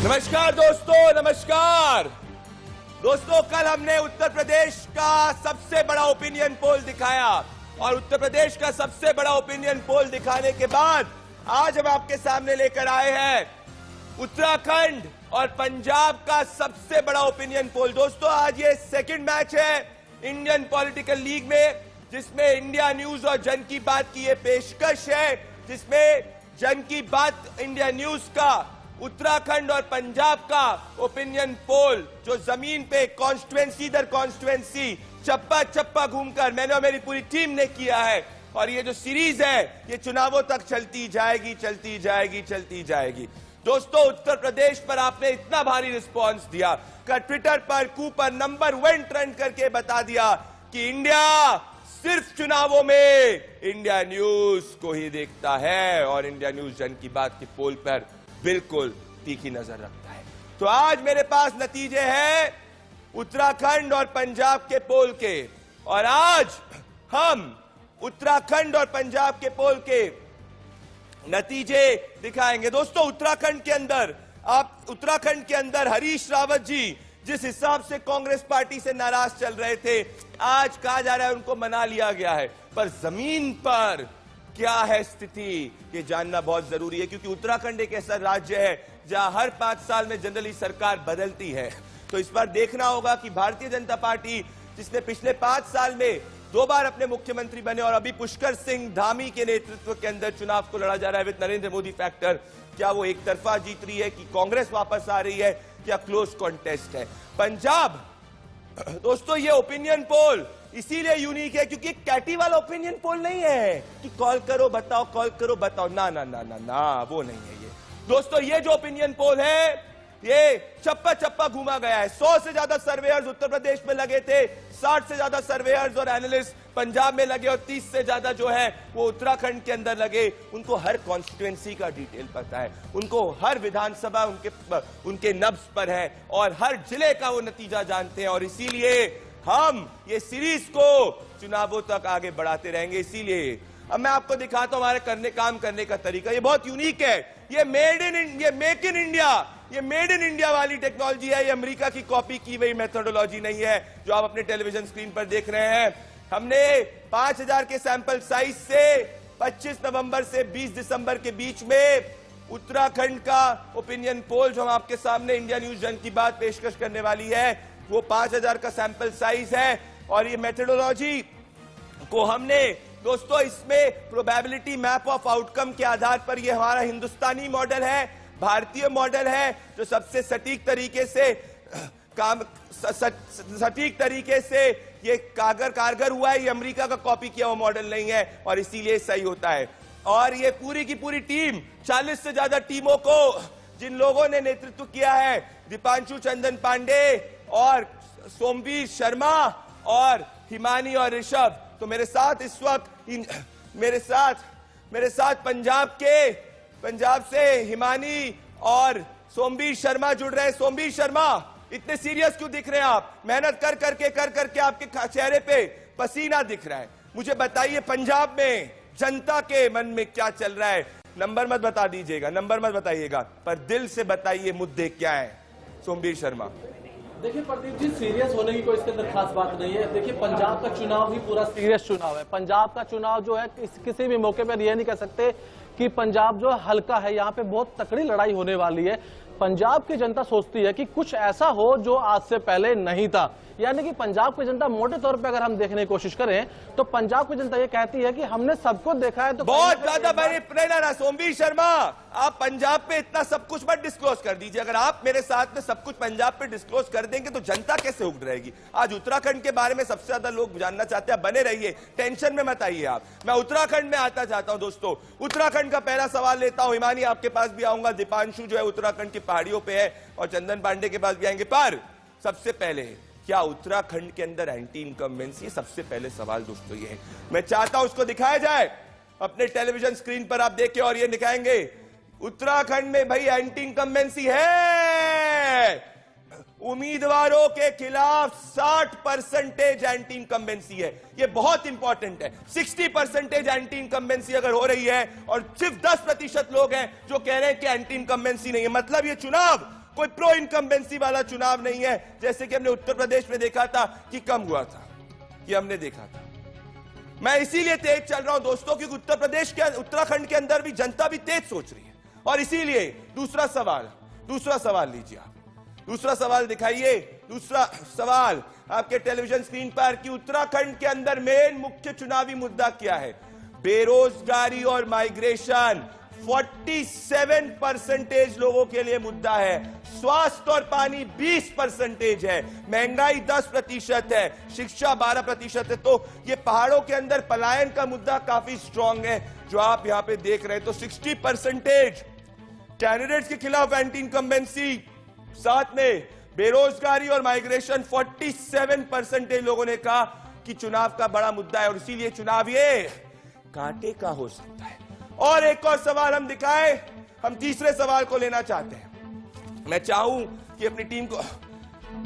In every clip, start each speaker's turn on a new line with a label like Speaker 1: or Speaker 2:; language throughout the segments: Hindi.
Speaker 1: नमस्कार दोस्तों, नमस्कार दोस्तों। कल हमने उत्तर प्रदेश का सबसे बड़ा ओपिनियन पोल दिखाया और उत्तर प्रदेश का सबसे बड़ा ओपिनियन पोल दिखाने के बाद आज हम आपके सामने लेकर आए हैं उत्तराखंड और पंजाब का सबसे बड़ा ओपिनियन पोल। दोस्तों, आज ये सेकंड मैच है इंडियन पॉलिटिकल लीग में, जिसमें इंडिया न्यूज और जन की बात की ये पेशकश है, जिसमें जन की बात इंडिया न्यूज का उत्तराखंड और पंजाब का ओपिनियन पोल जो जमीन पे कॉन्स्टिट्यूएंसी दर कॉन्स्टिट्यूएंसी चप्पा चप्पा घूमकर मैंने और मेरी पूरी टीम ने किया है। और ये जो सीरीज है ये चुनावों तक चलती जाएगी, चलती जाएगी, चलती जाएगी। दोस्तों, उत्तर प्रदेश पर आपने इतना भारी रिस्पांस दिया कि ट्विटर पर कूपर नंबर 1 ट्रेंड करके बता दिया कि इंडिया सिर्फ चुनावों में इंडिया न्यूज को ही देखता है और इंडिया न्यूज जन की बात के पोल पर बिल्कुल तीखी नजर रखता है। तो आज मेरे पास नतीजे हैं उत्तराखंड और पंजाब के पोल के, और आज हम उत्तराखंड और पंजाब के पोल के नतीजे दिखाएंगे। दोस्तों, उत्तराखंड के अंदर हरीश रावत जी जिस हिसाब से कांग्रेस पार्टी से नाराज चल रहे थे, आज कहा जा रहा है उनको मना लिया गया है। पर जमीन पर क्या है स्थिति, ये जानना बहुत जरूरी है, क्योंकि उत्तराखंड एक ऐसा राज्य है जहां हर 5 साल में जनरली सरकार बदलती है। तो इस बार देखना होगा कि भारतीय जनता पार्टी, जिसने पिछले 5 साल में 2 बार अपने मुख्यमंत्री बने और अभी पुष्कर सिंह धामी के नेतृत्व के अंदर चुनाव को लड़ा जा रहा है विद नरेंद्र मोदी फैक्टर, क्या वो एक तरफा जीत रही है कि कांग्रेस वापस आ रही है, क्या क्लोज कॉन्टेस्ट है। पंजाब, दोस्तों, ये ओपिनियन पोल इसीलिए यूनिक है क्योंकि कैटी वाला ओपिनियन पोल नहीं है कि कॉल करो बताओ, कॉल करो बताओ, ना ना ना ना ना, वो नहीं है ये। दोस्तों, ये जो ओपिनियन पोल है ये चप्पा चप्पा घूमा गया है। 100 से ज्यादा सर्वेयर्स उत्तर प्रदेश में लगे थे, 60 से ज्यादा सर्वेयर्स और एनालिस्ट पंजाब में लगे और 30 से ज्यादा जो है वो उत्तराखंड के अंदर लगे। उनको हर कॉन्स्टिट्यूएंसी का डिटेल पता है, उनको हर विधानसभा उनके नब्ज पर है और हर जिले का वो नतीजा जानते हैं। और इसीलिए हम ये सीरीज को चुनावों तक आगे बढ़ाते रहेंगे। इसीलिए अब मैं आपको दिखाता हूं हमारे काम करने का तरीका, ये बहुत यूनिक है। ये मेक इन इंडिया वाली टेक्नोलॉजी है, ये अमेरिका की कॉपी की हुई मेथोडोलॉजी नहीं है जो आप अपने टेलीविजन स्क्रीन पर देख रहे हैं। हमने 5000 के सैंपल साइज से 25 नवंबर से 20 दिसंबर के बीच में उत्तराखंड का ओपिनियन पोल जो हम आपके सामने इंडिया न्यूज जन की बात पेशकश करने वाली है, वो 5000 का सैंपल साइज है। और ये मेथोडोलॉजी को हमने, दोस्तों, इसमें प्रोबेबिलिटी मैप ऑफ आउटकम के आधार पर, ये हमारा हिंदुस्तानी मॉडल है, भारतीय मॉडल है जो सबसे सटीक तरीके से ये कारगर हुआ है। ये अमेरिका का कॉपी किया हुआ मॉडल नहीं है और इसीलिए सही होता है। और ये पूरी की पूरी टीम, 40 से ज्यादा टीमों को जिन लोगों ने नेतृत्व किया है, दीपांशु चंदन पांडे और सोमवीर शर्मा और हिमानी और ऋषभ, तो मेरे साथ इस वक्त मेरे साथ पंजाब से हिमानी और सोमवीर शर्मा जुड़ रहे हैं। सोमवीर शर्मा, इतने सीरियस क्यों दिख रहे हैं आप? मेहनत कर करके आपके चेहरे पे पसीना दिख रहा है। मुझे बताइए पंजाब में जनता के मन में क्या चल रहा है? नंबर मत बता दीजिएगा, नंबर मत बताइएगा, पर दिल से बताइए मुद्दे क्या है। सोमवीर शर्मा,
Speaker 2: देखिए प्रदीप जी, सीरियस होने की कोई इसके अंदर खास बात नहीं है। देखिए, पंजाब का चुनाव ही पूरा सीरियस चुनाव है। पंजाब का चुनाव जो है किसी भी मौके पर यह नहीं कह सकते कि पंजाब जो हल्का है, यहाँ पे बहुत तकड़ी लड़ाई होने वाली है। पंजाब की जनता सोचती है कि कुछ ऐसा हो जो आज से पहले नहीं था, यानी कि पंजाब की जनता मोटे तौर पे अगर हम देखने की कोशिश करें तो पंजाब की जनता ये कहती है कि हमने सब कुछ देखा है। तो
Speaker 1: बहुत ज्यादा प्रेरणा। सोमवीर शर्मा, आप पंजाब पे इतना सब कुछ मत डिस्क्लोज कर दीजिए। अगर आप मेरे साथ में सब कुछ पंजाब पे डिस्क्लोज कर देंगे तो जनता कैसे उग रहेगी? आज उत्तराखंड के बारे में सबसे ज्यादा लोग जानना चाहते हैं। बने रहिए, टेंशन में मत आइए आप। मैं उत्तराखंड में आता चाहता हूं। दोस्तों, उत्तराखंड का पहला सवाल लेता हूं। हिमानी, आपके पास भी आऊंगा। दीपांशु जो है उत्तराखंड की पहाड़ियों पे है और चंदन पांडे के पास भी आएंगे। पर सबसे पहले, क्या उत्तराखंड के अंदर एंटी इनकम्बेंसी? सबसे पहले सवाल दोस्तों ये है, मैं चाहता हूं उसको दिखाया जाए अपने टेलीविजन स्क्रीन पर, आप देखें और ये दिखाएंगे उत्तराखंड में भाई एंटी इनकम्बेंसी है। उम्मीदवारों के खिलाफ 60% एंटी इनकम्बेंसी है। ये बहुत इंपॉर्टेंट है। 60% एंटी इनकम्बेंसी अगर हो रही है और सिर्फ 10% लोग हैं जो कह रहे हैं कि एंटी इनकम्बेंसी नहीं है, मतलब ये चुनाव कोई प्रो इनकम्बेंसी वाला चुनाव नहीं है, जैसे कि हमने उत्तर प्रदेश में देखा था कि कम हुआ था, कि हमने देखा था। मैं इसीलिए तेज चल रहा हूं दोस्तों, क्योंकि उत्तर प्रदेश के, उत्तराखंड के अंदर भी जनता भी तेज सोच रही है। और इसीलिए दूसरा सवाल लीजिए आप, दूसरा सवाल दिखाइए, दूसरा सवाल आपके टेलीविजन स्क्रीन पर कि उत्तराखंड के अंदर मेन मुख्य चुनावी मुद्दा क्या है? बेरोजगारी और माइग्रेशन 47% लोगों के लिए मुद्दा है। स्वास्थ्य और पानी 20% है। महंगाई 10% है। शिक्षा 12% है। तो ये पहाड़ों के अंदर पलायन का मुद्दा काफी स्ट्रांग है, जो आप यहां पे देख रहे हैं। तो 60% कैंडिडेट्स के खिलाफ एंटी इनकम्बेंसी, साथ में बेरोजगारी और माइग्रेशन 47% लोगों ने कहा कि चुनाव का बड़ा मुद्दा है, और इसीलिए चुनाव ये कांटे का हो सकता है। और एक और सवाल हम दिखाएं, हम तीसरे सवाल को लेना चाहते हैं। मैं चाहूं कि अपनी टीम को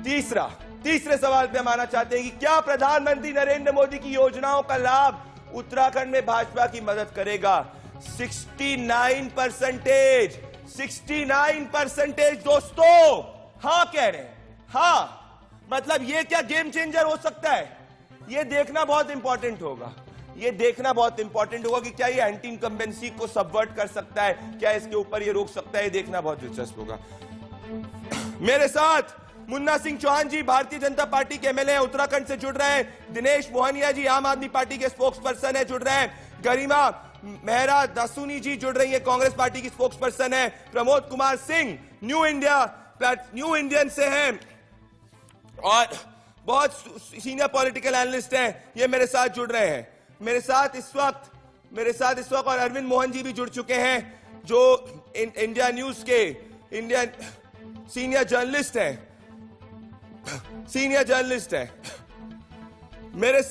Speaker 1: तीसरे सवाल पे हम आना चाहते हैं कि क्या प्रधानमंत्री नरेंद्र मोदी की योजनाओं का लाभ उत्तराखंड में भाजपा की मदद करेगा? 69% दोस्तों हां कह रहे हैं। हां, मतलब ये क्या गेम चेंजर हो सकता है? ये देखना बहुत इंपॉर्टेंट होगा। ये देखना बहुत इंपॉर्टेंट होगा कि क्या ये एंटी इनकम्बेंसी को सबवर्ट कर सकता है, क्या इसके ऊपर ये रोक सकता है। ये देखना बहुत दिलचस्प होगा। मेरे साथ मुन्ना सिंह चौहान जी भारतीय जनता पार्टी के एमएलए हैं, उत्तराखंड से जुड़ रहे हैं। दिनेश मोहनिया जी आम आदमी पार्टी के स्पोक्स पर्सन है, जुड़ रहे हैं। गरिमा मेहरा दासूनी जी जुड़ रही है, कांग्रेस पार्टी की स्पोक्स पर्सन है। प्रमोद कुमार सिंह न्यू इंडियन से हैं और बहुत सीनियर पॉलिटिकल एनालिस्ट हैं, ये मेरे साथ जुड़ रहे हैं। मेरे साथ इस वक्त और अरविंद मोहन जी भी जुड़ चुके हैं, जो इंडिया न्यूज के इंडियन सीनियर जर्नलिस्ट हैं। मेरे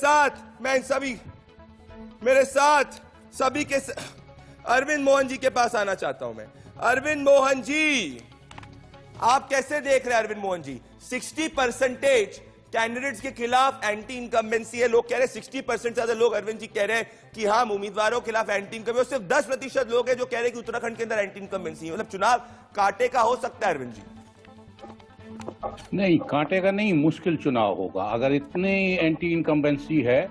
Speaker 1: साथ सभी के अरविंद मोहन जी के पास आना चाहता हूं मैं। अरविंद मोहन जी, आप कैसे देख रहे हैं? अरविंद मोहन जी, 60% कैंडिडेट्स के खिलाफ एंटी इनकम्बेंसी है। लोग कह रहे हैं 60% से ज्यादा लोग, अरविंद जी कह रहे हैं कि हाँ उम्मीदवारों के खिलाफ एंटी इनकम्बेंसी। सिर्फ 10% लोग हैं जो कह रहे हैं कि उत्तराखंड के अंदर एंटी इनकम्बेंसी है। मतलब चुनाव कांटे का हो सकता है अरविंद जी?
Speaker 3: नहीं, कांटे का नहीं, मुश्किल चुनाव होगा। अगर इतनी एंटी इनकम्बेंसी है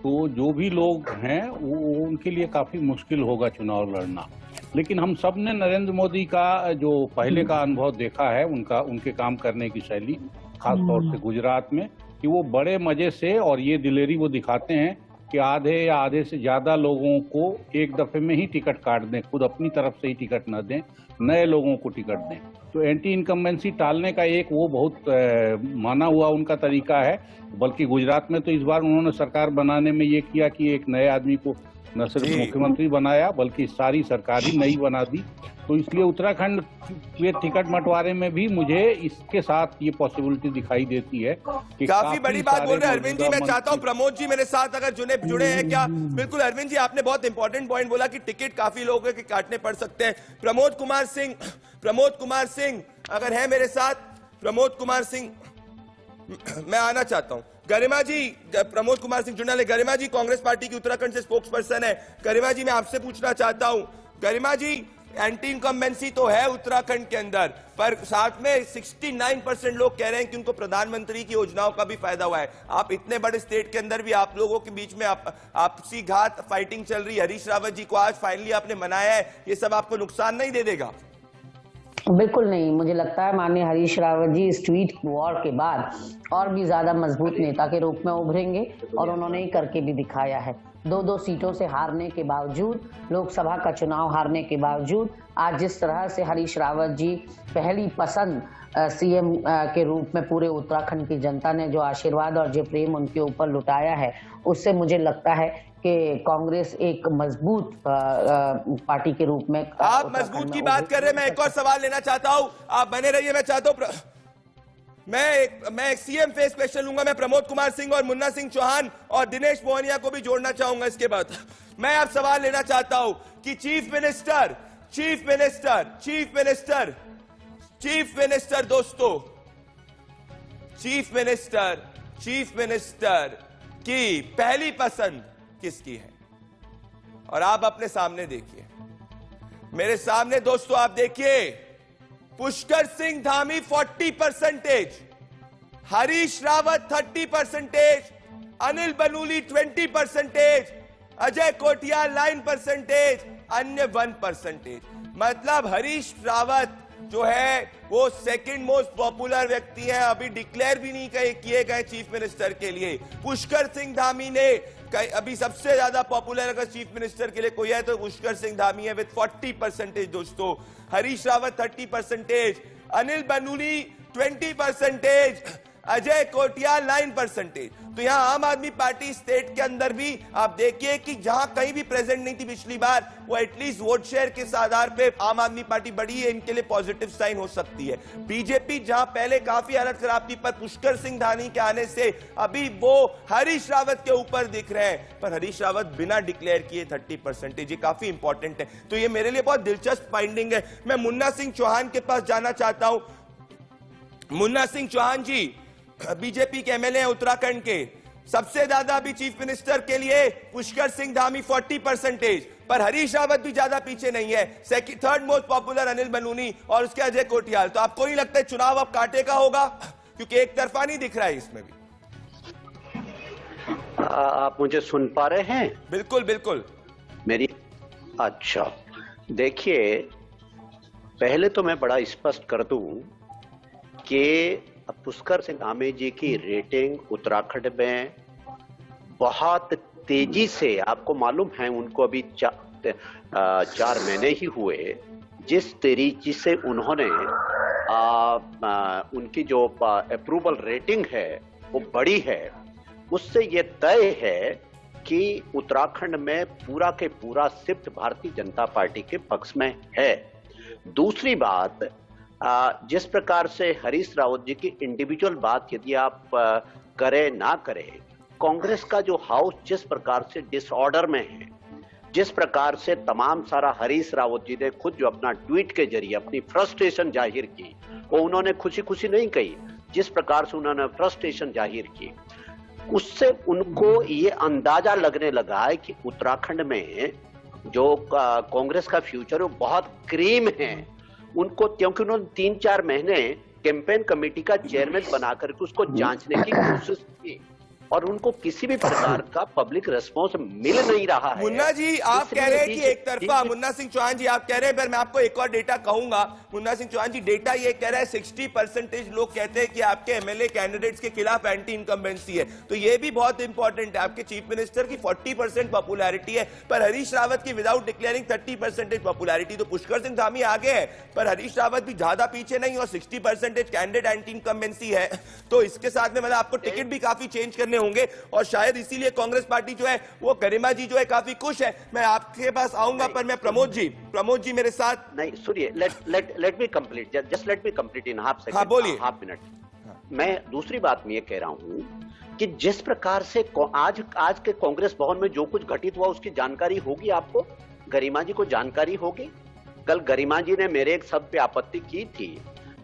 Speaker 3: तो जो भी लोग हैं वो उनके लिए काफी मुश्किल होगा चुनाव लड़ना। लेकिन हम सब ने नरेंद्र मोदी का जो पहले का अनुभव देखा है, उनके काम करने की शैली, खास तौर से गुजरात में, कि वो बड़े मजे से और ये दिलेरी वो दिखाते हैं कि आधे या आधे से ज्यादा लोगों को एक दफे में ही टिकट काट दें, खुद अपनी तरफ से ही टिकट न दें, नए लोगों को टिकट दें। तो एंटी इनकम्बेंसी टालने का एक वो बहुत माना हुआ उनका तरीका है। बल्कि गुजरात में तो इस बार उन्होंने सरकार बनाने में ये किया कि एक नए आदमी को न सिर्फ मुख्यमंत्री बनाया बल्कि सारी सरकार ही नई बना दी। तो इसलिए उत्तराखंड के टिकट बंटवारे में भी मुझे इसके साथ ये पॉसिबिलिटी दिखाई देती है कि
Speaker 1: काफी बड़ी बात बोल रहे हैं अरविंद जी। मैं चाहता हूं प्रमोद जी मेरे साथ अगर जुड़े हैं क्या? बिल्कुल अरविंद जी, आपने बहुत इंपॉर्टेंट पॉइंट बोला कि टिकट काफी लोगों के काटने पड़ सकते हैं। प्रमोद कुमार सिंह अगर है मेरे साथ, प्रमोद कुमार सिंह मैं आना चाहता हूं। गरिमा जी, प्रमोद कुमार सिंह जुड़ने वाले गरिमा जी कांग्रेस पार्टी की उत्तराखंड से स्पोक्स पर्सन है। गरिमा जी, मैं आपसे पूछना चाहता हूं, गरिमा जी एंटी इनकम्बेंसी तो है उत्तराखंड के अंदर, पर साथ में 69% लोग कह रहे हैं कि उनको प्रधानमंत्री की योजनाओं का भी फायदा हुआ है। आप इतने बड़े स्टेट के अंदर भी आप लोगों के बीच में आपसी घात फाइटिंग चल रही है। हरीश रावत जी को आज फाइनली आपने मनाया है, ये सब आपको नुकसान नहीं दे देगा?
Speaker 4: बिल्कुल नहीं। मुझे लगता है माननीय हरीश रावत जी इस ट्वीट वॉर के बाद और भी ज्यादा मजबूत नेता के रूप में उभरेंगे, और उन्होंने ही करके भी दिखाया है। 2 सीटों से हारने के बावजूद, लोकसभा का चुनाव हारने के बावजूद, आज जिस तरह से हरीश रावत जी पहली पसंद सीएम के रूप में पूरे उत्तराखंड की जनता ने जो आशीर्वाद और जो प्रेम उनके ऊपर लुटाया है, उससे मुझे लगता है कि कांग्रेस एक मजबूत पार्टी के रूप में।
Speaker 1: आप मजबूत की बात कर रहे हैं, मैं एक और सवाल लेना चाहता हूं, आप बने रहिए। मैं चाहता हूं मैं एक सीएम फेस क्वेश्चन लूंगा। मैं प्रमोद कुमार सिंह और मुन्ना सिंह चौहान और दिनेश मोहनिया को भी जोड़ना चाहूंगा। इसके बाद मैं आप सवाल लेना चाहता हूं कि चीफ मिनिस्टर दोस्तों, चीफ मिनिस्टर की पहली पसंद किसकी है? और आप अपने सामने देखिए, मेरे सामने दोस्तों आप देखिए, पुष्कर सिंह धामी 40%, हरीश रावत 30%, अनिल बलूनी 20%, अजय कोटियाल 9%, अन्य 1%। मतलब हरीश रावत जो है वो सेकंड मोस्ट पॉपुलर व्यक्ति है, अभी डिक्लेयर भी नहीं किए गए चीफ मिनिस्टर के लिए। पुष्कर सिंह धामी ने अभी सबसे ज्यादा पॉपुलर अगर चीफ मिनिस्टर के लिए कोई है तो पुष्कर सिंह धामी है विद 40% दोस्तों। हरीश रावत 30%, अनिल बलूनी 20%, अजय कोटियाल 9%। तो यहां आम आदमी पार्टी स्टेट के अंदर भी आप देखिए कि जहां कहीं भी प्रेजेंट नहीं थी पिछली बार, वो एटलीस्ट वोट शेयर के आधार पे आम आदमी पार्टी बढ़ी है, इनके लिए पॉजिटिव साइन हो सकती है। बीजेपी जहां पहले काफी हालत खराब थी, पर पुष्कर सिंह धामी के आने से अभी वो हरीश रावत के ऊपर दिख रहे हैं, पर हरीश रावत बिना डिक्लेयर किए 30%, ये काफी इंपॉर्टेंट है। तो ये मेरे लिए बहुत दिलचस्प फाइंडिंग है। मैं मुन्ना सिंह चौहान के पास जाना चाहता हूं। मुन्ना सिंह चौहान जी बीजेपी के एमएलए हैं उत्तराखंड के, सबसे ज्यादा अभी चीफ मिनिस्टर के लिए पुष्कर सिंह धामी 40%, पर हरीश रावत भी ज्यादा पीछे नहीं है। Third most popular Anil Baluni और उसके अजय कोटियाल। तो आपको नहीं लगता है चुनाव अब कांटे का होगा, क्योंकि एक तरफा नहीं दिख रहा है इसमें भी?
Speaker 5: आप मुझे सुन पा रहे हैं?
Speaker 1: बिल्कुल बिल्कुल
Speaker 5: मेरी अच्छा, देखिए पहले तो मैं बड़ा स्पष्ट कर दूं कि पुष्कर सिंह धामी जी की रेटिंग उत्तराखंड में बहुत तेजी से, आपको मालूम है उनको अभी 4 महीने ही हुए, जिस तरीके से उन्होंने उनकी जो अप्रूवल रेटिंग है वो बढ़ी है, उससे ये तय है कि उत्तराखंड में पूरा के पूरा शिफ्ट भारतीय जनता पार्टी के पक्ष में है। दूसरी बात, जिस प्रकार से हरीश रावत जी की इंडिविजुअल बात यदि आप करें ना करें, कांग्रेस का जो हाउस जिस प्रकार से डिसऑर्डर में है, जिस प्रकार से तमाम सारा हरीश रावत जी ने खुद जो अपना ट्वीट के जरिए अपनी फ्रस्ट्रेशन जाहिर की, वो उन्होंने खुशी खुशी नहीं कही, जिस प्रकार से उन्होंने फ्रस्ट्रेशन जाहिर की, उससे उनको ये अंदाजा लगने लगा है कि उत्तराखंड में जो कांग्रेस का फ्यूचर वो बहुत क्रीम है उनको, क्योंकि उन्होंने 3-4 महीने कैंपेन कमेटी का चेयरमैन बनाकर उसको जांचने की कोशिश की और उनको किसी भी प्रकार का पब्लिक रिस्पांस मिल नहीं रहा है।
Speaker 1: मुन्ना जी आप कह रहे हैं कि एक तरफा, मुन्ना सिंह चौहान जी आप कह रहे हैं, पर मैं आपको एक और डेटा कहूंगा। मुन्ना सिंह चौहान जी डेटा ये कह रहा है 60% लोग कहते हैं कि आपके एमएलए कैंडिडेट्स के खिलाफ एंटी इनकम्बेंसी है। तो ये भी बहुत इंपॉर्टेंट है। आपके चीफ मिनिस्टर की 40% पॉपुलैरिटी है, पर हरीश रावत की विदाउट डिक्लेयरिंग 30% पॉपुलैरिटी। तो पुष्कर सिंह धामी आगे है, पर हरीश रावत भी ज्यादा पीछे नहीं और 60% कैंडिडेट एंटी इनकम्बेंसी है। तो इसके साथ में मतलब आपको टिकट भी काफी चेंज करने होंगे और शायद इसीलिए कांग्रेस पार्टी जो है वो गरिमा जी जो है काफी खुश है। मैं आपके पास आऊंगा, पर मैं प्रमोद जी मेरे साथ नहीं,
Speaker 5: सुनिए, let me complete, just let me complete in half second,
Speaker 1: हाँ बोलिए,
Speaker 5: हाफ मिनट। मैं दूसरी बात में ये कह रहा हूं कि जिस प्रकार से आज के कांग्रेस भवन में जो कुछ घटित हुआ उसकी जानकारी होगी आपको, गरिमा जी को जानकारी होगी। कल गरिमा जी ने मेरे एक शब्द पे आपत्ति की थी,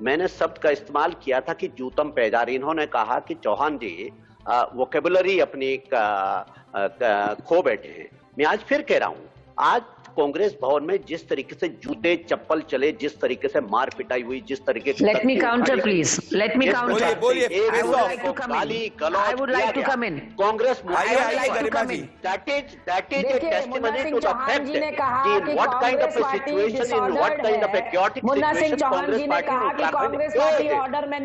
Speaker 5: मैंने शब्द का इस्तेमाल किया था कि जूतम पैदार। इन्होंने कहा कि चौहान जी वोकेबुलरी अपनी खो बैठे हैं। मैं आज फिर कह रहा हूं, आज कांग्रेस भवन में जिस तरीके से जूते चप्पल चले, जिस तरीके से मार पिटाई हुई, जिस तरीके से
Speaker 4: let me counter please, let me counter,
Speaker 1: बोलिए
Speaker 4: I would like to come in.
Speaker 5: Congress
Speaker 4: that is a testimony to the fact कि what kind of a situation, in what kind of a chaotic situation Congress party Uttarakhand is,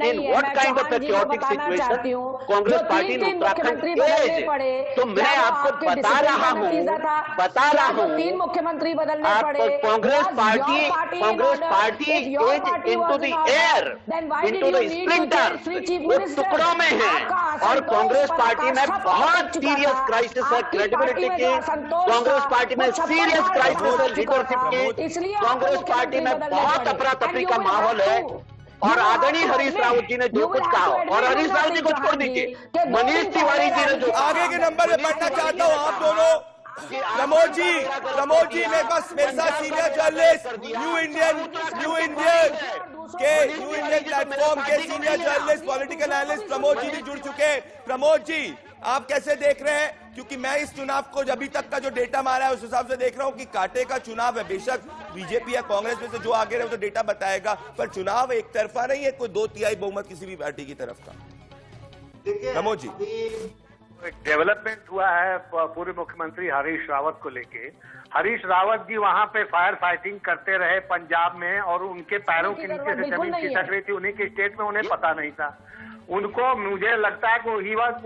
Speaker 4: in what kind of a chaotic situation
Speaker 5: Congress party Uttarakhand. तो मैं आपको बता रहा हूँ
Speaker 4: 3 मुख्यमंत्री बदलने पड़े।
Speaker 5: Congress party is into the air, into the splinters, वो टुकड़ों में है। और कांग्रेस पार्टी में बहुत सीरियस क्राइसिस है क्रेडिबिलिटी की, कांग्रेस पार्टी में सीरियस क्राइसिस है लीडरशिप की, कांग्रेस पार्टी में बहुत अफरा तफरी का माहौल है। और आदरणीय हरीश रावत जी ने जो कुछ कहा, और हरीश रावत जी को छोड़ दीजिए, मनीष तिवारी जी ने जो
Speaker 1: आगे के नंबर में बढ़ना चाहता हूं आप दोनों। प्रमोद जी मेरे साथ senior journalist New Indian platform के senior journalist political analyst Pramod ji भी जुड़ चुके हैं। प्रमोद जी आप कैसे देख रहे हैं? क्योंकि मैं इस चुनाव को अभी तक का जो डेटा मारा है उस हिसाब से देख रहा हूं कि कांटे का चुनाव है। बेशक बीजेपी या कांग्रेस में से जो आगे रहे वो तो डेटा बताएगा, पर चुनाव एक तरफा नहीं है, कोई 2/3 बहुमत किसी भी पार्टी की तरफ का। प्रमोद जी,
Speaker 6: डेवलपमेंट हुआ है पूर्व मुख्यमंत्री हरीश रावत को लेके। हरीश रावत जी वहां पे फायर फाइटिंग करते रहे पंजाब में, और उनके पैरों के नीचे से जमीन खिसक रही थी, उन्हीं के स्टेट में, उन्हें पता नहीं था। उनको, मुझे लगता है कि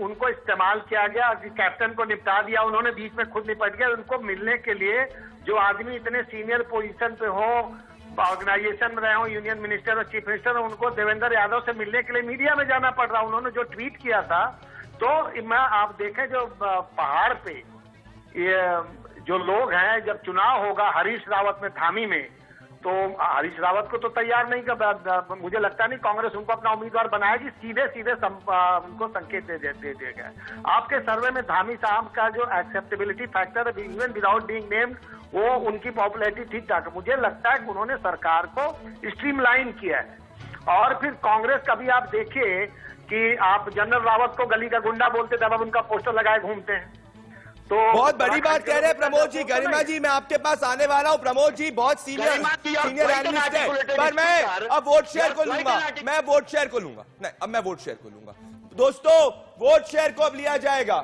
Speaker 6: उनको इस्तेमाल किया गया, कैप्टन को निपटा दिया उन्होंने, बीच में खुद निपट गया। उनको मिलने के लिए जो आदमी इतने सीनियर पोजीशन पे हो, ऑर्गेनाइजेशन में रहे हो, यूनियन मिनिस्टर और चीफ मिनिस्टर, उनको देवेंद्र यादव से मिलने के लिए मीडिया में जाना पड़ रहा। उन्होंने जो ट्वीट किया था, तो मैं आप देखें जो पहाड़ पे ये जो लोग हैं, जब चुनाव होगा हरीश रावत में धामी में, तो हरीश रावत को तो तैयार नहीं कर, मुझे लगता नहीं कांग्रेस उनको अपना उम्मीदवार बनाएगी। सीधे सीधे उनको संकेत दे दिया गया। आपके सर्वे में धामी साहब का जो एक्सेप्टेबिलिटी फैक्टर है, इवन विदाउट बीइंग नेम्ड, वो उनकी पॉपुलैरिटी ठीक ठाक है। मुझे लगता है कि उन्होंने सरकार को स्ट्रीमलाइन किया है। और फिर कांग्रेस का भी आप देखिए कि आप जनरल रावत को गली का गुंडा बोलते थे, अब उनका पोस्टर लगाए घूमते हैं। तो
Speaker 1: बहुत बड़ी बात कह रहे हैं प्रमोद जी। गरिमा जी, मैं आपके पास आने वाला हूं। प्रमोद जी बहुत सीनियर एनालिस्ट है, पर मैं अब वोट शेयर को लूंगा। मैं वोट शेयर को लूंगा, नहीं, अब मैं वोट शेयर को लूंगा। दोस्तों, वोट शेयर को अब लिया जाएगा।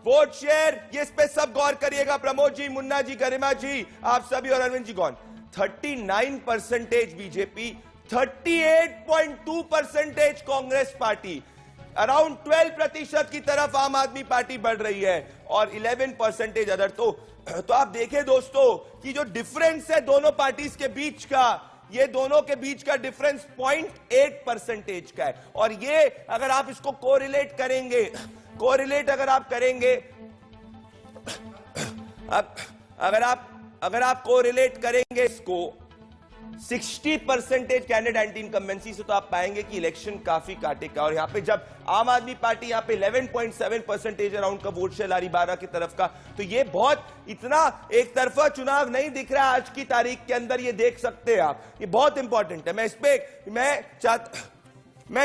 Speaker 1: वोट शेयर, ये इस पे सब गौर करिएगा। प्रमोद जी, मुन्ना जी, गरिमा जी, आप सभी, और अरविंद जी कौन? 39% बीजेपी, 38.2% कांग्रेस पार्टी, अराउंड 12% की तरफ आम आदमी पार्टी बढ़ रही है, और 11% अदर। तो आप देखें दोस्तों कि जो डिफरेंस है दोनों पार्टीज के बीच का, ये दोनों के बीच का डिफरेंस 0.8% का है। और ये अगर आप इसको कोरिलेट करेंगे, अगर आप करेंगे, अगर आप कोरिलेट करेंगे इसको 60% कैंडिडेट एंटी इनकम्बेंसी से, तो आप पाएंगे कि इलेक्शन काफी काटे का। और यहां पे जब आम आदमी पार्टी यहां पे 11.7% अराउंड का वोट शेयर ला रही 12 की तरफ का, तो ये बहुत इतना एक तरफा चुनाव नहीं दिख रहा है आज की तारीख के अंदर। ये देख सकते हैं आप, ये बहुत इंपॉर्टेंट है। मैं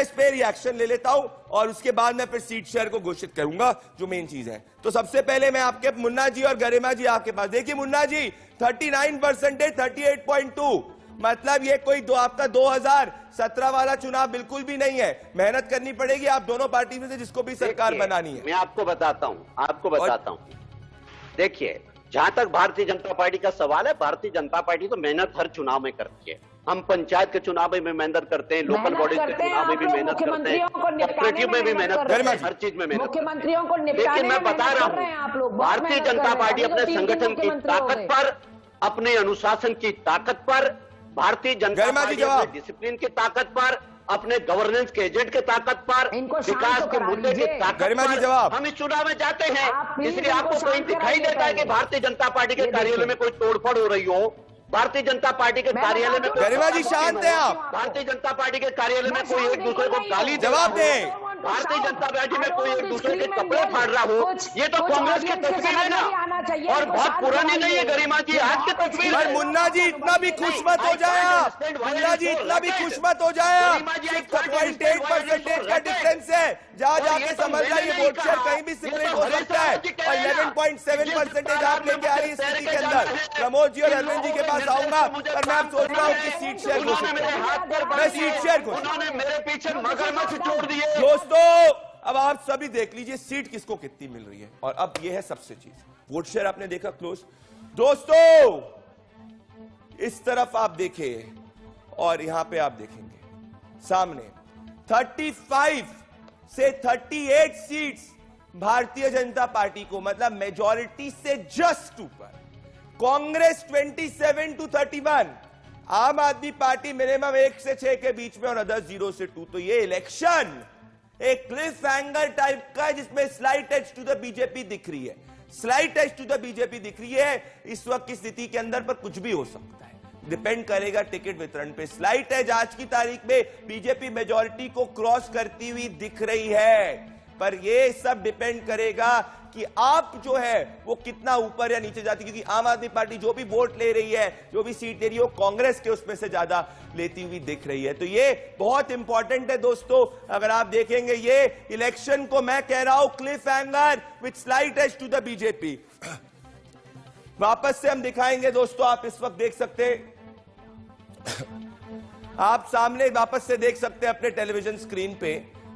Speaker 1: इस पे रिएक्शन ले लेता हूं, और उसके बाद मैं फिर सीट शेयर को घोषित करूंगा, जो मेन चीज है। तो सबसे पहले मैं आपके मुन्ना जी और गरिमा जी आपके पास देखिए। मुन्ना जी 39%, 38.2, मतलब ये कोई आपका 2017 वाला चुनाव बिल्कुल भी नहीं है। मेहनत करनी पड़ेगी आप दोनों पार्टी में से, जिसको भी सरकार बनानी है।
Speaker 5: मैं आपको बताता हूं। देखिए, जहां तक भारतीय जनता पार्टी का सवाल है, भारतीय जनता पार्टी तो मेहनत हर चुनाव में करती है। हम पंचायत के चुनाव में मेहनत करते हैं, लोकल बॉडीज के चुनाव में भी मेहनत करते हैं, कॉर्पोरेटिव में भी मेहनत करते हैं, हर चीज में मेहनत
Speaker 4: मुख्यमंत्रियों को
Speaker 5: करते हैं। लेकिन मैं बता रहा हूं, भारतीय जनता पार्टी अपने संगठन की ताकत पर, अपने अनुशासन की ताकत पर, भारतीय जनता पार्टी अपने डिसिप्लिन की ताकत पर, अपने गवर्नेंस के एजेंट के ताकत पर, विकास के मुद्दे की ताकत पर हम इस चुनाव में जाते हैं। इसलिए आपको कहीं दिखाई देता है कि भारतीय जनता पार्टी के कार्यालय में कोई तोड़फोड़ हो रही हो, भारतीय जनता पार्टी के कार्यालय में,
Speaker 1: गरिमा जी शांत है आप,
Speaker 5: भारतीय जनता पार्टी के कार्यालय में कोई एक दूसरे को गाली
Speaker 1: जवाब दें,
Speaker 5: भारतीय जनता पार्टी में कोई एक दूसरे के कपड़े फाड़ रहा हो, ये तो कांग्रेस की तस्वीर है ना, और बहुत पुरानी नहीं है गरिमा जी, आज की तस्वीर है।
Speaker 1: मुन्ना जी इतना भी खुश मत हो जाया, मुन्ना जी इतना भी खुश मत हो जाया। 0.8% का डिफरेंस है, जहां जाके समझ रहा है ये वोट शेयर कहीं भी स्प्लिट हो सकता है, और 11.7% आप लेके आ रही स्थिति के अंदर। प्रमोद जी और अरविंद जी के पास आऊंगा, पर मैं अब सोच रहा हूँ कि सीट शेयर को, मैं सीट शेयर को,
Speaker 5: उन्होंने मेरे पीछे मगरमच्छ छोड़ दिए।
Speaker 1: दोस्तों अब आप सभी देख लीजिए सीट किसको कितनी मिल रही है, और अब यह है सबसे चीज। वोट शेयर आपने देखा क्लोज। दोस्तों इस तरफ आप देखें, और यहां पे आप देखेंगे सामने 35 से 38 सीट्स भारतीय जनता पार्टी को, मतलब मेजॉरिटी से जस्ट ऊपर। कांग्रेस 27 to 31, आम आदमी पार्टी मिनिमम 1 से 6 के बीच में, और अदर 0 से 2। तो ये इलेक्शन एक क्लिफ हैंगर टाइप का है, जिसमें slight edge to the BJP दिख रही है, slight edge to the BJP दिख रही है। इस वक्त की स्थिति के अंदर पर कुछ भी हो सकता है, डिपेंड करेगा टिकट वितरण पे। स्लाइट एज आज की तारीख में बीजेपी मेजॉरिटी को क्रॉस करती हुई दिख रही है, पर ये सब डिपेंड करेगा कि आप जो है वो कितना ऊपर या नीचे जाती, क्योंकि आम आदमी पार्टी जो भी वोट ले रही है, जो भी सीट ले रही है, वो कांग्रेस के उसमें से ज्यादा लेती हुई दिख रही है। तो ये बहुत इंपॉर्टेंट है दोस्तों। अगर आप देखेंगे ये इलेक्शन को मैं कह रहा हूं cliffhanger with slight edge to the BJP. वापस से हम दिखाएंगे दोस्तों, आप इस वक्त देख सकते, आप सामने वापस से देख सकते हैं अपने टेलीविजन स्क्रीन पे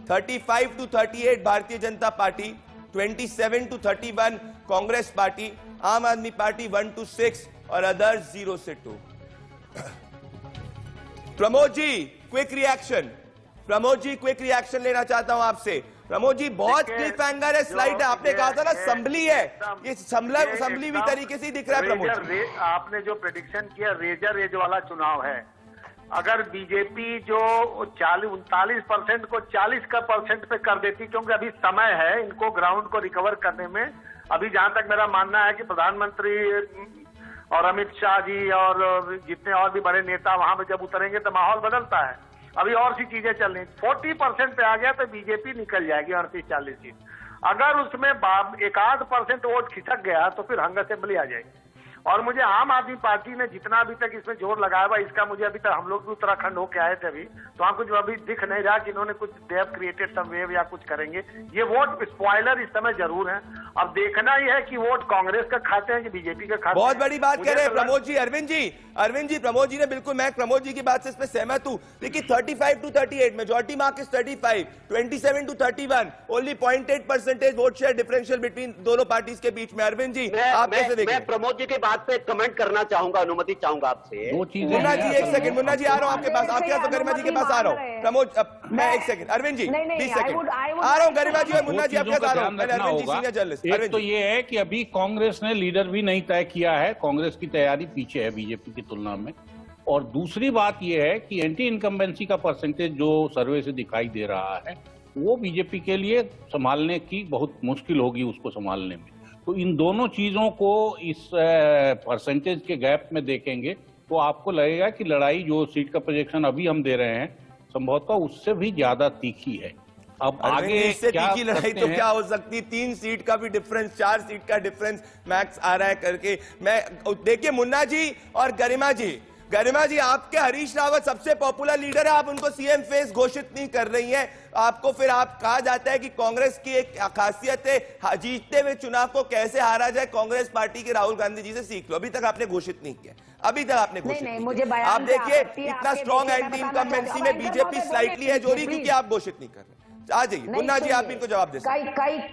Speaker 1: 35 to 38 Bharatiya Janata party, 27 to 31 Congress party, आम आदमी पार्टी 1 to 6 और अदर्स 0 से 2। Pramod ji quick reaction, Pramod ji quick reaction लेना चाहता हूं आपसे। प्रमोद जी बहुत क्लिफ हैंगर है, स्लाइड है, आपने कहा था ना संभली है, ये संभली भी तरीके से ही दिख रहा है प्रमोद जी।
Speaker 6: आपने जो प्रेडिक्शन किया रेजर एज वाला चुनाव है। अगर बीजेपी जो 39% को 40% पे कर देती, क्योंकि अभी समय है इनको ग्राउंड को रिकवर करने में। अभी जहां तक मेरा मानना है कि प्रधानमंत्री और अमित शाह जी और जितने और भी बड़े नेता वहां पे जब उतरेंगे तो माहौल बदलता है। अभी और सी चीजें चल रही, 40% पे आ गया तो बीजेपी निकल जाएगी 38-40 सीट। अगर उसमें 1-8% वोट खिसक गया तो फिर हंग असेंबली आ जाएगी। और मुझे आम आदमी पार्टी ने जितना अभी तक इसमें जोर लगाया हुआ, इसका मुझे अभी तक, हम लोग भी उत्तराखंड होके आए थे अभी, तो वहां कुछ अभी दिख नहीं रहा कि इन्होंने कुछ they have created some wave या कुछ करेंगे। ये वोट स्पॉइलर इस समय जरूर है। अब देखना ही है कि वोट कांग्रेस का खाते हैं कि बीजेपी का खाते
Speaker 1: बहुत
Speaker 6: हैं।
Speaker 1: बड़ी बात कह रहे हैं प्रमोद जी। अरविंद जी प्रमोद जी ने बिल्कुल, मैं प्रमोद जी की बात से इसमें सहमत हूं। देखिए 35 to 38 majority mark is 35, 27 to 31, only 0.8% vote share differential between दोनों पार्टीज के बीच में। अरविंद जी आप कैसे देखें?
Speaker 5: मैं प्रमोद जी की बात पे कमेंट करना चाहूंगा, अनुमति चाहूंगा आपसे।
Speaker 3: दो चीजें
Speaker 1: मुन्ना जी एक सेकंड, मुन्ना जी आ रहा हूं आपके पास, आपके पास गरिमा जी के पास आ रहा हूं। प्रमोद मैं एक सेकंड, अरविंद जी 20 सेकंड आ रहा हूं, गरिमा जी और मुन्ना जी आपके पास आ रहा हूं। पहले अरविंद जी सीनियर जर्नलिस्ट।
Speaker 3: एक तो ये है कि अभी कांग्रेस ने लीडर भी नहीं तय किया है, कांग्रेस की तैयारी पीछे है बीजेपी की तुलना में। और दूसरी बात यह है कि एंटी इनकम्बेंसी का परसेंटेज जो सर्वे से दिखाई दे रहा है वो बीजेपी के लिए संभालने की बहुत मुश्किल होगी, उसको संभालने में। तो इन दोनों चीजों को इस परसेंटेज के गैप में देखेंगे तो आपको लगेगा कि लड़ाई जो सीट का प्रोजेक्शन अभी हम दे रहे हैं संभवतः उससे भी ज्यादा तीखी है। अब आगे
Speaker 1: इससे
Speaker 3: क्या
Speaker 1: तीखी लड़ाई
Speaker 3: करते
Speaker 1: तो
Speaker 3: हैं?
Speaker 1: क्या हो सकती, 3 सीट का भी डिफरेंस, 4 सीट का डिफरेंस मैक्स आ रहा है करके। मैं देखिए मुन्ना जी और गरिमा जी आपके हरीश रावत सबसे पॉपुलर लीडर है, आप उनको सीएम फेस घोषित नहीं कर रही हैं। आपको फिर आप कहा जाता है कि कांग्रेस की एक खासियत है जीतते हुए चुनाव को कैसे हारा जाए, कांग्रेस पार्टी के राहुल गांधी जी से सीख लो। अभी तक आपने घोषित नहीं किया, अभी तक आपने घोषित नहीं
Speaker 4: मुझे
Speaker 1: किया।
Speaker 4: बयान
Speaker 1: आप
Speaker 4: से
Speaker 1: देखिए
Speaker 4: आपत्ति है,
Speaker 1: इतना
Speaker 4: आपके
Speaker 1: स्ट्रॉन्ग
Speaker 4: देखिए,
Speaker 1: एंटी
Speaker 4: मैं बताना
Speaker 1: इनकम्बेंसी
Speaker 4: चाहूंगा,
Speaker 1: में बीजेपी स्लाइटली है जोरी, क्योंकि आप घोषित नहीं कर रहे। आ जाइए मुन्ना जी, आप भी इनको जवाब दे सकते हैं।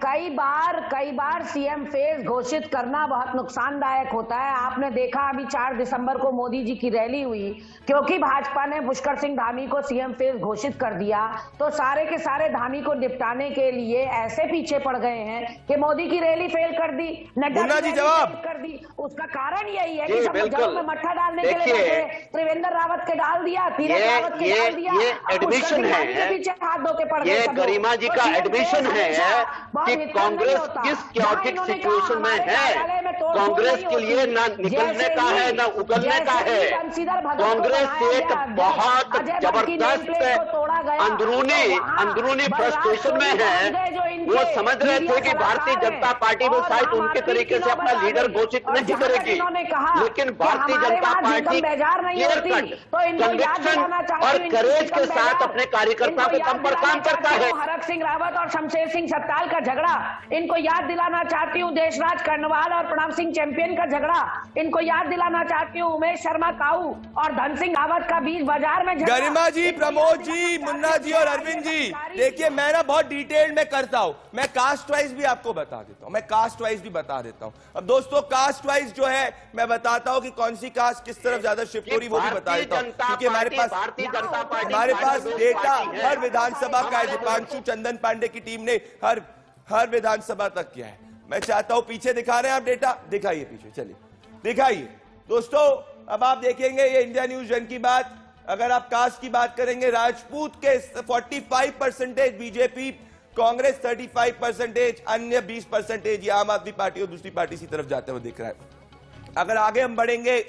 Speaker 4: कई बार सीएम फेस घोषित करना बहुत नुकसानदायक होता है। आपने देखा अभी 4 दिसंबर को मोदी जी की रैली हुई, क्योंकि भाजपा ने पुष्कर सिंह धामी को सीएम फेस घोषित कर दिया तो सारे के सारे धामी को निपटाने के लिए ऐसे पीछे पड़ गए हैं कि मोदी की रैली फेल कर दी, नड्डा
Speaker 1: मुन्ना
Speaker 4: की
Speaker 1: जी
Speaker 4: रैली
Speaker 1: जवाब
Speaker 4: फेल कर दी। उसका कारण यही है
Speaker 5: जी,
Speaker 4: कि सब
Speaker 5: बिल्कुल।
Speaker 4: जगह में मट्ठा डालने के लिए बैठे, त्रिवेंद्र रावत के डाल दिया, तीरथ रावत के डाल दिया,
Speaker 5: ये
Speaker 4: अब पुष्कर
Speaker 5: एडमिशन
Speaker 4: सिंह धामी
Speaker 5: है,
Speaker 4: के पीछे हाथ धो के पड़ गए
Speaker 5: ये
Speaker 4: सब लोग।
Speaker 5: गरिमा जी
Speaker 4: तो
Speaker 5: का
Speaker 4: CM
Speaker 5: एडमिशन
Speaker 4: फेस
Speaker 5: है
Speaker 4: हमेशा
Speaker 5: कि
Speaker 4: बहुत
Speaker 5: कांग्रेस
Speaker 4: होता।
Speaker 5: किस
Speaker 4: जहां
Speaker 5: क्योटिक
Speaker 4: इन्होंने कहा
Speaker 5: सिचुएशन में
Speaker 4: हमारे कार्यालय
Speaker 5: है।
Speaker 4: में तोड़-फोड़
Speaker 5: कांग्रेस
Speaker 4: नहीं
Speaker 5: के लिए
Speaker 4: होती।
Speaker 5: ना निकलने
Speaker 4: जैसे
Speaker 5: का है
Speaker 4: ही-
Speaker 5: ना उगलने का
Speaker 4: जैसे
Speaker 5: है।
Speaker 4: ही बंशीधर भगत को
Speaker 5: कांग्रेस
Speaker 4: बनाया
Speaker 5: एक
Speaker 4: गया,
Speaker 5: बहुत
Speaker 4: अजय भट्ट की नेम प्लेट को तोड़ा गया,
Speaker 5: अंदरूनी
Speaker 4: तो वहां
Speaker 5: अंदरूनी
Speaker 4: बलराज
Speaker 5: फ्रस्ट्रेशन में
Speaker 4: चौधरी
Speaker 5: है।
Speaker 4: भाग गए जो इनके
Speaker 5: वो समझ रहे थे कि
Speaker 4: मीडिया
Speaker 5: भारतीय
Speaker 4: सलाहकार
Speaker 5: जनता
Speaker 4: हैं।
Speaker 5: पार्टी वो
Speaker 4: और
Speaker 5: शायद
Speaker 4: वहां
Speaker 5: उनके
Speaker 4: मारपीट
Speaker 5: तरीके
Speaker 4: की
Speaker 5: से अपना
Speaker 4: नौबत आ
Speaker 5: लीडर
Speaker 4: गई।
Speaker 5: घोषित
Speaker 4: और
Speaker 5: नहीं
Speaker 4: जहां तक
Speaker 5: करेगी,
Speaker 4: इन्होंने कहा
Speaker 5: लेकिन
Speaker 4: कि
Speaker 5: भारतीय
Speaker 4: हमारे
Speaker 5: जनता
Speaker 4: वहां
Speaker 5: पार्टी
Speaker 4: झुकम बेजार नहीं
Speaker 5: क्लियर
Speaker 4: होती,
Speaker 5: कट
Speaker 4: तो इनको याद
Speaker 5: कन्विक्शन
Speaker 4: दिलाना चाहती
Speaker 5: और
Speaker 4: हूँ इनकी
Speaker 5: करेज के
Speaker 4: झुकम
Speaker 5: साथ
Speaker 4: बेजार।
Speaker 5: अपने कार्यकर्ताओं
Speaker 4: इनको
Speaker 5: के दम
Speaker 4: याद
Speaker 5: पर काम
Speaker 4: दिलाना
Speaker 5: करता
Speaker 4: चाहती
Speaker 5: है।
Speaker 4: हूँ हरक सिंह रावत और शमशेर सिंह सत्ताल का झगड़ा, इनको याद दिलाना चाहती हूँ देशराज कर्णवाल और प्रणव सिंह चैंपियन का झगड़ा, इनको याद दिलाना चाहती हूँ उमेश शर्मा काऊ और धन सिंह रावत का बीच बाजार में झगड़ा।
Speaker 1: गरिमा जी, प्रमोद जी, मुन्ना जी और अरविंद जी, देखिए मैं ना बहुत डिटेल में करता हूं, मैं कास्ट वाइज भी आपको बता देता हूं, मैं कास्ट वाइज भी बता देता हूं। अब दोस्तों कास्ट वाइज जो है मैं बताता हूं कि कौन सी कास्ट किस तरफ ज्यादा शिफ्ट हो रही वो भी बता देता हूं, क्योंकि हमारे पास डेटा हर विधानसभा का है। दीपांशु चंदन पांडे की टीम ने हर विधानसभा तक किया है। मैं चाहता हूं, पीछे दिखा रहे हैं आप डेटा, दिखाइए पीछे, चलिए दिखाइए दोस्तों। अब आप देखेंगे ये इंडिया न्यूज जन की बात, अगर आप कास्ट की बात करेंगे राजपूत के 45% बीजेपी, कांग्रेस 35%, अन्य 20% ये आम आदमी पार्टी और दूसरी पार्टी की तरफ जाते हुए दिख रहा है। अगर आगे हम बढ़ेंगे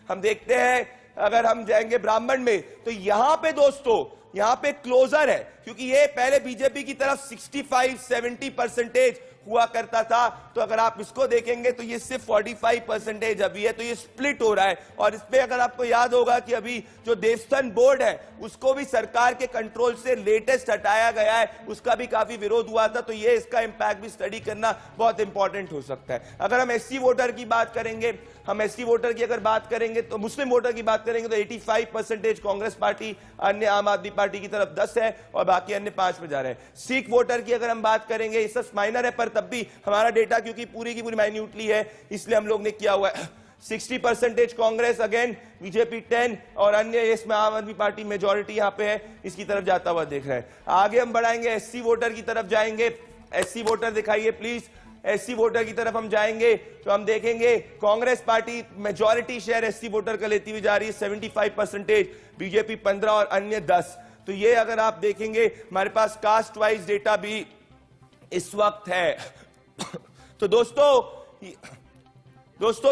Speaker 1: हम देखते हैं अगर हम जाएंगे ब्राह्मण में, तो यहां पे दोस्तों यहां पे क्लोजर है, क्योंकि ये पहले बीजेपी की तरफ 65-70% हुआ करता था। तो अगर आप इसको देखेंगे तो ये सिर्फ 45% अभी है, तो ये स्प्लिट हो रहा है। और इसमें अगर आपको याद होगा कि अभी जो देवस्थान बोर्ड है उसको भी सरकार के कंट्रोल से लेटेस्ट हटाया गया है, उसका भी काफी विरोध हुआ था। तो ये इसका इंपैक्ट भी स्टडी करना बहुत इंपॉर्टेंट हो सकता है। अगर हम एससी वोटर की बात करेंगे, हम एससी वोटर की अगर बात करेंगे, तो मुस्लिम वोटर की बात करेंगे तो 85% कांग्रेस पार्टी, अन्य आम आदमी पार्टी की तरफ 10 है और बाकी अन्य 5 पे जा रहे हैं। सिख वोटर की अगर हम बात करेंगे, ये सब माइनर है, पर तब भी हमारा डेटा क्योंकि पूरी की पूरी माइन्यूटली है, इसलिए हम लोग ने किया हुआ है 60% कांग्रेस, अगेन बीजेपी 10 और अन्य, इसमें आम आदमी पार्टी मेजॉरिटी यहां पे है, इसकी तरफ जाता हुआ देख रहे हैं। आगे हम बढ़ाएंगे, एससी वोटर की तरफ जाएंगे। एससी वोटर दिखाइए प्लीज। एससी वोटर की तरफ हम जाएंगे तो हम देखेंगे Congress party majority share SC voter का लेती हुई जा रही है 75%, बीजेपी 15 और अन्य 10। तो ये अगर आप देखेंगे हमारे पास कास्ट वाइज डेटा भी इस वक्त है। तो दोस्तों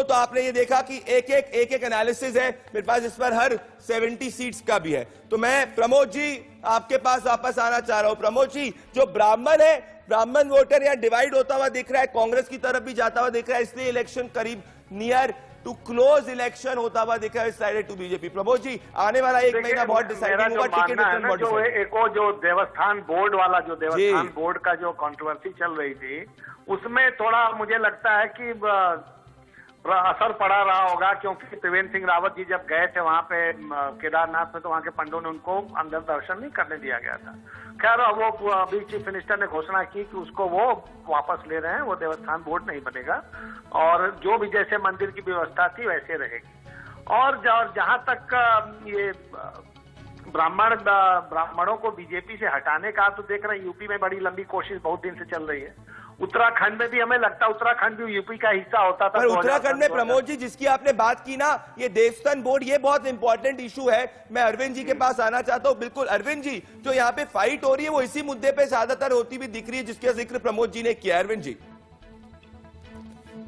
Speaker 1: तो आपने ये देखा कि एक एक एनालिसिस है मेरे पास, इस पर हर 70 सीट्स का भी है। तो मैं प्रमोद जी आपके पास वापस आना चाह रहा हूं। प्रमोद जी, जो ब्राह्मण है, ब्राह्मण वोटर यहां डिवाइड होता हुआ दिख रहा है, कांग्रेस की तरफ भी जाता हुआ दिख रहा है, इसलिए इलेक्शन करीब नियर टू क्लोज इलेक्शन होता हुआ दिखा है side to BJP. Pramod ji, आने वाला एक महीना बहुत डिसाइडिंग होगा, टिकट
Speaker 6: जो देवस्थान बोर्ड वाला, जो देवस्थान बोर्ड का जो कंट्रोवर्सी चल रही थी, उसमें थोड़ा मुझे लगता है कि असर पड़ा रहा होगा, क्योंकि त्रिवेंद्र सिंह रावत जी जब गए थे वहां पे केदारनाथ में, तो वहां के पंडों ने उनको अंदर दर्शन नहीं करने दिया गया था। खैर, वो अभी चीफ मिनिस्टर ने घोषणा की कि उसको वो वापस ले रहे हैं, वो देवस्थान बोर्ड नहीं बनेगा और जो भी जैसे मंदिर की व्यवस्था थी वैसे रहेगी। और जहां तक ये ब्राह्मणों को बीजेपी से हटाने का, तो देख रहे हैं यूपी में बड़ी लंबी कोशिश बहुत दिन से चल रही है। उत्तराखंड में भी हमें लगता है उत्तराखंड भी यूपी का हिस्सा होता था।
Speaker 1: पर उत्तराखंड में प्रमोद जी, जिसकी आपने बात की ना, ये देवस्थान बोर्ड, ये बहुत इंपॉर्टेंट इशू है। मैं अरविंद जी के पास आना चाहता हूं। बिल्कुल अरविंद जी, जो यहाँ पे फाइट हो रही है वो इसी मुद्दे पे ज्यादातर होती भी दिख रही है, जिसका जिक्र प्रमोद जी ने किया। अरविंद जी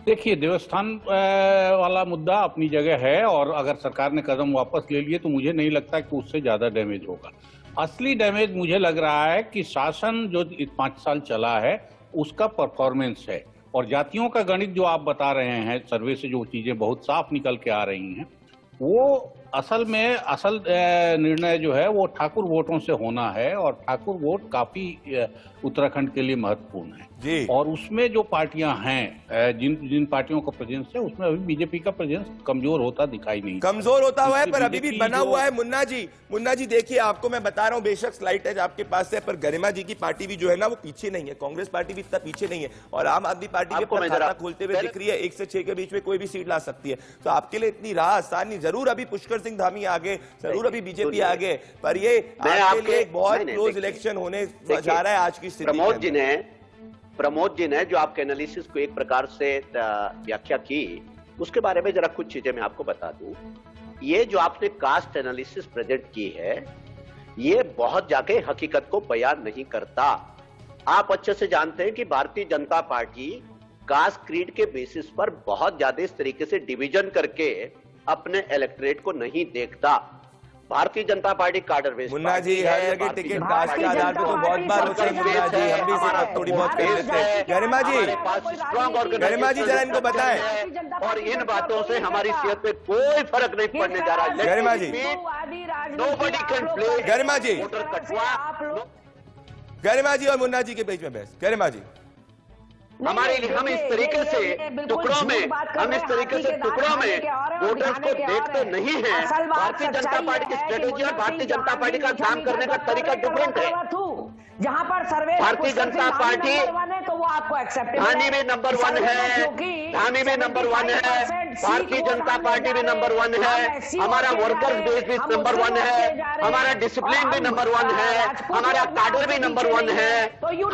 Speaker 3: देखिए, देवस्थान वाला मुद्दा अपनी जगह है और अगर सरकार ने कदम वापस ले लिए तो मुझे नहीं लगता कि उससे ज्यादा डैमेज होगा। असली डैमेज मुझे लग रहा है कि शासन जो 5 साल चला है उसका परफॉर्मेंस है। और जातियों का गणित जो आप बता रहे हैं, सर्वे से जो चीजें बहुत साफ निकल के आ रही हैं, वो असल निर्णय जो है वो ठाकुर वोटों से होना है और ठाकुर वोट काफी उत्तराखंड के लिए महत्वपूर्ण है
Speaker 1: जी।
Speaker 3: और उसमें जो पार्टियां हैं, जिन पार्टियों का प्रेजेंस है, उसमें अभी बीजेपी का प्रेजेंस कमजोर होता दिखाई नहीं,
Speaker 1: कमजोर होता हुआ है, पर अभी भी बना हुआ है। मुन्ना जी देखिए, आपको मैं बता रहा हूं, बेशक स्लाइड है आपके पास है, पर गरिमा जी की पार्टी भी जो है ना वो पीछे नहीं है, कांग्रेस पार्टी भी इतना पीछे नहीं है और आम आदमी पार्टी के खाता खोलते हुए दिख रही है। 1 से 6 के बीच में कोई भी सीट ला सकती है। तो आपके लिए इतनी राह आसान नहीं। जरूर अभी पुष्कर सिंह धामी आगे, जरूर अभी बीजेपी आगे, पर ये आपके लिए एक बहुत क्लोज इलेक्शन होने जा रहा है आज की स्थिति।
Speaker 5: प्रमोद जी ने जो आपके एनालिसिस को एक प्रकार से व्याख्या की, उसके बारे में जरा कुछ चीजें मैं आपको बता दूं। ये जो आपने कास्ट एनालिसिस प्रेजेंट की है, ये बहुत जाके हकीकत को बयान नहीं करता। आप अच्छे से जानते हैं कि Bharatiya Janata party caste creed के बेसिस पर बहुत ज्यादा इस तरीके से डिवीजन करके अपने इलेक्टोरेट को नहीं देखता। भारतीय जनता पार्टी कार्डर बेस्ड
Speaker 1: मुन्ना जी, हर जगह टिकट कास्ट के आधार पर तो बहुत बार होता है मुन्ना जी, हम भी इसे थोड़ी बहुत कह लेते हैं। गरिमा जी जरा इनको बताएं।
Speaker 5: और इन बातों से हमारी सेहत पे कोई फर्क नहीं पड़ने जा रहा है।
Speaker 1: गरिमा जी, गरिमा जी और मुन्ना जी के बीच में बहस। गरिमा जी,
Speaker 5: हमारे लिए हम इस तरीके से टुकड़ों में वोटर्स को देखते नहीं हैं। भारतीय जनता पार्टी की स्ट्रेटेजी और भारतीय जनता पार्टी का काम करने का तरीका डिफरेंट है।
Speaker 4: जहां पर सर्वे
Speaker 5: भारतीय जनता पार्टी
Speaker 4: तो वो आपको एक्सेप्ट,
Speaker 5: धामी में नंबर 1 है, धामी में नंबर 1 है, भारतीय जनता पार्टी भी नंबर 1 है, हमारा वर्कर्स बेस भी नंबर 1 है, हमारा डिसिप्लिन भी नंबर 1 है, हमारा कार्डर भी नंबर 1 है,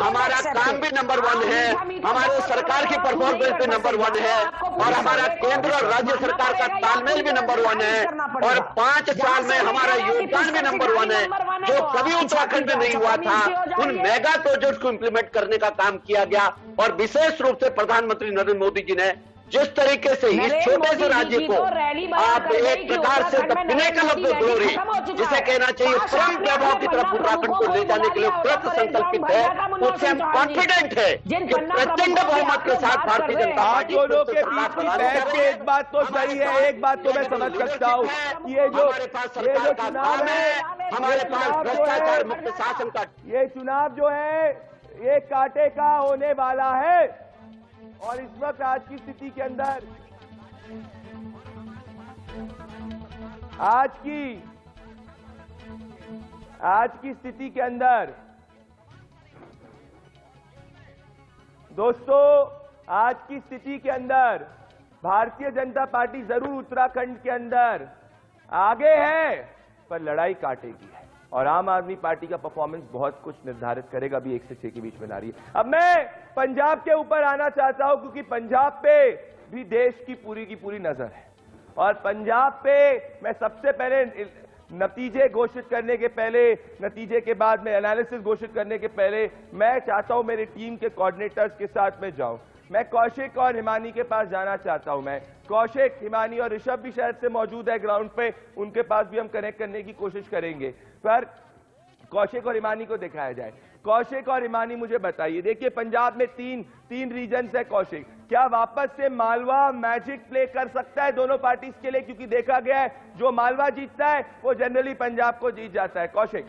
Speaker 5: हमारा काम भी नंबर 1 है, हमारे सरकार की परफॉर्मेंस भी नंबर 1 है और हमारा केंद्र और राज्य सरकार का तालमेल भी नंबर 1 है और 5 साल में हमारा योगदान भी नंबर 1 है, जो कभी उत्तराखंड में नहीं हुआ था। उन मेगा प्रोजेक्ट्स को इंप्लीमेंट करने का काम किया गया और विशेष रूप से प्रधानमंत्री नरेंद्र मोदी जी ने जिस तरीके से इस छोटे से राज्य को आप एक प्रकार से the pinnacle of the glory, जिसे कहना चाहिए परम वैभव की तरफ उत्तराखंड को ले जाने के लिए कृत संकल्पित है, उससे हम कॉन्फिडेंट है कि प्रचंड बहुमत के साथ भारतीय जनता पार्टी
Speaker 1: दोनों के बीच की बहस में एक बात तो सही है, एक बात तो मैं समझ सकता हूँ, ये जो चुनाव है,
Speaker 5: हमारे पास भ्रष्टाचार मुक्त शासन का
Speaker 1: ये चुनाव जो है ये कांटे का होने वाला है। और इस वक्त आज की स्थिति के अंदर आज की स्थिति के अंदर दोस्तों, आज की स्थिति के अंदर भारतीय जनता पार्टी जरूर उत्तराखंड के अंदर आगे है, पर लड़ाई काटेगी है और आम आदमी पार्टी का परफॉर्मेंस बहुत कुछ निर्धारित करेगा। अभी 1 से 6 के बीच में नारी है। अब मैं पंजाब के ऊपर आना चाहता हूं, क्योंकि पंजाब पे भी देश की पूरी नजर है और पंजाब पे मैं सबसे पहले नतीजे घोषित करने के पहले, नतीजे के बाद में एनालिसिस घोषित करने के पहले मैं चाहता हूं मेरी टीम के कोऑर्डिनेटर्स के साथ में जाऊं। मैं कौशिक और हिमानी के पास जाना चाहता हूं। मैं कौशिक, हिमानी और ऋषभ भी शायद से मौजूद है ग्राउंड पे, उनके पास भी हम कनेक्ट करने की कोशिश करेंगे। पर कौशिक और हिमानी को दिखाया जाए। कौशिक और हिमानी मुझे बताइए, देखिए पंजाब में तीन रीजन्स है। कौशिक, क्या वापस से मालवा मैजिक प्ले कर सकता है दोनों पार्टीज के लिए? क्योंकि देखा गया है जो मालवा जीतता है वो जनरली पंजाब को जीत जाता है। कौशिक।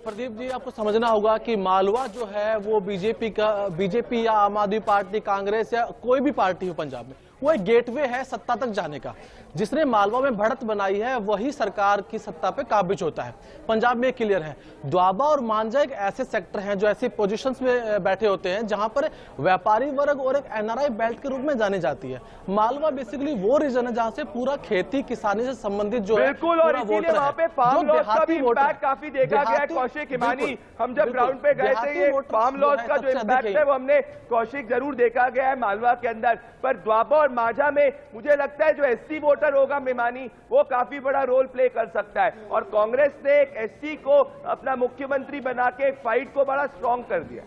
Speaker 2: प्रदीप जी, आपको समझना होगा कि मालवा जो है वो बीजेपी या आम आदमी पार्टी, कांग्रेस या कोई भी पार्टी हो पंजाब में, वो एक गेटवे है सत्ता तक जाने का। जिसने मालवा में बढ़त बनाई है वही सरकार की सत्ता पे काबिज होता है। पंजाब में क्लियर है। द्वाबा और मांझा एक ऐसे सेक्टर हैं जो ऐसी पोजीशंस में बैठे होते हैं जहां पर व्यापारी वर्ग और एक एनआरआई बेल्ट के रूप में जानी जाती है। मालवा बेसिकली वो रीजन है जहां से पूरा खेती किसानी से संबंधित जो
Speaker 1: बिल्कुल, और इसीलिए वहां पे फार्म लॉस का भी इम्पैक्ट काफी देखा गया है। कौशिक, हिमानी, हम जब ग्राउंड पे गए थे, ये फार्म लॉस का जो इम्पैक्ट है वो हमने कौशिक जरूर देखा गया है मालवा के अंदर। पर द्वाबा और मांझा में मुझे लगता है जो एससी वोटर होगा हिमानी, वो काफी बड़ा रोल प्ले कर सकता है। और कांग्रेस ने एक एससी को अपना मुख्यमंत्री बना के एक फाइट को बड़ा स्ट्रॉन्ग कर दिया।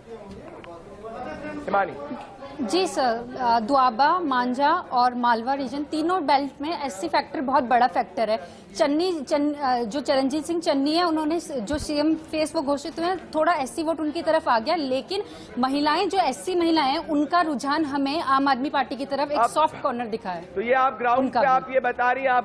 Speaker 1: हिमानी
Speaker 7: जी सर, द्वाबा, मांझा और मालवा रीजन तीनों बेल्ट में एससी फैक्टर बहुत बड़ा फैक्टर है। जो चरणजीत सिंह चन्नी है, उन्होंने जो सीएम फेस वो घोषित हुए हैं, थोड़ा एससी वोट उनकी तरफ आ गया। लेकिन महिलाएं, जो एससी महिलाएं हैं, उनका रुझान हमें आम आदमी पार्टी की तरफ एक सॉफ्ट कॉर्नर दिखा है।
Speaker 1: तो ये आप ग्राउंड पे आप ये बता रही हैं, आप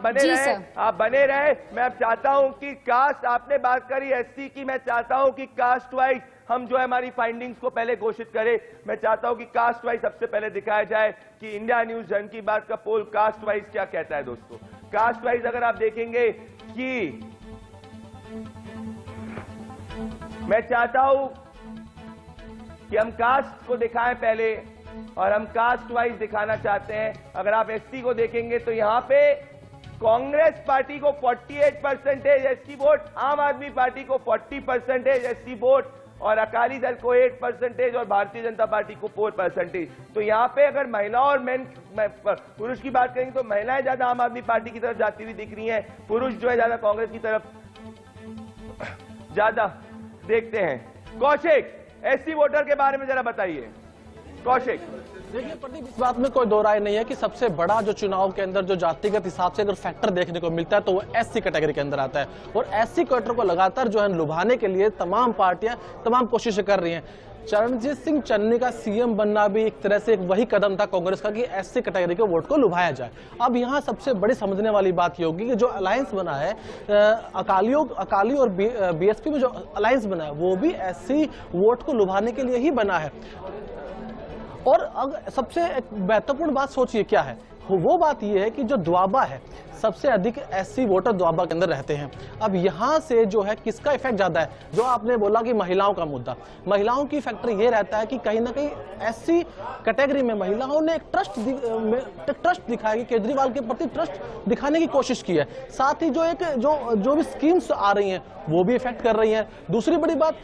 Speaker 1: बने रहे। मैं अब चाहता हूं कि कास्ट, आपने बात करी एससी की, मैं चाहता हूं कि कास्ट वाइज हम जो है हमारी फाइंडिंग्स को पहले घोषित करें। मैं चाहता हूं कि कास्ट वाइज सबसे पहले दिखाया जाए कि इंडिया न्यूज जन की बात का पोल कास्ट वाइज क्या कहता है। दोस्तों, कास्ट वाइज अगर आप देखेंगे कि मैं चाहता हूं कि हम कास्ट को दिखाएं पहले, और हम कास्ट वाइज दिखाना चाहते हैं। अगर आप एससी को देखेंगे तो यहां पे कांग्रेस पार्टी को 48% एससी वोट, आम आदमी पार्टी को 40% एससी वोट, और अकाली दल को 8% और भारतीय जनता पार्टी को 4%। तो यहाँ पे अगर महिला और पुरुष की बात करेंगे तो महिलाएं ज्यादा आम आदमी पार्टी की तरफ जाती हुई दिख रही हैं, पुरुष जो है ज्यादा कांग्रेस की तरफ ज्यादा देखते हैं। कौशिक, एससी वोटर के बारे में जरा बताइए। कौशिक।
Speaker 2: देखिए प्रदीप, इस बात में कोई दो राय नहीं है कि सबसे बड़ा जो चुनाव के अंदर जो जातिगत हिसाब से अगर फैक्टर देखने को मिलता है तो वो एससी कैटेगरी के अंदर आता है। और एससी कैटेगरी को लगातार जो है लुभाने के लिए तमाम पार्टियां तमाम कोशिशें कर रही हैं। चरणजीत सिंह चन्नी का सीएम बनना भी एक तरह से एक वही कदम था कांग्रेस का कि एससी कैटेगरी के वोट को लुभाया जाए। अब यहाँ सबसे बड़ी समझने वाली बात ये होगी कि जो अलायंस बना है अकाली और बीएसपी में जो अलायंस बना है वो भी एससी वोट को लुभाने के लिए ही बना है। और सबसे महत्वपूर्ण बात सोचिए क्या है, वो बात यह है कि जो द्वाबा है सबसे अधिक एससी वोटर द्वाबा के अंदर रहते हैं। अब यहां से जो है किसका इफेक्ट ज्यादा है? जो आपने बोला कि महिलाओं का मुद्दा, महिलाओं की फैक्टर ये रहता है कि कहीं ना कहीं एससी कैटेगरी में महिलाओं ने एक ट्रस्ट दिखाया कि केजरीवाल के प्रति ट्रस्ट दिखाने की कोशिश की है। साथ ही जो भी स्कीम्स आ रही हैं वो भी इफेक्ट कर रही हैं। दूसरी बड़ी बात,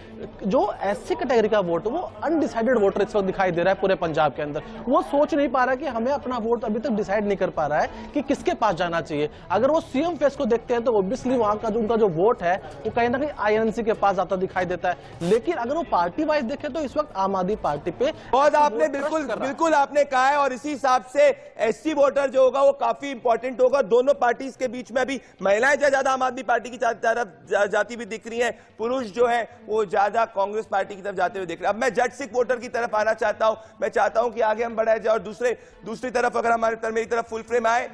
Speaker 2: जो एससी कैटेगरी का वोट वो अनडिसाइडेड वोटर इस वक्त दिखाई दे रहा है पूरे पंजाब के अंदर। वो सोच नहीं पा रहा कि हमें अपना वोट अभी तक डिसाइड नहीं कर पा रहा है कि किसके पास जाना चाहिए। चाहिए। अगर वो सीएम फेस को देखते हैं तो ऑब्वियसली वहां का जो उनका जो वोट है वो कहीं ना कहीं आईएनसी के पास जाता दिखाई देता है। लेकिन अगर वो पार्टी वाइज देखें तो इस वक्त आम आदमी पार्टी पे
Speaker 1: बहुत आपने बिल्कुल आपने कहा है, और इसी हिसाब से एससी वोटर जो होगा वो काफी इंपॉर्टेंट होगा। दोनों पार्टीज के बीच में अभी महिलाएं ज्यादा आम आदमी पार्टी की तरफ जाती भी दिख रही हैं, पुरुष जो है वो ज्यादा कांग्रेस पार्टी की तरफ जाते हुए दिख रहे हैं। अब मैं जट सिख वोटर की तरफ आना चाहता हूं। मैं चाहता हूं कि आगे हम बढ़ाए जाए और दूसरी तरफ अगर मेरी तरफ फुल फ्रेम आए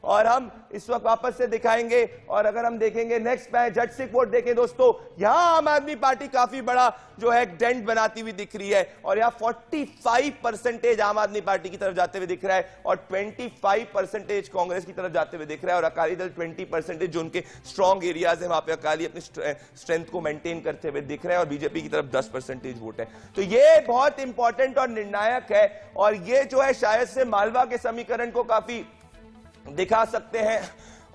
Speaker 1: और हम इस वक्त वापस से दिखाएंगे, और अगर हम देखेंगे नेक्स्ट पे जट सिख वोट देखें दोस्तों, यहां आम आदमी पार्टी काफी बड़ा जो है डेंट बनाती हुई दिख रही है, और यहां 45% आम आदमी पार्टी की तरफ जाते हुए दिख रहा है और 25% कांग्रेस की तरफ जाते हुए दिख रहा है, और अकाली दल 20% जो उनके स्ट्रॉन्ग एरियाज है वहां पे अकाली अपनी स्ट्रेंथ को मेंटेन करते हुए दिख रहे हैं, और बीजेपी की तरफ 10% वोट है। तो ये बहुत इंपॉर्टेंट और निर्णायक है, और ये जो है शायद से मालवा के समीकरण को काफी दिखा सकते हैं।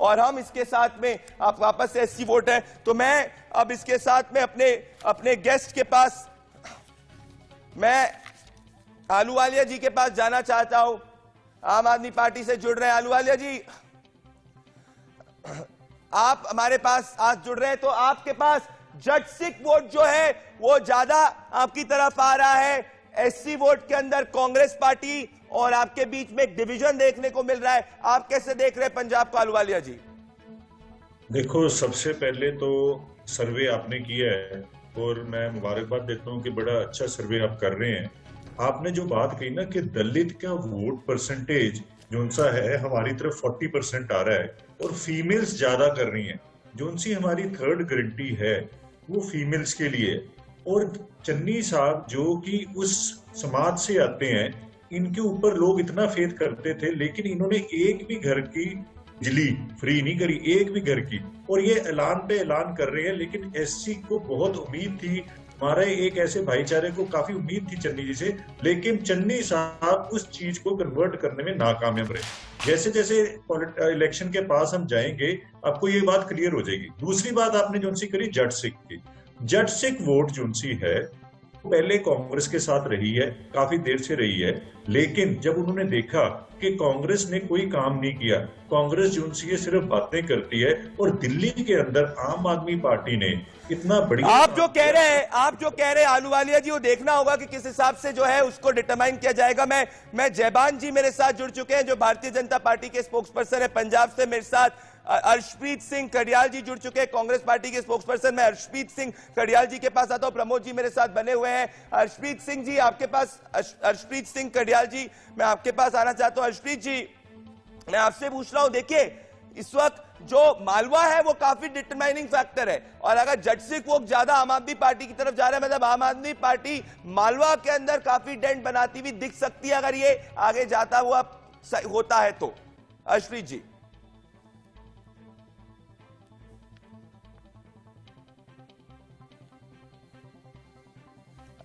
Speaker 1: और हम इसके साथ में आप वापस से एससी वोट है, तो मैं अब इसके साथ में अपने गेस्ट के पास, मैं आलूवालिया जी के पास जाना चाहता हूं। आम आदमी पार्टी से जुड़ रहे हैं आलूवालिया जी, आप हमारे पास आज जुड़ रहे हैं, तो आपके पास जट सिख वोट जो है वो ज्यादा आपकी तरफ आ रहा है, एससी वोट के अंदर कांग्रेस पार्टी, और आपके बीच में एक डिवीजन देखने को मिल रहा है। आप कैसे देख रहे हैं पंजाब को आलूवालिया जी?
Speaker 8: देखो, सबसे पहले तो सर्वे आपने किया है और मैं मुबारकबाद देता हूं कि बड़ा अच्छा सर्वे आप कर रहे हैं। आपने जो बात कही ना कि दलित का वोट परसेंटेज जो सा है हमारी तरफ 40% आ रहा है और फीमेल्स ज्यादा कर रही हैं, जो सी हमारी थर्ड गारंटी है वो फीमेल्स के लिए। और चन्नी साहब जो कि उस समाज से आते हैं, इनके ऊपर लोग इतना फेथ करते थे, लेकिन इन्होंने एक भी घर की बिजली फ्री नहीं करी, एक भी घर की, और ये ऐलान पे ऐलान कर रहे हैं। लेकिन एससी को बहुत उम्मीद थी, हमारे एक ऐसे भाईचारे को काफी उम्मीद थी चन्नी जी से, लेकिन चन्नी साहब उस चीज को कन्वर्ट करने में नाकामयाब रहे। जैसे जैसे इलेक्शन के पास हम जाएंगे आपको ये बात क्लियर हो जाएगी। दूसरी बात आपने जो सी करी जट सिख की, जट सिख वोट जो सी है पहले कांग्रेस के साथ रही है, काफी देर से रही है, लेकिन जब उन्होंने देखा कि कांग्रेस ने कोई काम नहीं किया, कांग्रेस जो सी सिर्फ बातें करती है, और दिल्ली के अंदर आम आदमी पार्टी ने इतना बड़ी,
Speaker 1: आप जो कह रहे हैं आलूवालिया जी, वो देखना होगा कि किस हिसाब से जो है उसको डिटरमाइन किया जाएगा। मैं जयबान जी मेरे साथ जुड़ चुके हैं, जो भारतीय जनता पार्टी के स्पोक्सपर्सन है पंजाब से। मेरे साथ अर्शप्रीत सिंह कड़ियाल जी जुड़ चुके हैं, कांग्रेस पार्टी के स्पोक्सपर्सन। मैं अर्शप्रीत सिंह कड़ियाल जी के पास आता हूं। प्रमोद जी मेरे साथ बने हुए हैं। अर्शप्रीत सिंह जी आपके पास, अर्शप्रीत सिंह कड़ियाल जी मैं आपके पास आना चाहता हूं। अर्शप्रीत जी, मैं आपसे पूछ रहा हूं, देखिए इस वक्त जो मालवा है वो काफी डिटरमाइनिंग फैक्टर है, और अगर जट सिख वोट ज्यादा आम आदमी पार्टी की तरफ जा रहा है, मतलब आम आदमी पार्टी मालवा के अंदर काफी डेंट बनाती हुई दिख सकती है अगर ये आगे जाता हुआ होता है तो। अर्शप्रीत जी,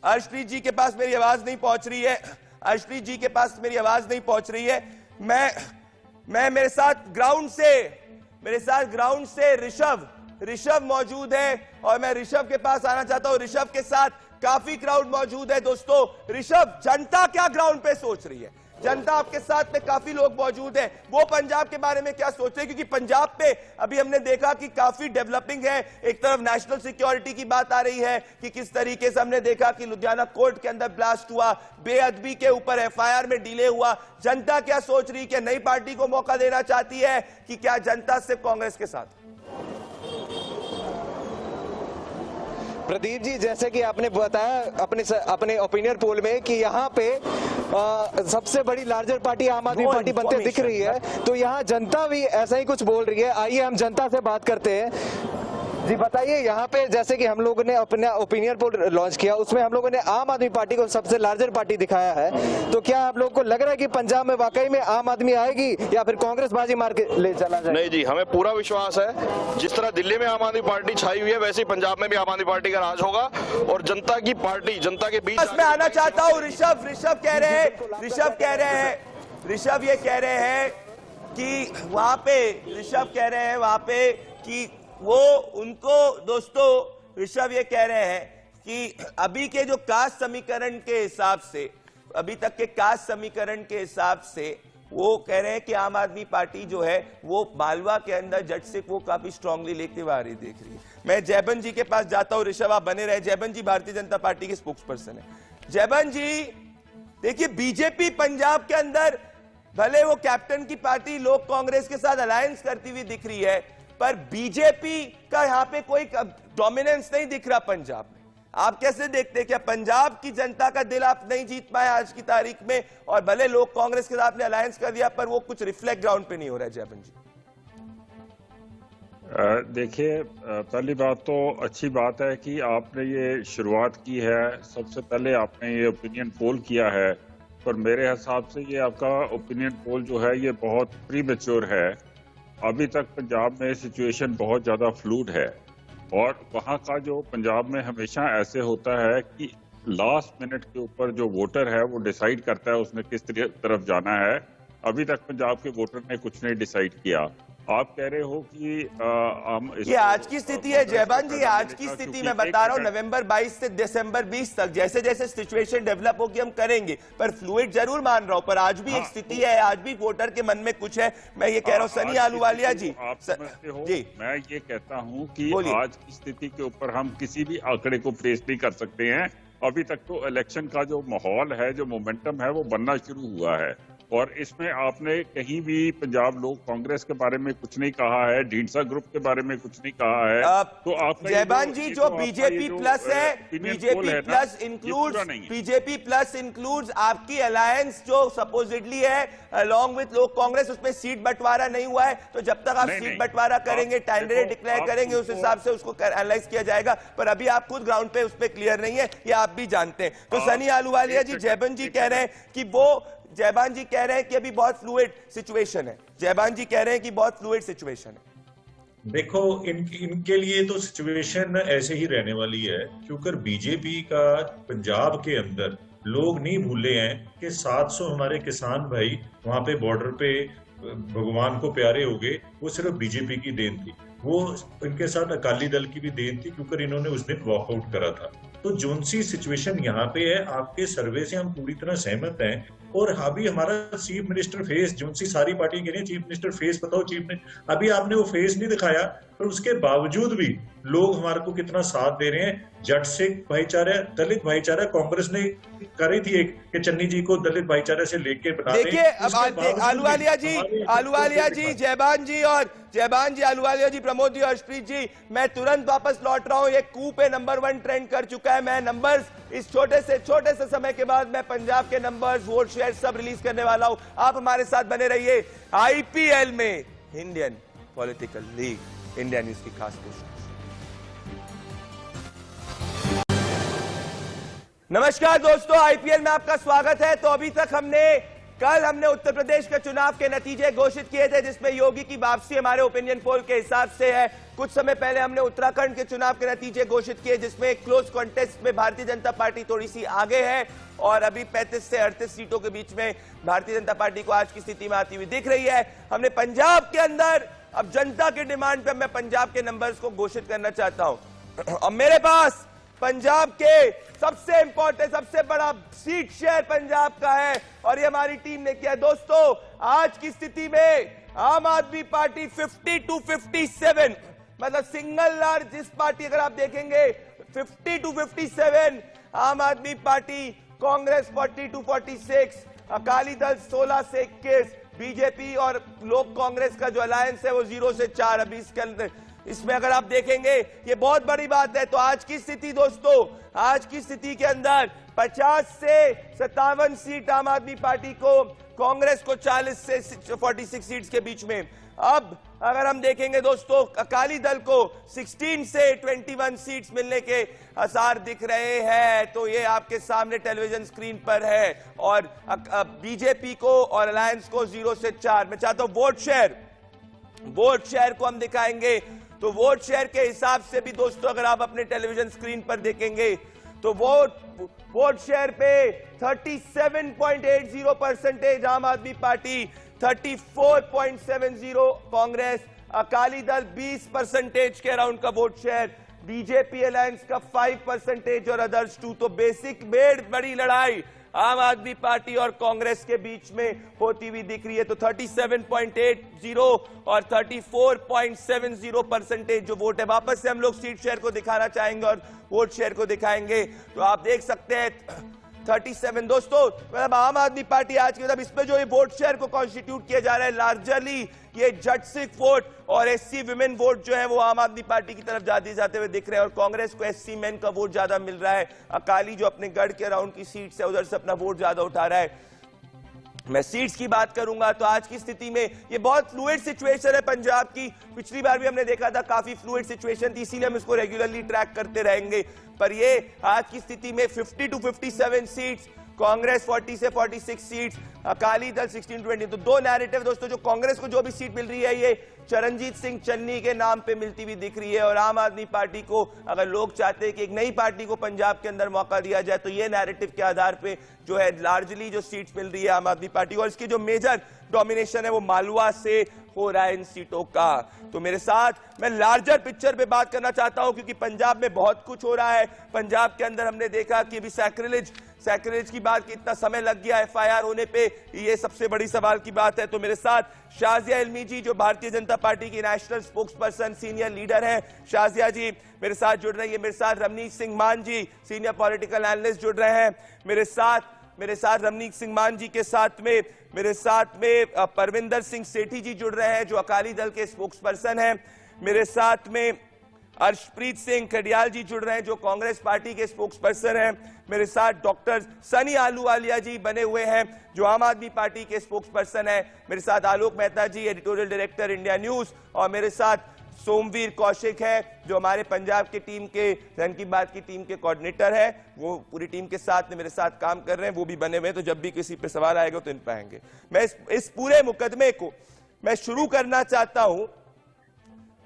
Speaker 1: अर्शप्रीत जी के पास मेरी आवाज नहीं पहुंच रही है। अर्शप्रीत जी के पास मेरी आवाज नहीं पहुंच रही है। मैं मेरे साथ ग्राउंड से ऋषभ मौजूद है, और मैं ऋषभ के पास आना चाहता हूं। ऋषभ के साथ काफी क्राउड मौजूद है दोस्तों। ऋषभ, जनता क्या ग्राउंड पे सोच रही है? जनता आपके साथ में काफी लोग मौजूद हैं, वो पंजाब के बारे में क्या सोच रहे हैं? क्योंकि पंजाब पे अभी हमने देखा कि काफी डेवलपिंग है। एक तरफ नेशनल सिक्योरिटी की बात आ रही है कि किस तरीके से हमने देखा कि लुधियाना कोर्ट के अंदर ब्लास्ट हुआ, बेअदबी के ऊपर एफआईआर में डिले हुआ। जनता क्या सोच रही है? क्या नई पार्टी को मौका देना चाहती है कि क्या जनता सिर्फ कांग्रेस के साथ?
Speaker 9: प्रदीप जी, जैसे कि आपने बताया अपने ओपिनियन पोल में कि यहाँ पे सबसे बड़ी लार्जर पार्टी आम आदमी पार्टी बनते दिख रही है, तो यहाँ जनता भी ऐसा ही कुछ बोल रही है। आइए हम जनता से बात करते हैं। जी बताइए, यहाँ पे जैसे कि हम लोगों ने अपना ओपिनियन पोल लॉन्च किया, उसमें हम लोगों ने आम आदमी पार्टी को सबसे लार्जर पार्टी दिखाया है, तो क्या आप लोगों को लग रहा है कि पंजाब में वाकई में आम आदमी आएगी या फिर कांग्रेस बाजी मार के ले चला जाए?
Speaker 10: नहीं जी, हमें पूरा विश्वास है, जिस तरह दिल्ली में आम आदमी पार्टी छाई हुई है वैसे ही पंजाब में भी आम आदमी पार्टी का राज होगा, और जनता की पार्टी जनता के बीच
Speaker 1: मैं आना चाहता हूँ। ऋषभ कह रहे हैं कि वहां पे कि वो उनको दोस्तों ऋषभ ये कह रहे हैं कि अभी के जो कास्ट समीकरण के हिसाब से, अभी तक के कास्ट समीकरण के हिसाब से वो कह रहे हैं कि आम आदमी पार्टी जो है वो मालवा के अंदर जट सिंह वो काफी स्ट्रांगली लेके आ रही देख रही है। मैं जयबन जी के पास जाता हूं, ऋषभ आप बने रहे। जयबन जी भारतीय जनता पार्टी के स्पोक्स पर्सन है। जयबन जी देखिए, बीजेपी पंजाब के अंदर भले वो कैप्टन की पार्टी लोग कांग्रेस के साथ अलायंस करती हुई दिख रही है, पर बीजेपी का यहां पे कोई डोमिनेंस नहीं दिख रहा पंजाब में। आप कैसे देखते हैं, क्या पंजाब की जनता का दिल आप नहीं जीत पाए आज की तारीख में? और भले लोग कांग्रेस के साथ अलायंस कर दिया, पर वो कुछ रिफ्लेक्ट ग्राउंड पे नहीं हो रहा है। जयबन जी
Speaker 11: देखिए, पहली बात तो अच्छी बात है कि आपने ये शुरुआत की है। सबसे पहले आपने ये ओपिनियन पोल किया है, पर मेरे हिसाब से ये आपका ओपिनियन पोल जो है ये बहुत प्रीमेच्योर है। अभी तक पंजाब में सिचुएशन बहुत ज़्यादा फ्लूइड है, और वहाँ का जो पंजाब में हमेशा ऐसे होता है कि लास्ट मिनट के ऊपर जो वोटर है वो डिसाइड करता है उसने किस तरफ जाना है। अभी तक पंजाब के वोटर ने कुछ नहीं डिसाइड किया। आप कह रहे हो कि हम
Speaker 1: ये आज की स्थिति है जयबान जी, आज की स्थिति मैं बता रहा हूं। नवंबर 22 से दिसंबर 20 तक जैसे जैसे सिचुएशन डेवलप होगी हम करेंगे, पर फ्लूइड जरूर मान रहा हूं। पर आज भी एक स्थिति है, आज भी वोटर के मन में कुछ है। मैं ये कह रहा हूं सनी आलूवालिया जी,
Speaker 11: आप समझते हो
Speaker 1: जी,
Speaker 11: मैं ये कहता हूं कि आज की स्थिति के ऊपर हम किसी भी आंकड़े को पेश नहीं कर सकते हैं। अभी तक तो इलेक्शन का जो माहौल है, जो मोमेंटम है, वो बनना शुरू हुआ है, और इसमें आपने कहीं भी पंजाब लोग कांग्रेस के बारे में कुछ नहीं कहा है, ढींडसा ग्रुप के बारे में कुछ नहीं कहा है। तो आप
Speaker 1: जयबान जी, जो बीजेपी प्लस है, बीजेपी प्लस इंक्लूड्स आपकी अलायंस जो सपोजिटली है अलॉन्ग विद लोक कांग्रेस, उसमें सीट बंटवारा नहीं हुआ है। तो जब तक आप सीट बंटवारा करेंगे, कैंडिडेट डिक्लेयर करेंगे, उस हिसाब से उसको एनालाइज किया जाएगा। पर अभी आप खुद ग्राउंड पे उस पर क्लियर नहीं है, ये आप भी जानते हैं। तो सनी आलूवालिया जी, जयबन जी कह रहे हैं कि जयबान जी कह रहे हैं कि अभी बहुत फ्लूइड सिचुएशन है। जयबान जी कह रहे हैं कि बहुत फ्लूइड सिचुएशन है।
Speaker 8: देखो, इनके लिए तो सिचुएशन ऐसे ही रहने वाली है, क्योंकि बीजेपी का पंजाब के अंदर लोग नहीं भूले हैं कि 700 हमारे किसान भाई वहां पे बॉर्डर पे भगवान को प्यारे हो गए। वो सिर्फ बीजेपी की देन थी, वो इनके साथ अकाली दल की भी देन थी, क्योंकि इन्होंने उस दिन वॉकआउट करा था। तो जोन सी सिचुएशन यहाँ पे है, आपके सर्वे से हम पूरी तरह सहमत हैं। और अभी हमारा चीफ मिनिस्टर फेस, जोन सी सारी पार्टी कह रही है चीफ मिनिस्टर फेस बताओ, चीफ मिनिस्टर अभी आपने वो फेस नहीं दिखाया, पर उसके बावजूद भी लोग हमारे को कितना साथ दे रहे हैं। जट सिख भाईचारा, दलित भाईचारा, कांग्रेस ने करी थी एक कि चन्नी जी को दलित भाईचारे से लेके बना दे।
Speaker 1: देखिए अब आलूवालिया जी, जयबान जी, आलूवालिया जी, प्रमोद जी, हर्षप्रीत जी, मैं तुरंत वापस लौट रहा हूं। ये कूप पे नंबर 1 ट्रेंड कर चुका है। मैं नंबर्स इस छोटे से समय के बाद मैं पंजाब के नंबर्स, वोट शेयर सब रिलीज करने वाला हूं। आप हमारे साथ बने रहिए। आईपीएल में Indian political league, India news की खास कोशिश। नमस्कार दोस्तों, आईपीएल में आपका स्वागत है। तो अभी तक कल हमने उत्तर प्रदेश के चुनाव के नतीजे घोषित किए थे, जिसमें योगी की वापसी हमारे ओपिनियन पोल के हिसाब से है। कुछ समय पहले हमने उत्तराखंड के चुनाव के नतीजे घोषित किए, जिसमें क्लोज कॉन्टेस्ट में भारतीय जनता पार्टी थोड़ी सी आगे है, और अभी 35 से 38 सीटों के बीच में भारतीय जनता पार्टी को आज की स्थिति में आती हुई दिख रही है। हमने पंजाब के अंदर, अब जनता की डिमांड पर मैं पंजाब के नंबर्स को घोषित करना चाहता हूं। और मेरे पास पंजाब के सबसे इंपॉर्टेंट, सबसे बड़ा सीट शेयर पंजाब का है, और ये हमारी टीम ने किया है। दोस्तों, आज की स्थिति में आम आदमी पार्टी 50 to 57, मतलब सिंगल लार्जेस्ट पार्टी अगर आप देखेंगे 50 to 57, आम आदमी पार्टी, कांग्रेस 40 to 46, अकाली दल 16 से 21, बीजेपी और लोक कांग्रेस का जो अलायंस है वो 0 से 4। अभी इसके अंदर इसमें अगर आप देखेंगे ये बहुत बड़ी बात है। तो आज की स्थिति दोस्तों, आज की स्थिति के अंदर 50 से 57 सीट आम आदमी पार्टी को, कांग्रेस को 40 से 46 सीट्स के बीच में। अब अगर हम देखेंगे दोस्तों, अकाली दल को 16 से 21 सीट्स मिलने के आसार दिख रहे हैं। तो ये आपके सामने टेलीविजन स्क्रीन पर है, और बीजेपी को और अलायंस को 0 से 4। मैं चाहता हूं वोट शेयर को हम दिखाएंगे। तो वोट शेयर के हिसाब से भी दोस्तों, अगर आप अपने टेलीविजन स्क्रीन पर देखेंगे तो वोट शेयर पे 37.80% आम आदमी पार्टी, 34.70 कांग्रेस, अकाली दल 20% के अराउंड का वोट शेयर, बीजेपी अलायंस का 5% और अदर्स 2। तो बेसिक बड़ी लड़ाई आम आदमी पार्टी और कांग्रेस के बीच में होती हुई दिख रही है। तो 37.80 और 34.70% जो वोट है, वापस से हम लोग सीट शेयर को दिखाना चाहेंगे और वोट शेयर को दिखाएंगे। तो आप देख सकते हैं 37 दोस्तों, मतलब आम आदमी पार्टी आज के मतलब इसमें जो ये वोट शेयर को कॉन्स्टिट्यूट किया जा रहा है, लार्जरली ये जट सिख वोट और एससी विमेन वोट जो है वो आम आदमी पार्टी की तरफ जाते हुए दिख रहे हैं और कांग्रेस को एससी मेन का वोट ज्यादा मिल रहा है। अकाली जो अपने गढ़ के राउंड की सीट से उधर से अपना वोट ज्यादा उठा रहा है। मैं सीट्स की बात करूंगा तो आज की स्थिति में ये बहुत फ्लूइड सिचुएशन है पंजाब की। पिछली बार भी हमने देखा था काफी फ्लूइड सिचुएशन थी, इसीलिए हम इसको रेगुलरली ट्रैक करते रहेंगे। पर ये आज की स्थिति में 50 to 57 सीट्स, कांग्रेस 40 से 46 सीट्स, अकाली दल 16 to 20। तो दो नैरेटिव दोस्तों, जो कांग्रेस को जो भी सीट मिल रही है ये चरणजीत सिंह चन्नी के नाम पे मिलती हुई दिख रही है और आम आदमी पार्टी को अगर लोग चाहते हैं कि एक नई पार्टी को पंजाब के अंदर मौका दिया जाए तो ये नैरेटिव के आधार पे जो है लार्जली जो सीट्स मिल रही है आम आदमी पार्टी को और इसकी जो मेजर डोमिनेशन है वो मालवा से हो रहा है इन सीटों का। तो मेरे साथ मैं लार्जर पिक्चर पे बात करना चाहता हूं क्योंकि पंजाब में बहुत कुछ हो रहा है। पंजाब के अंदर हमने देखा कि अभी सैक्रिलेज की बात, कितना समय लग गया एफआईआर होने पे, ये सबसे बड़ी सवाल की बात है। तो मेरे साथ शाजिया इल्मी जी जो भारतीय जनता पार्टी की national spokes person senior leader है, शाजिया जी मेरे साथ जुड़ रही है। मेरे साथ रमनीत सिंह मान जी सीनियर पॉलिटिकल एनालिस्ट जुड़ रहे हैं मेरे साथ रमनीत सिंह मान जी के साथ में मेरे साथ में परविंदर सिंह सेठी जी जुड़ रहे हैं जो अकाली दल के स्पोक्स पर्सन हैं। मेरे साथ में अर्शप्रीत सिंह खडियाल जी जुड़ रहे हैं जो कांग्रेस पार्टी के स्पोक्स पर्सन हैं। मेरे साथ डॉक्टर सनी आलूवालिया जी बने हुए हैं जो आम आदमी पार्टी के स्पोक्स पर्सन है। मेरे साथ आलोक मेहता जी एडिटोरियल डायरेक्टर इंडिया न्यूज और मेरे साथ सोमवीर कौशिक है जो हमारे पंजाब के टीम के रन की बात की टीम के कोऑर्डिनेटर है। वो पूरी टीम के साथ मेरे साथ काम कर रहे हैं, वो भी बने हुए हैं। तो जब भी किसी पे सवाल आएगा तो इन पे आएंगे। मैं इस पूरे मुकदमे को मैं शुरू करना चाहता हूं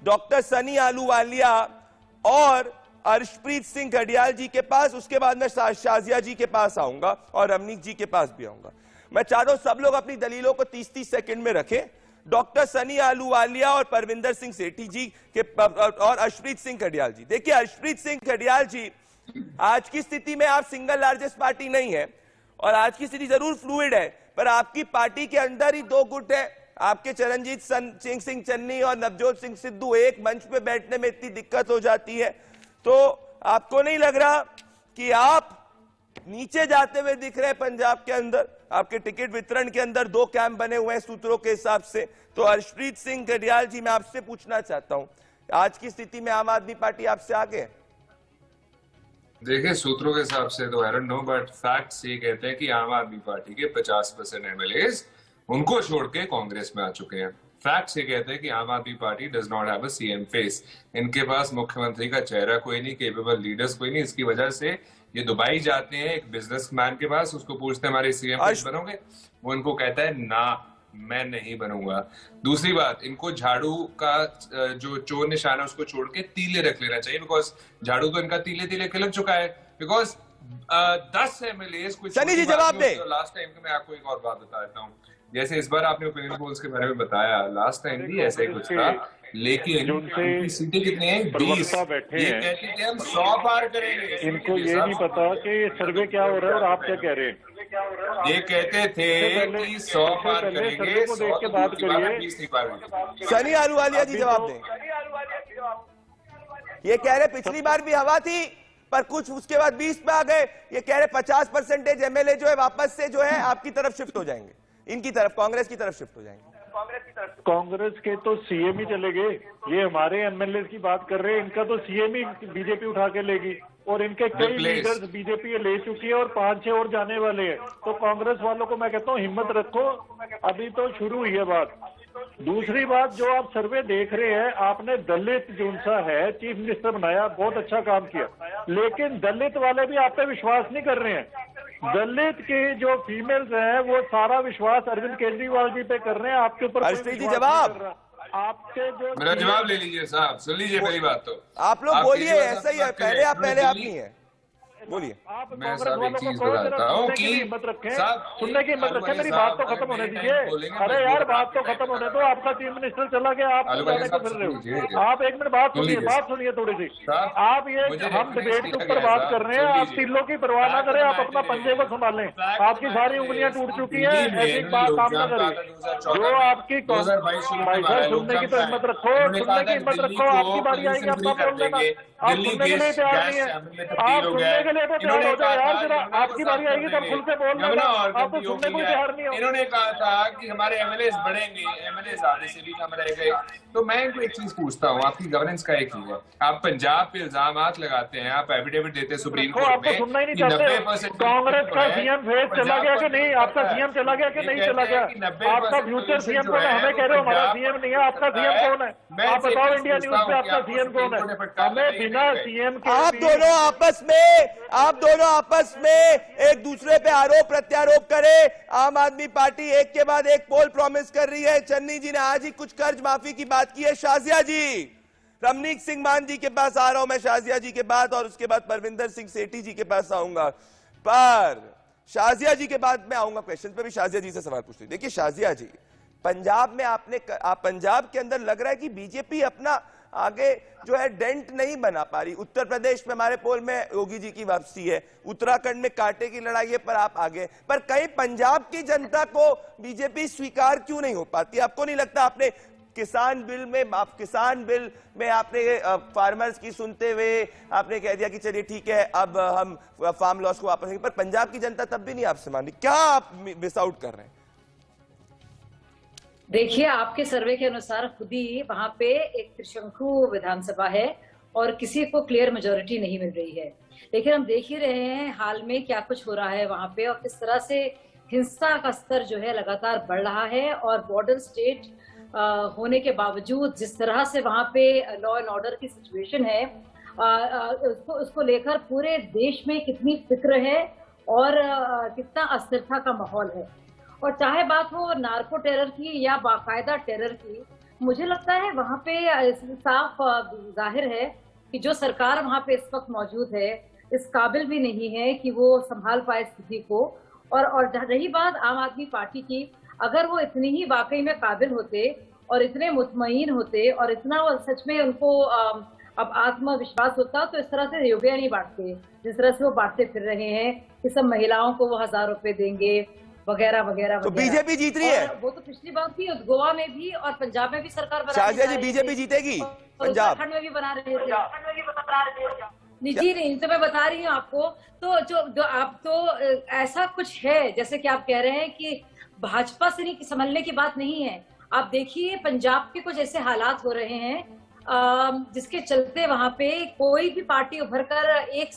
Speaker 1: डॉक्टर सनी आलूवालिया और अर्शप्रीत सिंह खडियाल जी के पास, उसके बाद मैं शाजिया जी के पास आऊंगा और रमनीत जी के पास भी आऊंगा। मैं चाहता हूं सब लोग अपनी दलीलों को 30-30 सेकंड में रखें। डॉक्टर सनी आलूवालिया और परविंदर सिंह सेठी जी के और अर्शप्रीत सिंह खडियाल जी। देखिए अर्शप्रीत सिंह खडियाल जी, आज की स्थिति में आप सिंगल लार्जेस्ट पार्टी नहीं है और आज की स्थिति जरूर फ्लूइड है, पर आपकी पार्टी के अंदर ही दो गुट है। आपके चरणजीत सिंह चन्नी और नवजोत सिंह सिद्धू एक मंच पे बैठने में इतनी दिक्कत हो जाती है, तो आपको नहीं लग रहा कि आप नीचे जाते हुए दिख रहे हैं पंजाब के अंदर? आपके टिकट वितरण के अंदर दो कैंप बने हुए हैं सूत्रों के हिसाब से। तो अर्शप्रीत सिंह खडियाल जी, मैं आपसे पूछना चाहता हूं, आज की स्थिति में आम आदमी पार्टी आपसे आगे है?
Speaker 12: देखिए सूत्रों के हिसाब से तो I don't know, but facts ये कहते हैं कि आम आदमी पार्टी के 50% एमएलएज उनको छोड़ के कांग्रेस में आ चुके हैं। फैक्ट्स ये कहते हैं कि आम आदमी party does not have a CM face. इनके पास मुख्यमंत्री का चेहरा कोई नहीं, केपेबल लीडर्स कोई नहीं। इसकी वजह से ये दुबई जाते हैं एक बिजनेसमैन के पास, उसको पूछते हैं हमारे सीएम फेस बनोगे? वो इनको कहता है ना मैं नहीं बनूंगा। दूसरी बात, इनको झाड़ू का जो चोर निशान है उसको छोड़ के तीले रख लेना चाहिए, बिकॉज झाड़ू तो इनका तीले खिलक चुका है। बिकॉज 10 एमएलएज कुछ
Speaker 1: सनी जी जवाब दे।
Speaker 12: लास्ट टाइम मैं आपको एक और बात बता देता हूँ, जैसे इस बार आपने ओपिनियन पोल्स के बारे में बताया, लास्ट टाइम भी ऐसा ही कुछ था, लेकिन सीटें कितने हैं? 20।
Speaker 6: बैठे हैं,
Speaker 12: कहते थे हम 100 पार करेंगे।
Speaker 6: इनको ये नहीं पता कि सर्वे क्या हो रहा है और आप क्या कह रहे हैं।
Speaker 12: ये कहते थे कि 100 पार करेंगे, 100 के बाद 20 नहीं पार करेंगे।
Speaker 1: सनी आलूवालिया जी जवाब दें। ये कह रहे पिछली बार भी हवा थी पर कुछ उसके बाद 20 पे आ गए। ये कह रहे 50% एमएलए जो है वापस से जो है आपकी तरफ शिफ्ट हो जाएंगे, इनकी तरफ, कांग्रेस की तरफ शिफ्ट हो जाएंगे।
Speaker 6: कांग्रेस के तो सीएम ही चले गए, ये हमारे एमएलए की बात कर रहे हैं, इनका तो सीएम ही बीजेपी उठा के लेगी और इनके कई लीडर्स बीजेपी ले चुकी है और 5-6 और जाने वाले हैं। तो कांग्रेस वालों को मैं कहता हूँ हिम्मत रखो, अभी तो शुरू हुई है बात। दूसरी बात, जो आप सर्वे देख रहे हैं, आपने दलित जो सा है चीफ मिनिस्टर बनाया, बहुत अच्छा काम किया, लेकिन दलित वाले भी आप पे विश्वास नहीं कर रहे हैं। दलित के जो फीमेल्स हैं वो सारा विश्वास अरविंद केजरीवाल जी पे कर रहे हैं, आपके ऊपर
Speaker 1: जवाब
Speaker 6: आपके जो
Speaker 12: मेरा जवाब ले लीजिए साहब, सुन लीजिए मेरी बात। तो
Speaker 1: आप लोग बोलिए, ऐसा ही है, पहले आप नहीं है। बोलिए।
Speaker 6: आप
Speaker 12: मैं
Speaker 6: कांग्रेस
Speaker 12: साहब एक
Speaker 6: वालों को
Speaker 12: चीज
Speaker 6: कहो जरा
Speaker 12: बताता हूँ
Speaker 6: सुनने की
Speaker 12: कि
Speaker 6: हिम्मत रखें,
Speaker 12: साहब
Speaker 6: सुनने की हिम्मत रखें। मेरी बात तो खत्म होने दीजिए। अरे यार बात तो खत्म होने दो। आपका चीफ मिनिस्टर चला गया, आप
Speaker 12: आलू भाई
Speaker 6: जाने को
Speaker 12: साहब
Speaker 6: फिर रहे
Speaker 12: सुन लीजिए।
Speaker 6: हो। आप एक मिनट बात
Speaker 12: सुन
Speaker 6: सुनिए,
Speaker 12: लीजिए।
Speaker 6: बात सुनिए थोड़ी सी।
Speaker 12: साहब,
Speaker 6: आप ये
Speaker 12: मुझे
Speaker 6: हम
Speaker 12: reference
Speaker 6: डिबेट के
Speaker 12: किया
Speaker 6: ऊपर
Speaker 12: गया
Speaker 6: बात
Speaker 12: साहब,
Speaker 6: कर रहे हैं।
Speaker 12: सुन
Speaker 6: आप
Speaker 12: लीजिए।
Speaker 6: तिल्लों की परवाह ना करें, आप अपना
Speaker 12: Fact
Speaker 6: पंजे को संभालें। आपकी सारी उंगलियां टूट चुकी है, ऐसी बात काम ना करें। जो आपकी भाई साहब सुनने की तो हिम्मत रखो, सुनने की हिम्मत रखो। आपकी बारी आएगी, आप बोल देना। आप सुनने के लिए तैयार नहीं है, आप सुनने के लिए तो तैयार हो जाए यार जरा। आपकी बारी आएगी तब खुल से बोल देना। आप तो सुनने को तैयार नहीं हो।
Speaker 12: इन्होंने कहा था कि हमारे एमएलएस बढ़ेंगे, एमएलएस आने से भी कम रह गए। तो मैं इनको एक चीज पूछता हूँ, आपकी गवर्नेंस का एक ही है, आप पंजाब पे इल्जामात लगाते हैं, आप एफिडेविट देते हैं सुप्रीम
Speaker 6: देखो,
Speaker 12: कोर्ट
Speaker 6: आप तो
Speaker 12: में
Speaker 6: सुनना ही नहीं
Speaker 12: कि
Speaker 6: चाहते।
Speaker 12: 90%
Speaker 6: कांग्रेस का सीएम फेस चला गया कि नहीं? आपका सीएम चला गया कि नहीं चला गया? आपका फ्यूचर सीएम कौन है? हमें कह रहे हो हमारा सीएम नहीं है। आपका सीएम कौन है? आप बताओ इंडिया न्यूज पे आपका सीएम कौन है? हमें बिना सीएम के
Speaker 1: आप दोनों आपस में एक दूसरे पे आरोप प्रत्यारोप करें। आम आदमी पार्टी एक के बाद एक पोल प्रॉमिस कर रही है। चन्नी जी ने आज ही कुछ कर्ज माफी की बात की है। शाजिया जी, रमनीक सिंह मान जी के पास आ रहा हूं मैं, शाजिया जी के बाद, और उसके बाद परविंदर सिंह सेठी जी के पास आऊंगा। पर शाजिया जी के बाद मैं आऊंगा क्वेश्चन पे भी। शाजिया जी से सवाल पूछती। देखिए शाजिया जी, पंजाब में पंजाब के अंदर लग रहा है कि बीजेपी अपना आगे जो है डेंट नहीं बना पा रही। उत्तर प्रदेश में हमारे पोल में योगी जी की वापसी है, उत्तराखंड में कांटे की लड़ाई है, पर आप आगे। पर कहीं पंजाब की जनता को बीजेपी स्वीकार क्यों नहीं हो पाती? आपको नहीं लगता आपने किसान बिल में आपने फार्मर्स की सुनते हुए आपने कह दिया कि चलिए ठीक है अब हम फार्म लॉस को वापस, पर पंजाब की जनता तब भी नहीं आपसे मान रही। क्या आप मिस आउट कर रहे हैं?
Speaker 13: देखिए, आपके सर्वे के अनुसार खुद ही वहां पे एक त्रिशंकु विधानसभा है और किसी को क्लियर मेजोरिटी नहीं मिल रही है। लेकिन हम देख ही रहे हैं हाल में क्या कुछ हो रहा है वहां पे, और किस तरह से हिंसा का स्तर जो है लगातार बढ़ रहा है। और बॉर्डर स्टेट होने के बावजूद जिस तरह से वहां पे लॉ एंड ऑर्डर की सिचुएशन है, उसको लेकर पूरे देश में कितनी फिक्र है और कितना अस्थिरता का माहौल है। और चाहे बात हो नार्को टेरर की या बाकायदा टेरर की, मुझे लगता है वहां पे साफ जाहिर है कि जो सरकार वहां पे इस वक्त मौजूद है इस काबिल भी नहीं है कि वो संभाल पाए स्थिति को। और रही बात आम आदमी पार्टी की, अगर वो इतनी ही वाकई में काबिल होते और इतने मुतमईन होते और इतना वो सच में उनको अब आत्मविश्वास होता, तो इस तरह से रुपया नहीं बांटते जिस तरह से वो बांटते फिर रहे हैं कि सब महिलाओं को वो 1000 रुपए देंगे वगैरह वगैरह।
Speaker 1: तो बीजेपी जीत रही है।
Speaker 13: वो तो पिछली बार थी, गोवा में भी और पंजाब में भी सरकार बना
Speaker 1: शाजिया जी, बीजेपी जीतेगी पंजाब,
Speaker 13: उत्तराखंड में भी बना रहे थे। जी नहीं, तो मैं बता रही हूँ आपको। तो जो आप तो ऐसा कुछ है जैसे कि आप कह रहे हैं कि भाजपा से नहीं संभलने की बात नहीं है। आप देखिए पंजाब के कुछ ऐसे हालात हो रहे हैं जिसके चलते वहां पे कोई भी पार्टी उभरकर एक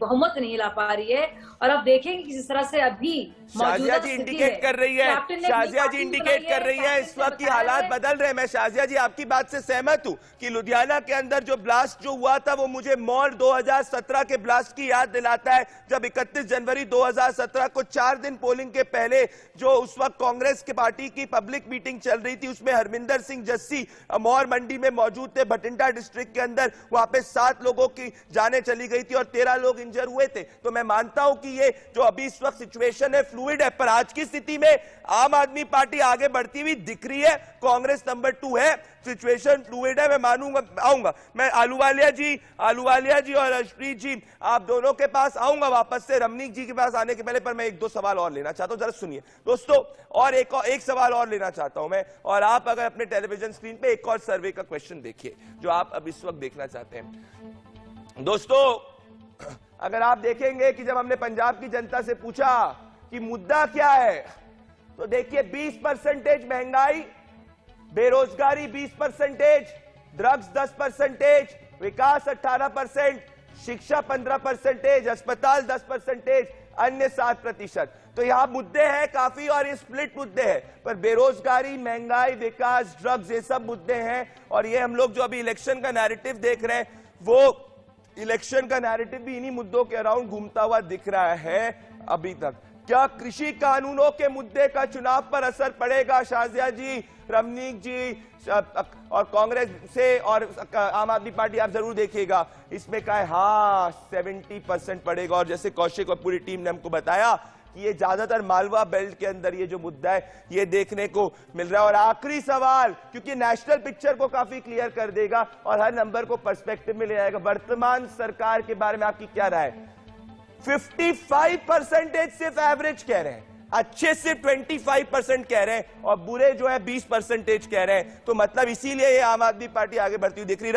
Speaker 13: बहुमत नहीं ला पा रही है। और आप देखेंगे कि जिस तरह से अभी
Speaker 1: शाजिया जी इंडिकेट कर रही है, शाजिया जी इंडिकेट कर रही है इस वक्त की हालात बदल रहे हैं। मैं शाजिया जी आपकी बात से सहमत हूं कि लुधियाना के अंदर जो ब्लास्ट जो हुआ था वो मुझे मॉल 2017 के ब्लास्ट की याद दिलाता है, जब 31 जनवरी 2017 को 4 दिन पोलिंग के पहले जो उस वक्त कांग्रेस की पार्टी की पब्लिक मीटिंग चल रही थी, उसमें हरमिंदर सिंह जस्सी मौर मंडी में मौजूद थे, भटिंडा डिस्ट्रिक्ट के अंदर। वहां पे 7 लोगों की जानें चली गई थी और 13 लोग इंजर हुए थे। तो मैं मानता हूं कि ये जो अभी इस वक्त सिचुएशन है फ्लूइड है, पर आज की स्थिति में आम आदमी पार्टी आगे बढ़ती हुई दिख रही है, कांग्रेस नंबर 2 है, सिचुएशन फ्लूइड है। मैं मानूंगा, आऊंगा मैं आलूवालिया जी और अशप्रीत जी, आप दोनों के पास आऊंगा वापस से, रमनीक जी के पास आने के पहले। पर मैं 1-2 सवाल और लेना चाहता हूं, जरा सुनिए दोस्तों। और एक सवाल और लेना चाहता हूं मैं, और आप अगर अपने टेलीविजन स्क्रीन पे एक और सर्वे का क्वेश्चन देखिए जो आप अब इस वक्त देखना चाहते हैं दोस्तों। अगर आप देखेंगे कि जब हमने पंजाब की जनता से पूछा कि मुद्दा क्या है, तो देखिए 20% महंगाई, बेरोजगारी 20%, ड्रग्स 10%, विकास 18%, शिक्षा 15%, अस्पताल 10%, अन्य 7%। तो यहां मुद्दे हैं काफी और ये स्प्लिट मुद्दे हैं, पर बेरोजगारी, महंगाई, विकास, ड्रग्स ये सब मुद्दे हैं। और ये हम लोग जो अभी इलेक्शन का नैरेटिव देख रहे हैं, वो इलेक्शन का नैरेटिव भी इन्हीं मुद्दों के अराउंड घूमता हुआ दिख रहा है अभी तक। क्या कृषि कानूनों के मुद्दे का चुनाव पर असर पड़ेगा? शाजिया जी, रमनीक जी और कांग्रेस से और आम आदमी पार्टी, आप जरूर देखिएगा इसमें क्या है, हाँ 70% पड़ेगा। और जैसे कौशिक और पूरी टीम ने हमको बताया कि ये ज्यादातर मालवा बेल्ट के अंदर ये जो मुद्दा है ये देखने को मिल रहा है। और आखिरी सवाल, क्योंकि नेशनल पिक्चर को काफी क्लियर कर देगा और हर नंबर को पर्सपेक्टिव में ले आएगा, वर्तमान सरकार के बारे में आपकी क्या राय? 55% सिर्फ एवरेज कह रहे हैं, अच्छे सिर्फ 25% कह रहे हैं और बुरे जो है 20% कह रहे हैं। तो मतलब इसीलिए ये आम आदमी पार्टी आगे बढ़ती हुई दिख रही है।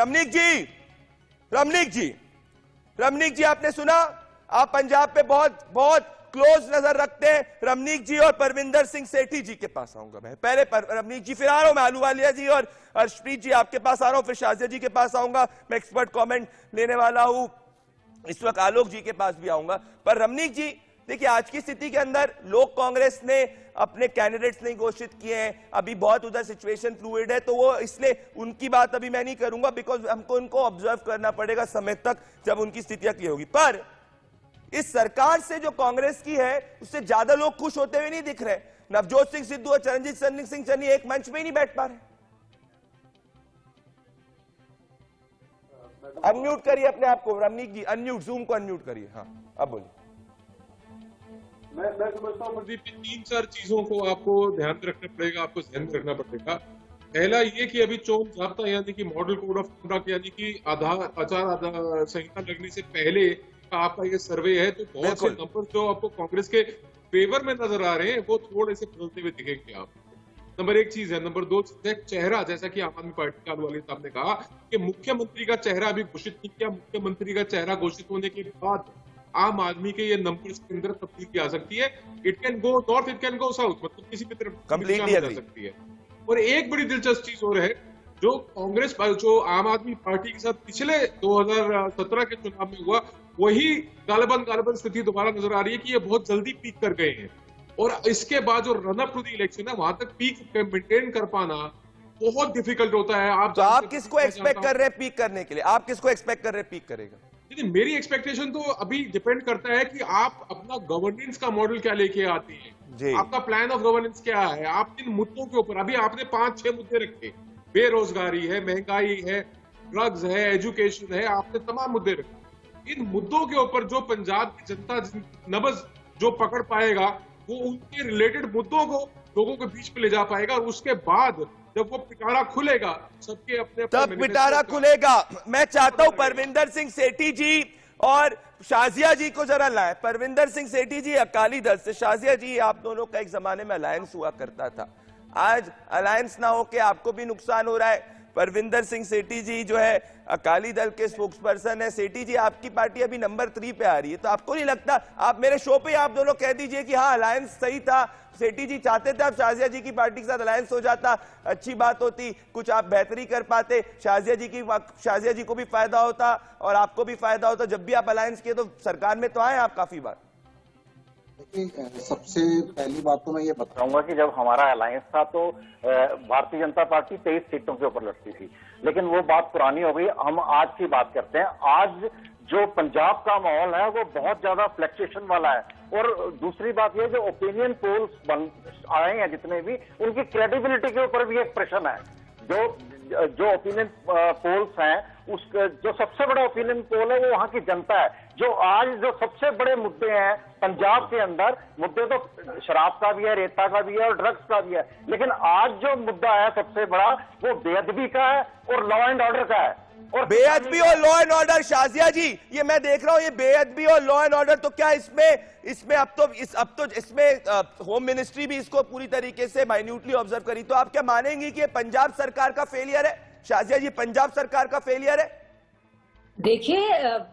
Speaker 1: रमनीक जी आपने सुना, आप पंजाब पे बहुत क्लोज नजर रखते हैं। रमनीक जी और परविंदर सिंह सेठी जी के पास आऊंगा मैं, पहले रमनीक जी, फिर आ रहा हूं मैं आलूवालिया जी और हर्षप्रीत जी आपके पास आ रहा हूं, फिर शाजिया जी के पास आऊंगा, मैं एक्सपर्ट कमेंट लेने वाला हूं, इस वक्त आलोक जी के पास भी आऊंगा। पर रमनीक जी देखिए, आज की स्थिति के अंदर लोक कांग्रेस ने अपने कैंडिडेट्स नहीं घोषित किए हैं, अभी बहुत उधर सिचुएशन फ्लूइड है, तो वो इसलिए उनकी बात अभी मैं नहीं करूंगा, बिकॉज हमको उनको ऑब्जर्व करना पड़ेगा समय तक जब उनकी स्थितियां क्लियर होगी। पर इस सरकार से जो कांग्रेस की है उससे ज्यादा लोग खुश होते हुए नहीं दिख रहे। नवजोत सिंह सिद्धू और चरणजीत सिंह चन्नी एक मंच में ही नहीं बैठ पा रहे। अनम्यूट करिए अपने आप को रमनीक जी, अनम्यूट, जूम को अनम्यूट करिए। हाँ अब बोलिए।
Speaker 14: मैं समझता हूँ प्रदीप जी, 3-4 चीजों को आपको ध्यान में रखना पड़ेगा, आपको ध्यान में रखना पड़ेगा। पहला ये कि अभी चोन जाब्ता यानी कि मॉडल कोड ऑफ कंडक्ट यानी कि आचार संहिता लगने से पहले का आपका ये सर्वे है, तो बहुत से नंबर जो आपको कांग्रेस के फेवर में नजर आ रहे हैं वो थोड़े से बदलते हुए दिखेंगे आप। नंबर 1 चीज है। नंबर 2 चीज है चेहरा, जैसा कि आम आदमी पार्टी के आलूवालिया साहब ने कहा कि मुख्यमंत्री का चेहरा अभी घोषित नहीं किया, मुख्यमंत्री का चेहरा घोषित होने के बाद आम आदमी के ये नंबर्स के अंदर तब्दीली आ सकती है। It can go north, it can go south, मतलब किसी भी तरफ कंप्लीटली जा सकती है। और एक बड़ी दिलचस्प चीज और है, जो कांग्रेस जो आम आदमी पार्टी के साथ पिछले 2017 के चुनाव में हुआ, वही गालिबन स्थिति दोबारा नजर आ रही है कि ये बहुत जल्दी पीक कर गए हैं और इसके बाद जो run up to the election है वहां तक पीक मेंटेन कर पाना बहुत डिफिकल्ट होता है। आप
Speaker 1: किसको एक्सपेक्ट कर रहे हैं पीक करने के लिए? आप किसको एक्सपेक्ट कर रहे हैं पीक करेगा?
Speaker 14: मेरी एक्सपेक्टेशन तो अभी डिपेंड करता है कि आप अपना गवर्नेंस का मॉडल क्या लेके आते हैं, आपका प्लान ऑफ गवर्नेंस क्या है। आप इन मुद्दों के ऊपर अभी आपने 5-6 मुद्दे रखे, बेरोजगारी है, महंगाई है, ड्रग्स है, एजुकेशन है, आपने तमाम मुद्दे रखे। इन मुद्दों के ऊपर जो पंजाब की जनता नब्ज जो पकड़ पाएगा वो उनके रिलेटेड मुद्दों को लोगों के बीच में ले जा पाएगा और उसके बाद जब वो पिटारा खुलेगा सबके अपने
Speaker 1: तब पिटारा खुलेगा। मैं चाहता हूं परविंदर सिंह सेठी जी और शाजिया जी को जरा लाए। परविंदर सिंह सेठी जी अकाली दल से, शाजिया जी आप दोनों का एक जमाने में अलायंस हुआ करता था, आज अलायंस ना होके आपको भी नुकसान हो रहा है। परविंदर सिंह सेठी जी जो है अकाली दल के स्पोक्स पर्सन है। सेठी जी आपकी पार्टी अभी नंबर 3 पे आ रही है, तो आपको नहीं लगता, आप मेरे शो पे आप दोनों कह दीजिए कि हाँ अलायंस सही था, सेठी जी चाहते थे अब शाजिया जी की पार्टी के साथ अलायंस हो जाता, अच्छी बात होती, कुछ आप बेहतरी कर पाते, शाजिया जी को भी फायदा होता और आपको भी फायदा होता। जब भी आप अलायंस किए तो सरकार में तो आए आप काफी बार।
Speaker 15: देखिए, सबसे पहली बात तो मैं ये बताऊंगा कि जब हमारा अलायंस था तो भारतीय जनता पार्टी 23 सीटों के ऊपर लड़ती थी, लेकिन वो बात पुरानी हो गई। हम आज की बात करते हैं। आज जो पंजाब का माहौल है वो बहुत ज्यादा फ्लक्चुएशन वाला है और दूसरी बात ये जो ओपिनियन पोल्स आए हैं जितने भी, उनकी क्रेडिबिलिटी के ऊपर भी एक प्रश्न है। जो ओपिनियन पोल्स हैं, उस जो सबसे बड़ा ओपिनियन पोल है वो वहां की जनता है। जो आज जो सबसे बड़े मुद्दे हैं पंजाब के अंदर, मुद्दे तो शराब का भी है, रेता का भी है और ड्रग्स का भी है, लेकिन आज जो मुद्दा है सबसे बड़ा वो बेअदबी का है और लॉ एंड ऑर्डर का है। और
Speaker 1: बेअदबी और लॉ एंड ऑर्डर, शाजिया जी ये मैं देख रहा हूं, ये बेअदबी और लॉ एंड ऑर्डर, तो क्या इसमें अब तो इसमें होम मिनिस्ट्री भी इसको पूरी तरीके से माइन्यूटली ऑब्जर्व करी, तो आप क्या मानेंगी कि ये पंजाब सरकार का फेलियर है? शाजिया जी, पंजाब सरकार का फेलियर है?
Speaker 13: देखिए,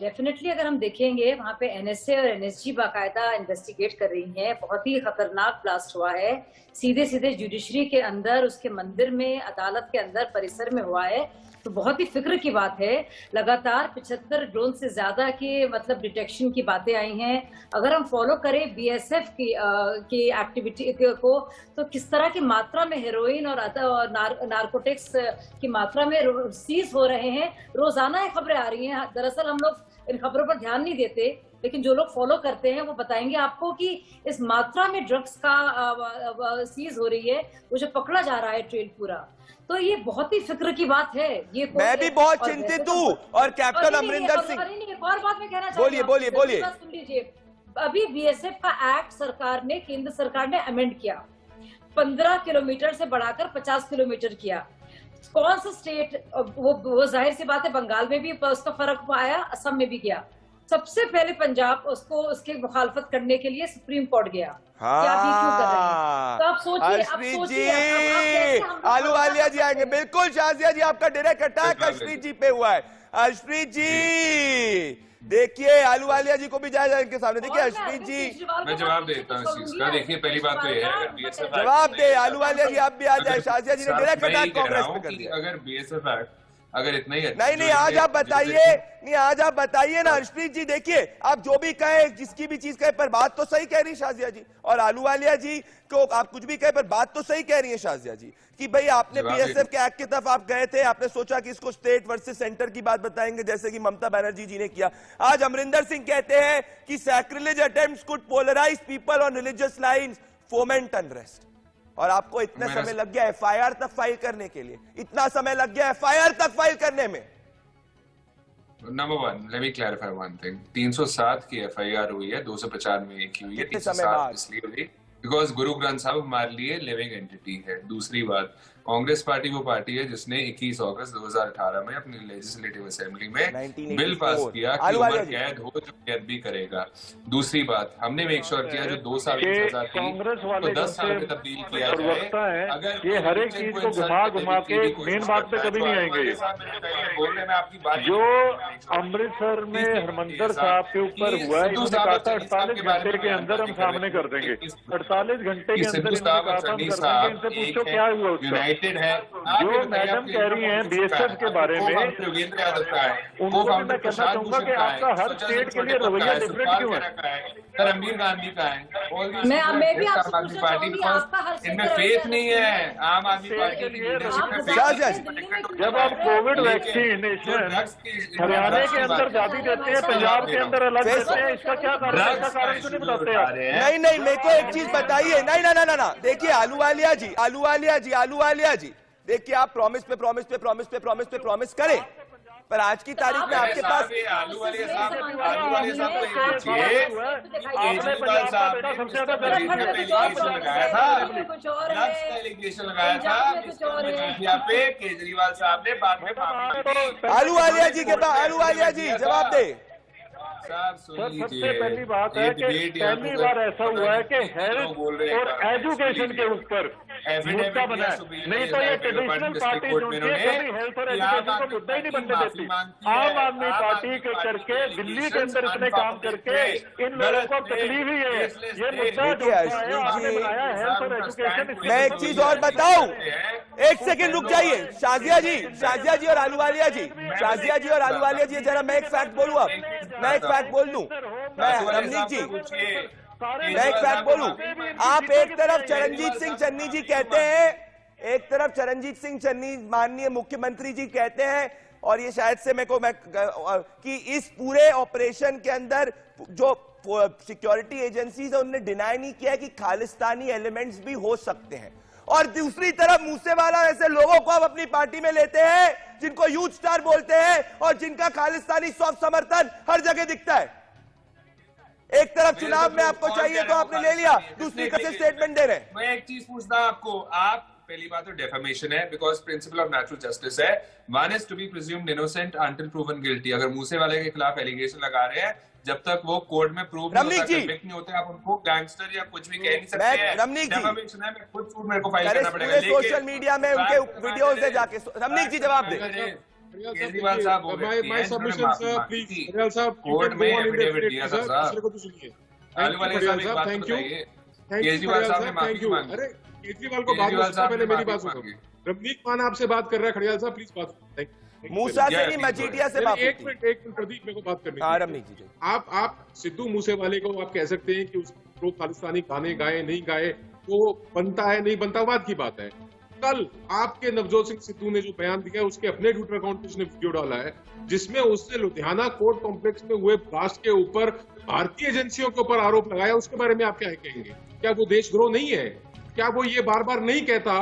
Speaker 13: डेफिनेटली अगर हम देखेंगे वहां पे एनएसए और एनएसजी बाकायदा इन्वेस्टिगेट कर रही हैं। बहुत ही खतरनाक ब्लास्ट हुआ है, सीधे जुडिशरी के अंदर, उसके मंदिर में, अदालत के अंदर परिसर में हुआ है, तो बहुत ही फिक्र की बात है। लगातार 75 ड्रोन से ज्यादा के मतलब डिटेक्शन की बातें आई हैं। अगर हम फॉलो करें बीएसएफ की एक्टिविटी को, तो किस तरह की मात्रा में हेरोइन और नारकोटिक्स की मात्रा में सीज हो रहे हैं, रोजाना ये खबरें आ रही हैं। दरअसल हम लोग इन खबरों पर ध्यान नहीं देते, लेकिन जो लोग फॉलो करते हैं वो बताएंगे आपको कि इस मात्रा में ड्रग्स का सीज हो रही है, वो जो पकड़ा जा रहा है ट्रेल पूरा, तो ये बहुत ही फिक्र की बात है। ये
Speaker 1: मैं भी बहुत चिंतित हूँ। और कैप्टन अमरिंदर सिंह,
Speaker 13: एक और बात मैं कहना
Speaker 1: बोलिए बोलिए बोलिए।
Speaker 13: सुन लीजिए, अभी बीएसएफ का एक्ट सरकार ने, केंद्र सरकार ने अमेंड किया, 15 किलोमीटर से बढ़ाकर 50 किलोमीटर किया। कौन सा स्टेट, वो जाहिर सी बात है बंगाल में भी उसका फर्क आया, असम में भी गया। सबसे पहले पंजाब उसको उसकी मुखालफत करने के लिए सुप्रीम कोर्ट गया। क्या भी क्यों कर रहे हैं? तो आप सोचिए,
Speaker 1: आलूवालिया जी आएंगे। बिल्कुल शाजिया जी, आपका डायरेक्ट अटैक हर्षप्रीत जी पे हुआ है। हर्षप्रीत जी देखिए, आलूवालिया जी को भी जाए इनके सामने। देखिए हर्षप्रीत जी,
Speaker 12: मैं जवाब देता हूँ इस चीज का। देखिए पहली बात तो ये है,
Speaker 1: जवाब दे आलूवालिया जी, आप भी आ जाए। शाजिया जी ने डायरेक्ट अटैक कांग्रेस पे कर दिया।
Speaker 12: अगर बीएसएफ एक्ट अगर इतना ही
Speaker 1: नहीं आज आप बताइए, नहीं आज आप बताइए ना हर्षप्रीत जी। देखिए आप जो भी कहे, जिसकी भी चीज कहे, पर बात तो सही कह रही शाजिया जी। और आलूवालिया जी को आप कुछ भी कहे, पर बात तो सही कह रही है शाजिया जी कि भाई आपने बीएसएफ के एक्ट की तरफ आप गए थे, आपने सोचा कि इसको स्टेट वर्सेस सेंटर की बात बताएंगे, जैसे कि ममता बनर्जी जी ने किया। आज अमरिंदर सिंह कहते हैं कि sacrilege attempts could polarise people on religious lines, foment unrest. और आपको इतना समय लग गया एफआईआर तक फाइल करने के लिए, इतना समय लग गया एफआईआर तक फाइल करने में।
Speaker 12: Number one, let me clarify one thing. 307 की एफआईआर हुई है, 295 की हुई है। 307 इसलिए हुई बिकॉज गुरु ग्रंथ साहब हमारे लिए लिविंग एंटिटी है। दूसरी बात, कांग्रेस पार्टी वो पार्टी है जिसने 21 अगस्त 2018 में अपनी लेजिस्लेटिव असेंबली में बिल पास किया कि उम्र कैद हो जो कैद भी करेगा। दूसरी बात, हमने मेक श्योर किया जो 2 साल की सजा थी तो 10 साल में तब्दील किया जाए। अगर
Speaker 15: ये हर एक चीज को घुमा के मेन बात पे कभी नहीं आएंगे।
Speaker 12: बोलने में आपकी बात
Speaker 15: जो अमृतसर में हरमंदर साहब के ऊपर हुआ है, इन्होंने कहा था 48 घंटे के अंदर हम सामने कर देंगे। 48 घंटे के अंदर इन्होंने कहा था हम कर देंगे। इनसे पूछो क्या हुआ उसका।
Speaker 12: है
Speaker 15: जो मैडम कह रही हैं बीएसएफ के बारे में, उनको मैं कहना चाहूंगा कि आपका हर स्टेट के लिए रवैया डिफरेंट क्यों है?
Speaker 12: रणबीर गांधी का है,
Speaker 13: मैं भी आपसे पूछना चाहूंगी, आपका हर स्टेट
Speaker 12: इनमें फेथ नहीं है आम आदमी पार्टी की लीडरशिप में फेथ।
Speaker 15: जब आप कोविड वैक्सीनेशन हरियाणा के अंदर ज्यादा देते हैं, पंजाब के अंदर अलग देते हैं, इसका क्या कारण है? इसका कारण क्यों नहीं बताते आप?
Speaker 1: नहीं मेरे को एक चीज बताइए। नहीं ना देखिए आलूवालिया जी देखिए, आप प्रॉमिस पे प्रॉमिस करें, पर आज की तारीख में आपके पास
Speaker 12: आलूवालिया साहब को पूछिए, केजरीवाल साहब ने एलिगेशन लगाया था पे, केजरीवाल साहब ने बाद में
Speaker 1: आलूवालिया जी के पास, आलूवालिया जी जवाब दे।
Speaker 15: सर सबसे पहली बात है कि पहली बार ऐसा हुआ है कि हेल्थ और एजुकेशन के ऊपर मुद्दा बना है, नहीं तो ये ट्रेडिशनल पार्टी जो कभी हेल्थ और एजुकेशन को मुद्दा ही नहीं बनने देती। आम आदमी पार्टी के करके दिल्ली के अंदर इतने काम करके इन लोगों को तकलीफ ही है। ये मुद्दा जो है आपने बनाया हेल्थ और एजुकेशन।
Speaker 1: मैं एक चीज और बताऊं, एक सेकंड रुक जाइए। शाजिया जी और आलूवालिया जी, जरा मैं एक फैक्ट बोलूं। अब मैं एक फैक्ट बोल दूं, मैं रमनीक जी, मैं एक फैक्ट बोलूं। आप एक तरफ चरणजीत सिंह चन्नी जी कहते हैं, माननीय मुख्यमंत्री जी कहते हैं, और ये शायद से कि इस पूरे ऑपरेशन के अंदर जो सिक्योरिटी एजेंसीज है उन्होंने डिनाई नहीं किया कि खालिस्तानी एलिमेंट्स भी हो सकते हैं। और दूसरी तरफ मूसेवाला ऐसे लोगों को आप अपनी पार्टी में लेते हैं जिनको यूथ स्टार बोलते हैं और जिनका खालिस्तानी सॉफ्ट समर्थन हर जगह दिखता है। एक तरफ चुनाव में आपको चाहिए तो आपने ले लिया, दूसरी कैसे स्टेटमेंट दे रहे हैं।
Speaker 12: मैं एक चीज पूछता हूं आपको, आप पहली बात तो डेफेमेशन है because principle of natural justice है, one is to be presumed innocent until proven guilty. अगर मूसेवाले के खिलाफ एलिगेशन लगा रहे हैं, जब तक वो कोर्ट में प्रूव नहीं होते आप उनको गैंगस्टर या कुछ भी कह नहीं सकते हैं।
Speaker 1: रमनीक जी,
Speaker 12: डेफेमेशन है, मैं खुद प्रूफ मेरे को फाइल करना पड़ेगा।
Speaker 1: सोशल मीडिया में उनके वीडियोस है जाके। रमनीक जी जवाब दे।
Speaker 12: केजरीवाल साहब कोर्ट में एफिडेविट दिया था साहब। आलूवालिया साहब एक बात बताइए, केजरीवाल साहब ने माफी मांगी।
Speaker 14: केजरीवाल को बात करने पहले मेरी बात सुनो। रमनीक मान आपसे बात कर रहा है, खड़ियाल साहब प्लीज बात।
Speaker 1: मूसा से नहीं, मजीठिया से बात।
Speaker 14: एक मिनट प्रदीप, मेरे को बात करनी है।
Speaker 1: रमनीक जी,
Speaker 14: आप सिद्धू मूसेवाले को आप कह सकते हैं कि उस प्रो खालिस्तानी गाने गाए नहीं गाए, वो बनता है नहीं बनता बात की बात है। कल आपके नवजोत सिंह सिद्धू ने जो बयान दिया है, उसके अपने ट्विटर अकाउंट पे उसने वीडियो डाला है जिसमें उसने लुधियाना कोर्ट कॉम्प्लेक्स में हुए ब्लास्ट के ऊपर भारतीय एजेंसियों के ऊपर आरोप लगाया। उसके बारे में आप क्या कहेंगे? क्या वो देशद्रोह नहीं है? क्या वो ये बार बार नहीं कहता,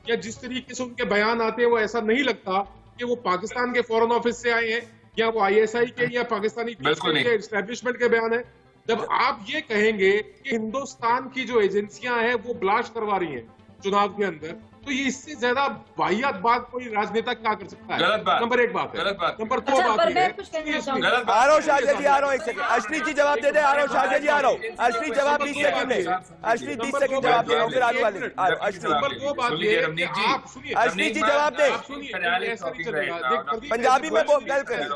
Speaker 14: या जिस तरीके से उनके बयान आते हैं वो ऐसा नहीं लगता कि वो पाकिस्तान के फॉरेन ऑफिस से आए हैं, या वो ISI के या पाकिस्तानी एस्टेब्लिशमेंट के बयान है? जब आप ये कहेंगे कि हिंदुस्तान की जो एजेंसियां हैं वो ब्लास्ट करवा रही हैं चुनाव के अंदर, तो ये इससे ज्यादा वाहियात बात कोई राजनेता क्या कर सकता है?
Speaker 12: गलत बात।
Speaker 14: नंबर 1 बात है।
Speaker 12: गलत बात।
Speaker 14: नंबर 2 बात ये है,
Speaker 1: आ रहा हूँ शाहजिया जी, आ रहा हूँ 1 सेकंड। अर्शप्रीत जी जवाब दे दे, आ रहा हूँ शाहजिया जी, आ रहा हूँ। अर्शप्रीत जवाब 20 सेकंड में, अर्शप्रीत 20 सेकंड जवाब दे रहा हूँ, फिर आलू वाले
Speaker 14: नंबर 2 बात ये है कि आप सुनिए,
Speaker 1: अर्शप्रीत जी जवाब दे,
Speaker 14: ऐसा नहीं चलेगा।
Speaker 1: पंजाबी में वो गल करें।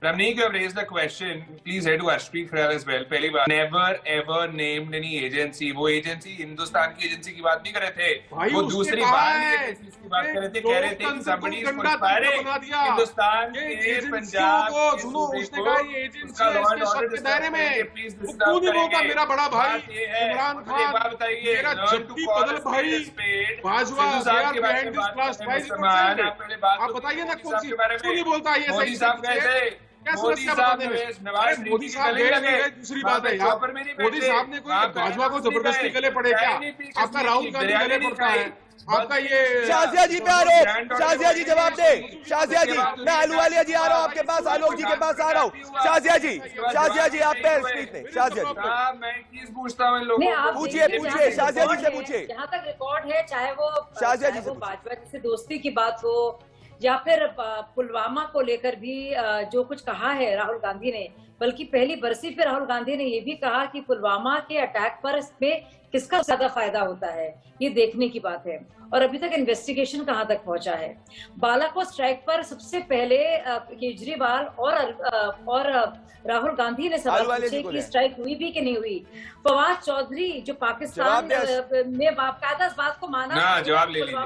Speaker 12: Ramneek, you have raised the question. Please head to Harshpreet Kharal as well. पहली बार never ever named any agency. वो एजेंसी हिंदुस्तान की एजेंसी की बात नहीं कर रहे थे, वो दूसरी बाहर एजेंसी की बात कर रहे थे। कह रहे थे कि somebody is conspiring हिंदुस्तान के पंजाब
Speaker 14: को। सुनो, उसने कहा ये एजेंसी है, इसके शब्द के दायरे में वो क्यों नहीं बोलता? मेरा बड़ा भाई इमरान खान, मेरा जब्बी बदल भाई बाजवा, आप बताइए ना कौन सी, क्यों नहीं बोलता? ये
Speaker 12: मोदी साहब गए थे, मोदी साहब
Speaker 14: मोदी साहब दूसरी बात है यार, मोदी साहब ने कोई बाजवा को जबरदस्ती गले पड़े क्या? आपका राहुल गांधी गले पड़ता है, आपका ये
Speaker 1: शाहजिया जी पे आरोप। शाहजिया जी जवाब दे, शाहजिया जी। मैं आलू वालिया जी आ रहा हूँ आपके पास, आलोक जी के पास आ रहा हूँ। शाहजिया जी, शाहजिया जी आप पे स्पीच नहीं। शाहजिया जी
Speaker 12: मैं चीज पूछता हूँ इन लोगों को,
Speaker 1: पूछिए पूछिए, शाहजिया जी से पूछिए।
Speaker 13: जहाँ तक रिकॉर्ड है, चाहे वो
Speaker 1: शाहजिया जी से
Speaker 13: बाजवा से दोस्ती की बात हो या फिर पुलवामा को लेकर भी जो कुछ कहा है राहुल गांधी ने, बल्कि पहली बरसी पे राहुल गांधी ने ये भी कहा कि पुलवामा के अटैक पर इसमें किसका ज्यादा फायदा होता है, ये देखने की बात है। और अभी तक इन्वेस्टिगेशन कहां तक पहुंचा है? बालाकोट स्ट्राइक पर सबसे पहले केजरीवाल और राहुल गांधी ने सवाल पूछे कि स्ट्राइक हुई भी कि नहीं हुई। फवाद चौधरी जो पाकिस्तान में बाकायदा इस बात को माना,
Speaker 12: जवाब ले लीजिए,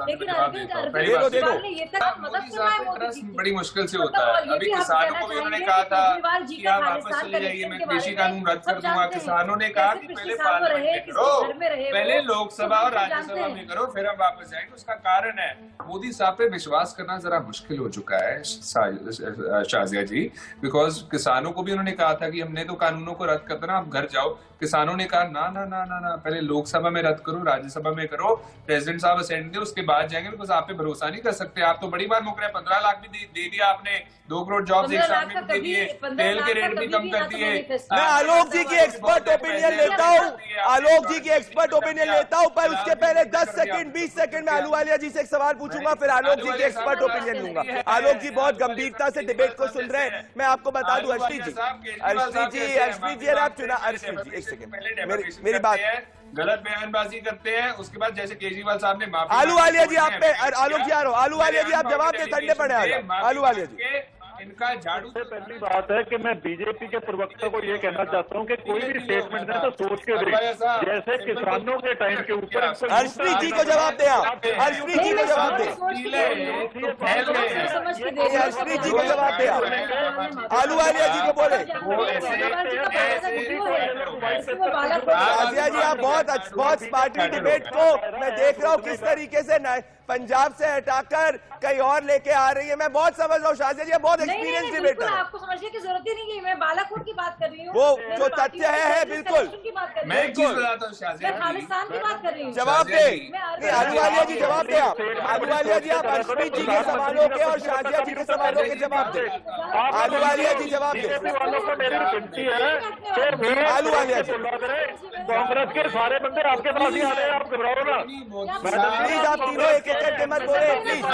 Speaker 13: लेकिन अरविंद केजरीवाल ने ये तक मदद करवाई मोदी जी,
Speaker 12: बड़ी मुश्किल से होता है। अभी किसानों को भी उन्होंने कहा था कि आप वापस चले जाइए, मैं कृषि कानून रद्द कर दूंगा। किसानों ने कहा कि पहले पार्लियामेंट में करो, पहले लोकसभा और राज्यसभा में करो, फिर हम वापस जाएंगे। उसका कारण है मोदी साहब पे विश्वास करना जरा मुश्किल हो चुका है शाहजिया जी, बिकॉज किसानों को भी उन्होंने कहा था कि हमने तो कानूनों को रद्द कर देना, आप घर जाओ। किसानों ने कहा ना ना ना ना ना, पहले लोकसभा में रद्द करो, राज्यसभा में करो, प्रेसिडेंट साहब असेंट दे, उसके बाद जाएंगे। बिकॉज आप पे भरोसा नहीं कर सकते। आप तो बड़ी बार मुकर रहे, 15 लाख भी दे दिया आपने, 2 करोड़ जॉब्स एक साल में दे दिए, तेल के रेट भी कम कर दिए।
Speaker 1: मैं आलोक जी की एक्सपर्ट ओपिनियन लेता हूँ, आलोक जी की एक्सपर्ट ओपिनियन लेता हूँ, पर उसके पहले 10 सेकंड 20 सेकंड में आलू वालिया जी से एक सवाल पूछूंगा, फिर आलोक जी की एक्सपर्ट ओपिनियन लूंगा। आलोक जी बहुत गंभीरता से डिबेट को सुन रहे हैं। मैं आपको बता दूं, अर्शप्रीत जी आप चुनाव, अर्शप्रीत जी 1 सेकंड मेरी बात,
Speaker 12: गलत बयानबाजी करते हैं, उसके बाद जैसे केजरीवाल साहब ने माफी,
Speaker 1: आलू वालिया जी आप पे, आलोक जी आ रहा हूँ, आलू वालिया जी आप जवाब दे, ठंडे पड़े आलू वालिया जी।
Speaker 12: इनका झाड़ू
Speaker 15: सबसे पहली बात है कि मैं बीजेपी के प्रवक्ता को ये कहना चाहता हूँ कि कोई भी स्टेटमेंट दें तो सोच के दें, जैसे किसानों के टाइम के ऊपर।
Speaker 1: अर्शप्रीत जी को जवाब दे, आप अर्शप्रीत जी को जवाब दे, अर्शप्रीत जी को जवाब दे, आलू वालिया जी को बोले। शाहजिया जी आप बहुत स्मार्टली डिबेट को मैं देख रहा हूँ किस तरीके से पंजाब से हटाकर कहीं और लेके आ रही है। मैं बहुत समझ रहा हूँ शाहजिया जी, बहुत एक्सपीरियंस डिबेटर है,
Speaker 13: आपको समझने की जरूरत ही नहीं है। मैं बालाकोट की बात कर रही हूँ,
Speaker 1: वो जो तथ्य है बिल्कुल।
Speaker 12: मैं एक चीज बताता हूँ शाहजिया जी,
Speaker 13: खालिस्तान की बात कर रही हूँ।
Speaker 1: जवाब दे, आलू वालिया जी जवाब दे, आप आलू वालिया जी आप अर्शप्रीत जी के सवालों के और शाहजिया जी के सवालों के जवाब दे। आलू वालिया जी जवाब दे, आलू वालिया जी।
Speaker 15: कांग्रेस के सारे बंदे आपके पास ही आ रहे हैं, आप घबराओ ना
Speaker 1: प्लीज, आप तीनों एक करके मत बोले प्लीज।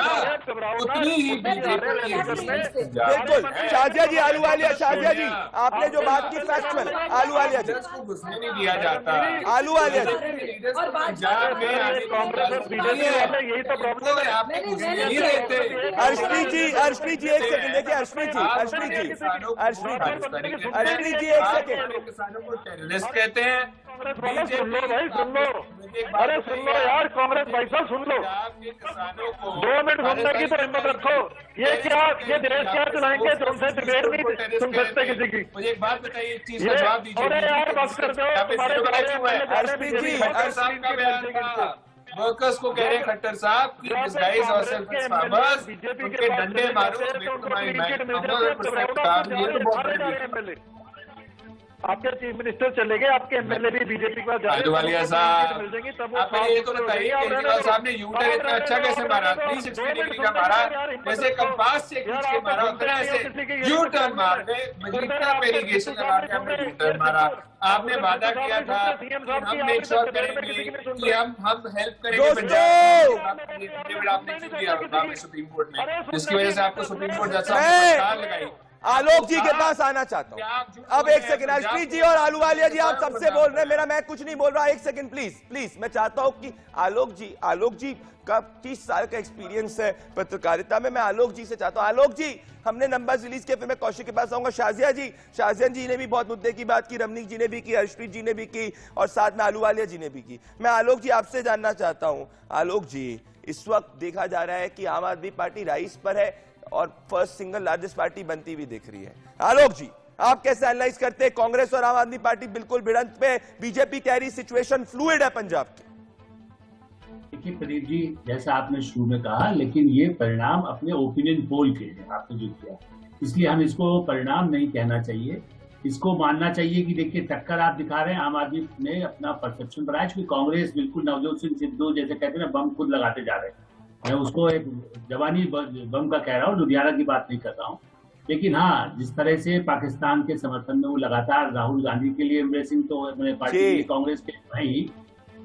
Speaker 1: बिल्कुल शाहजिया जी, आलू वालिया, शाहजिया जी आपने जो बात की फैक्चुअल, आलू वालिया जी
Speaker 12: घुसने नहीं दिया जाता,
Speaker 1: आलू वालिया जी।
Speaker 15: यही तो प्रॉब्लम है,
Speaker 1: अर्शप्रीत जी 1 सेकंड देखिए, अर्शप्रीत जी 1 सेकंड।
Speaker 12: किसानों को टेररिस्ट कहते हैं।
Speaker 15: सुन लो भाई, सुन लो, अरे सुन लो यार, कांग्रेस भाई साहब सुन लो, 2 मिनट सुनने की तो हिम्मत रखो। ये दिनेश क्या चलाएंगे जो उनसे डिबेट नहीं सुन सकते किसी की।
Speaker 12: मुझे एक बात बताइए, एक चीज का जवाब दीजिए।
Speaker 15: अरे यार बस कर दो, तुम्हारे
Speaker 1: अर्शप्रीत जी
Speaker 12: वर्कर्स को कह रहे हैं खट्टर साहब कि this guys are self as farmers, उनके डंडे मारो, ये तो बहुत बड़ी।
Speaker 15: आपके चीफ मिनिस्टर चले गए, आपके एमएलए भी बीजेपी के पास जा रहे हैं।
Speaker 12: अहलूवालिया साहब, आप ये तो बताइए केजरीवाल साहब ने यूटर्न इतना अच्छा कैसे मारा, 360 डिग्री का मारा, जैसे कंपास से खींच के मारा, उतना ऐसे यू टर्न मार गए, इतना पेरिगेशन लगा के हमने यू टर्न मारा। आपने वादा किया था कि हम मेक श्योर करेंगे कि हम हेल्प करेंगे पंजाब। आपने क्यों किया सुप्रीम कोर्ट में, जिसकी वजह से आपको सुप्रीम कोर्ट जज साहब ने हड़ताल लगाई।
Speaker 1: आलोक जी के पास आना चाहता हूं। अब एक सेकंड, अर्शप्रीत जी और आलूवालिया जी, आप सबसे बोल रहे हैं, मैं कुछ नहीं बोल रहा, एक सेकंड प्लीज। मैं चाहता हूं कि आलोक जी का 30 साल का एक्सपीरियंस है पत्रकारिता में, मैं आलोक जी से चाहता हूं। आलोक जी, हमने नंबर्स रिलीज किए, फिर मैं कौशिक के पास आऊंगा। शाजिया जी ने भी बहुत मुद्दे की बात की, रमनीक जी ने भी की, अर्शप्रीत जी ने भी की, और साथ में आलूवालिया जी ने भी की। मैं आलोक जी आपसे जानना चाहता हूं, आलोक जी, इस वक्त देखा जा रहा है कि आम आदमी पार्टी राइज पर है और फर्स्ट सिंगल लार्जेस्ट पार्टी बनती हुई दिख रही है। आलोक जी, आप कैसे एनालाइज करते हैं? कांग्रेस और आम आदमी पार्टी बिल्कुल भिड़ंत पे, बीजेपी कह रही सिचुएशन फ्लूइड है पंजाब की।
Speaker 16: देखिए प्रदीप जी, जैसा आपने शुरू में कहा, लेकिन ये परिणाम अपने ओपिनियन पोल के हैं आपने जो किया, इसलिए हम इसको परिणाम नहीं कहना चाहिए, इसको मानना चाहिए कि देखिए टक्कर आप दिखा रहे हैं, आम आदमी ने अपना परसेप्शन बनाया, क्योंकि कांग्रेस बिल्कुल नवजोत सिंह सिद्धू जैसे कहते हैं ना, बम खुद लगाते जा रहे हैं। मैं उसको एक जवानी बम का कह रहा हूँ, लुधियाना की बात नहीं कर रहा हूँ। लेकिन हाँ, जिस तरह से पाकिस्तान के समर्थन में वो लगातार राहुल गांधी के लिए एम्ब्रेसिंग तो पार्टी कांग्रेस के नहीं,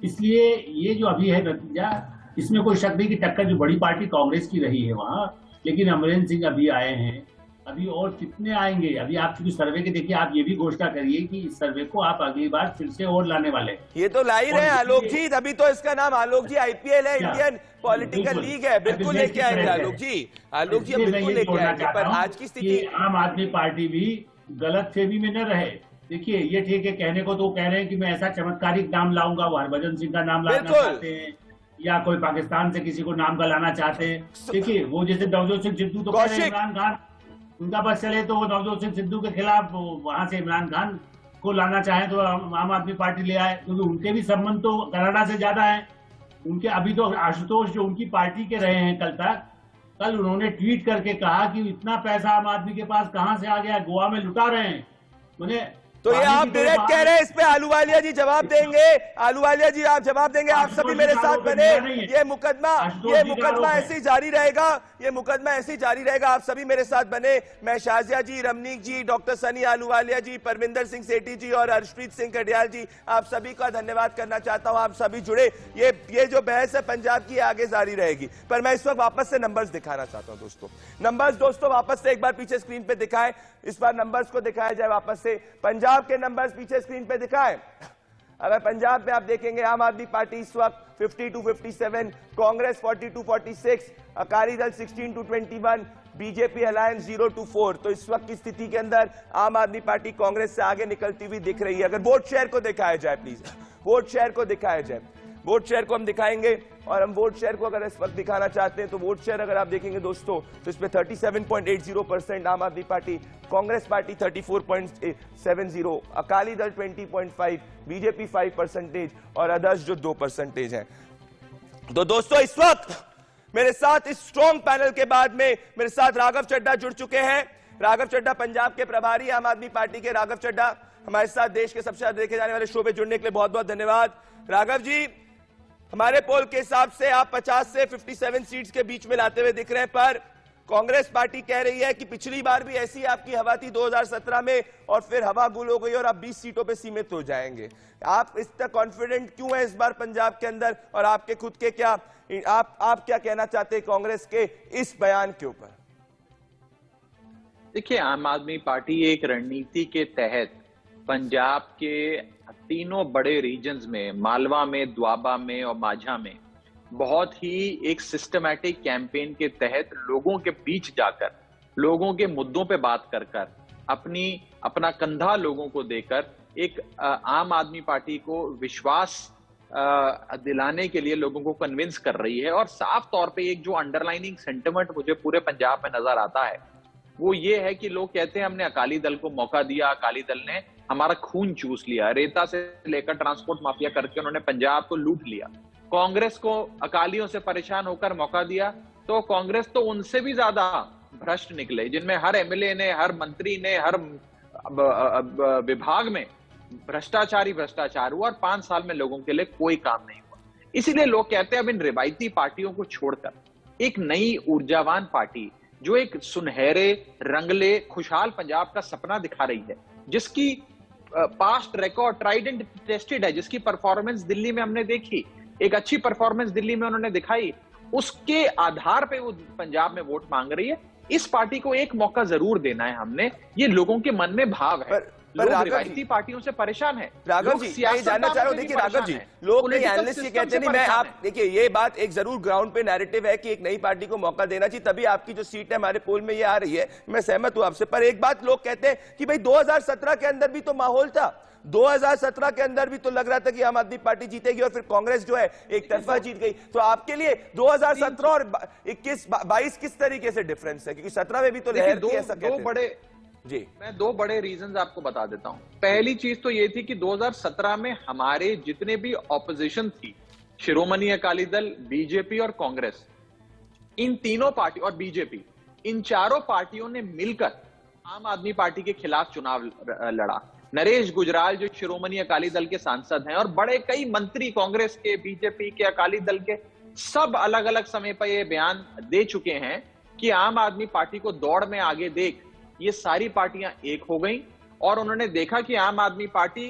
Speaker 16: इसलिए ये जो अभी है नतीजा, इसमें कोई शक नहीं कि टक्कर जो बड़ी पार्टी कांग्रेस की रही है वहाँ, लेकिन अमरेंद्र सिंह अभी आए हैं, अभी और कितने आएंगे? अभी आप चूंकि सर्वे के देखिए, आप ये भी घोषणा करिए कि इस सर्वे को आप अगली बार फिर से और लाने वाले।
Speaker 1: ये तो ला ही रहे हैं आलोक जी, तभी तो इसका नाम आलोक जी आईपीएल है, इंडियन पॉलिटिकल लीग है, बिल्कुल लेके आएंगे आलोक जी अब बिल्कुल लेके आएंगे। पर आज की स्थिति,
Speaker 16: आम आदमी पार्टी भी गलत फेमी में न रहे। देखिए, ये ठीक है, कहने को तो कह रहे हैं कि मैं ऐसा चमत्कारिक नाम लाऊंगा, वो हरभजन सिंह का नाम लाना चाहते हैं, या कोई पाकिस्तान से किसी को नाम का लाना चाहते हैं। देखिए, वो जैसे नवजोत सिंह सिद्धू तो कह रहे हैं इमरान खान, उनका बस चले तो वो नवजोत सिंह सिद्धू के खिलाफ वहां से इमरान खान को लाना चाहे तो आम आदमी पार्टी ले आए, क्योंकि उनके भी संबंध तो कनाडा से ज्यादा है उनके। अभी तो आशुतोष जो उनकी पार्टी के रहे हैं कल तक, कल उन्होंने ट्वीट करके कहा कि इतना पैसा आम आदमी के पास कहां से आ गया, गोवा में लुटा रहे हैं उन्हें।
Speaker 1: तो ये आप डायरेक्ट कह रहे हैं, इस पे आलूवालिया जी जवाब देंगे। आलूवालिया जी आप जवाब देंगे, आप सभी मेरे साथ बने। ये मुकदमा ऐसे ही जारी रहेगा, ये मुकदमा ऐसे ही जारी रहेगा, आप सभी मेरे साथ बने। मैं शाजिया जी, रमनीक जी, डॉक्टर सनी आलूवालिया जी, परमिंदर सिंह सेठी जी और हर्षप्रीत सिंह कडियाल जी, आप सभी का धन्यवाद करना चाहता हूं। आप सभी जुड़े, ये जो बहस है पंजाब की आगे जारी रहेगी। पर मैं इस वक्त वापस से नंबर्स दिखाना चाहता हूं दोस्तों। नंबर्स दोस्तों वापस से एक बार पीछे स्क्रीन पे दिखाएं, इस बार नंबर्स को दिखाया जाए वापस से। पंजाब के नंबर्स पीछे स्क्रीन पे दिखाएं। अगर पंजाब में आप देखेंगे, आम आदमी पार्टी इस वक्त 50 to 57, Congress 40 to 46, Akali Dal 16 to 21, BJP alliance 0 to 4। तो इस वक्त की स्थिति के अंदर आम आदमी पार्टी कांग्रेस से आगे निकलती हुई दिख रही है। अगर वोट शेयर को दिखाया जाए, प्लीज वोट शेयर को दिखाया जाए, वोट शेयर को हम दिखाएंगे। और हम वोट शेयर को अगर इस वक्त दिखाना चाहते हैं तो वोट शेयर अगर आप देखेंगे दोस्तों, तो इसमें 37.80% आम आदमी party, Congress party 34.70, Akali Dal 20.5, BJP 5% और अदर्स जो 2% हैं। तो दोस्तों इस वक्त मेरे साथ इस स्ट्रॉन्ग पैनल के बाद में मेरे साथ राघव चड्ढा जुड़ चुके हैं। राघव चड्ढा पंजाब के प्रभारी आम आदमी पार्टी के। राघव चड्ढा हमारे साथ देश के सबसे ज्यादा देखे जाने वाले शो पे जुड़ने के लिए बहुत बहुत धन्यवाद। राघव जी, हमारे पोल के हिसाब से आप 50 से 57 सीट्स के बीच में लाते हुए दिख रहे हैं, पर कांग्रेस पार्टी कह रही है कि पिछली बार भी ऐसी आपकी हवा थी 2017 में और फिर हवा गुल हो गई और आप 20 सीटों पे सीमित हो जाएंगे। आप इस तरह कॉन्फिडेंट क्यों है इस बार पंजाब के अंदर, और आपके खुद के क्या आप क्या कहना चाहते हैं कांग्रेस के इस बयान के ऊपर?
Speaker 17: देखिए, आम आदमी पार्टी एक रणनीति के तहत पंजाब के तीनों बड़े रीजन्स में, मालवा में, द्वाबा में और माझा में, बहुत ही एक सिस्टमैटिक कैंपेन के तहत लोगों के बीच जाकर, लोगों के मुद्दों पे बात कर अपना कंधा लोगों को देकर एक आम आदमी पार्टी को विश्वास दिलाने के लिए लोगों को कन्विंस कर रही है। और साफ तौर पे एक जो अंडरलाइनिंग सेंटिमेंट मुझे पूरे पंजाब में नजर आता है वो ये है कि लोग कहते हैं हमने अकाली दल को मौका दिया, अकाली दल ने हमारा खून चूस लिया, रेता से लेकर ट्रांसपोर्ट माफिया करके उन्होंने पंजाब को लूट लिया। कांग्रेस को अकालियों से परेशान होकर मौका दिया, तो कांग्रेस तो उनसे भी ज्यादा भ्रष्ट निकले, जिनमें हर एमएलए ने, हर मंत्री ने, हर विभाग में भ्रष्टाचार हुआ और 5 साल में लोगों के लिए कोई काम नहीं हुआ। इसीलिए लोग कहते हैं अब इन रिवायती पार्टियों को छोड़कर एक नई ऊर्जावान पार्टी जो एक सुनहरे, रंगले, खुशहाल पंजाब का सपना दिखा रही है, जिसकी past record tried and tested है, जिसकी परफॉर्मेंस दिल्ली में हमने देखी, एक अच्छी परफॉर्मेंस दिल्ली में उन्होंने दिखाई, उसके आधार पे वो पंजाब में वोट मांग रही है। इस पार्टी को एक मौका जरूर देना है हमने, ये लोगों के मन में भाव है। लोग रिवायती पार्टियों से परेशान है।
Speaker 1: राघव जी, मैं जानना चाह रहा हूं, देखिए राघव जी, लोग कई एनालिस्ट ये कहते हैं, मैं आप देखिए ये बात एक जरूर ग्राउंड पे नैरेटिव है कि एक नई पार्टी को मौका देना चाहिए, तभी आपकी जो सीट है हमारे पोल में ये आ रही है, मैं सहमत हूं आपसे। पर एक बात लोग कहते हैं कि भाई 2017 के अंदर भी तो माहौल था, 2017 के अंदर भी तो लग रहा था कि आम आदमी पार्टी जीतेगी और फिर कांग्रेस जो है एक तरफा जीत गई। तो आपके लिए 2017 और 21-22 किस तरीके से डिफरेंस है? क्योंकि 17 में भी तो लहर थी, ऐसा कहते हैं। जी,
Speaker 17: मैं 2 बड़े रीजंस आपको बता देता हूं। पहली चीज तो ये थी कि 2017 में हमारे जितने भी ऑपोजिशन थी, शिरोमणि अकाली दल, बीजेपी और कांग्रेस, इन तीनों पार्टी और बीजेपी, इन चारों पार्टियों ने मिलकर आम आदमी पार्टी के खिलाफ चुनाव लड़ा। नरेश गुजराल जो शिरोमणि अकाली दल के सांसद हैं और बड़े कई मंत्री कांग्रेस के, बीजेपी के, अकाली दल के, सब अलग अलग समय पर यह बयान दे चुके हैं कि आम आदमी पार्टी को दौड़ में आगे देख ये सारी पार्टियां एक हो गई और उन्होंने देखा कि आम आदमी पार्टी